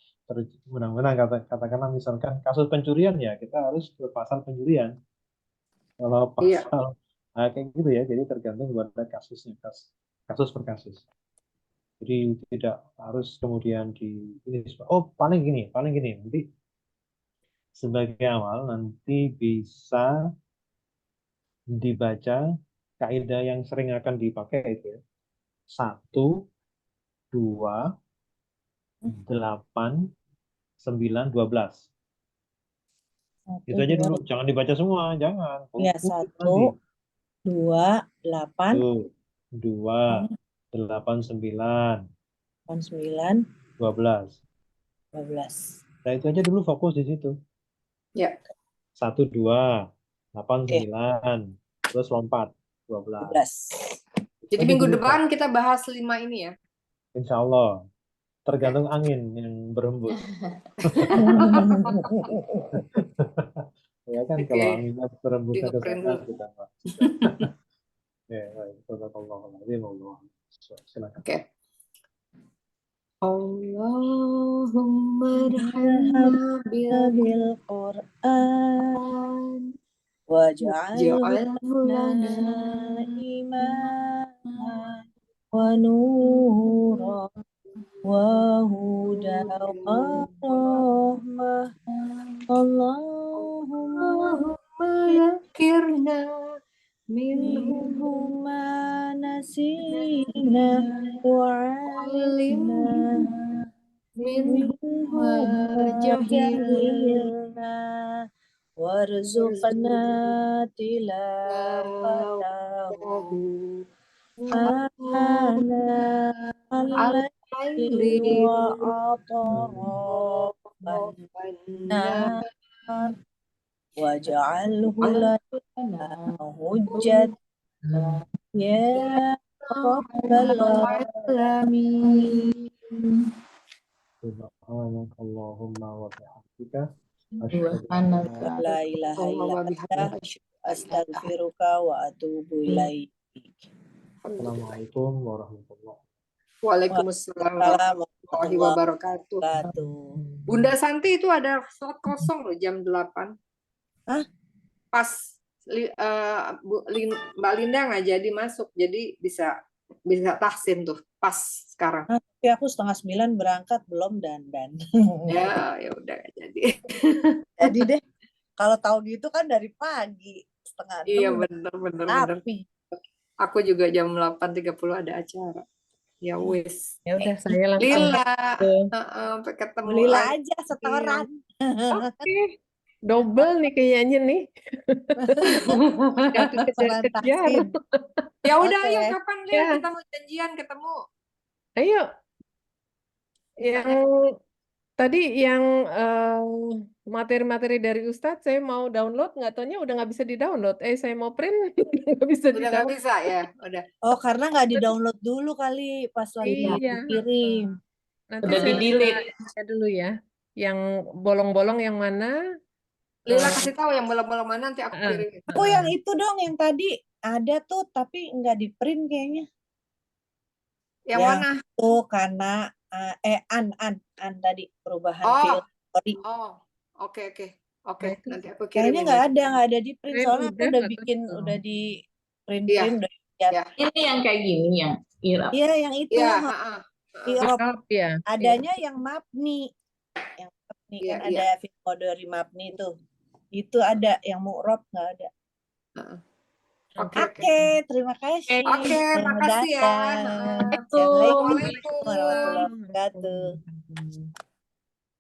undang-undang katakanlah misalkan kasus pencurian ya kita harus ke pasal pencurian. Kalau iya. pasal kayak gitu ya, jadi tergantung pada kasusnya, kasus per kasus. Jadi tidak harus kemudian di ini. Oh paling gini. Nanti sebagai awal nanti bisa dibaca kaidah yang sering akan dipakai itu ya. 1, 2, 8, 9, 12. Satu, Itu aja dua, dulu, jangan dibaca semua, jangan. ya, Fokus satu, nanti. 2, 8, 1, 2, 8, 9, 9, 12. 12. Nah itu aja dulu fokus di situ. Ya. 1, 2, 8, Oke, 9, terus lompat 12. 12. Itu Jadi aja minggu dulu depan fokus. kita bahas 5 ini ya. Insya Allah. Oke. Tergantung angin yang berhembus. Ya kan kalau Oke, anginnya berhembusnya ke di-ngeprint sana dulu. kita nggak. Ya, baik. Allah. Silakan. Oke. Allahumma Irham arhamna bil bil Qur'an waj'alhu waj'alhu lana lana imaman wa nura wa huda wa rahmah. Allahumma Allahumma zakirna minhu minhuma نسينا وعلمنا منه منه ما ما جهلنا جهلنا وارزقنا تلاوته آناء الليل وأطراف النهار واجعله لنا حجة يا رب العالمين. سبحانك اللهم وبحمدك أشهد أن Subhanaka. لا إله إلا أنت أستغفرك وأتوب إليك. Assalamualaikum warahmatullahi Waalaikumsalam Waalaikumsalam warahmatullahi wabarakatuh. wabarakatuh. Bunda Santi itu ada slot kosong loh jam 8. Hah? Pas Mbak Linda nggak jadi masuk, jadi bisa tahsin tuh pas sekarang. Tapi aku 8:30 berangkat belum dandan. Ya udah nggak jadi. Jadi deh, kalau tahu gitu kan dari pagi 5:30 Iya udah bener. rapi. Aku juga jam 8:30 ada acara. Ya wis. Ya udah saya langsung Lila, tuh. sampai ketemu Belilah lagi. aja setoran. Oke, double nih kayaknya nih. Gak Setoran kejar-kejar. taksin. Ya udah, Oke. ayo kapan Lil Ya. kita mau janjian ketemu? Ayo, Misalnya yang tadi yang materi-materi dari Ustadz saya mau download, nggak taunya udah nggak bisa di-download. Saya mau print, nggak bisa udah nggak di-download. bisa ya, udah. Oh, karena nggak di-download dulu kali pas lagi Iya. dikirim. Nanti Udah saya di-delete. lihat dulu ya. Yang bolong-bolong yang mana? Lila kasih tahu yang bolong-bolong mana nanti aku kirim. Aku yang itu dong yang tadi ada tuh tapi nggak di print kayaknya. Yang Ya. mana? Tuh karena an tadi perubahan Oh. field. Sorry. Oh, oke. Nah, itu Nanti aku Kayaknya kirimin. nggak ada di print Print soalnya aku udah, udah nggak tahu bikin dong. udah di print Iya. udah lihat. Ya. Ini yang kayak gini yang irap. Iya yang itu Iya, Irop. Lengkap ya. Adanya yang Mapni. Yang Mapni Iya, kan ada video dari Mapni tuh. Itu ada yang Mu'rob nggak ada. Oke. Terima kasih. Oke, Selamat makasih ya. datang. Assalamualaikum. Assalamualaikum warahmatullahi wabarakatuh.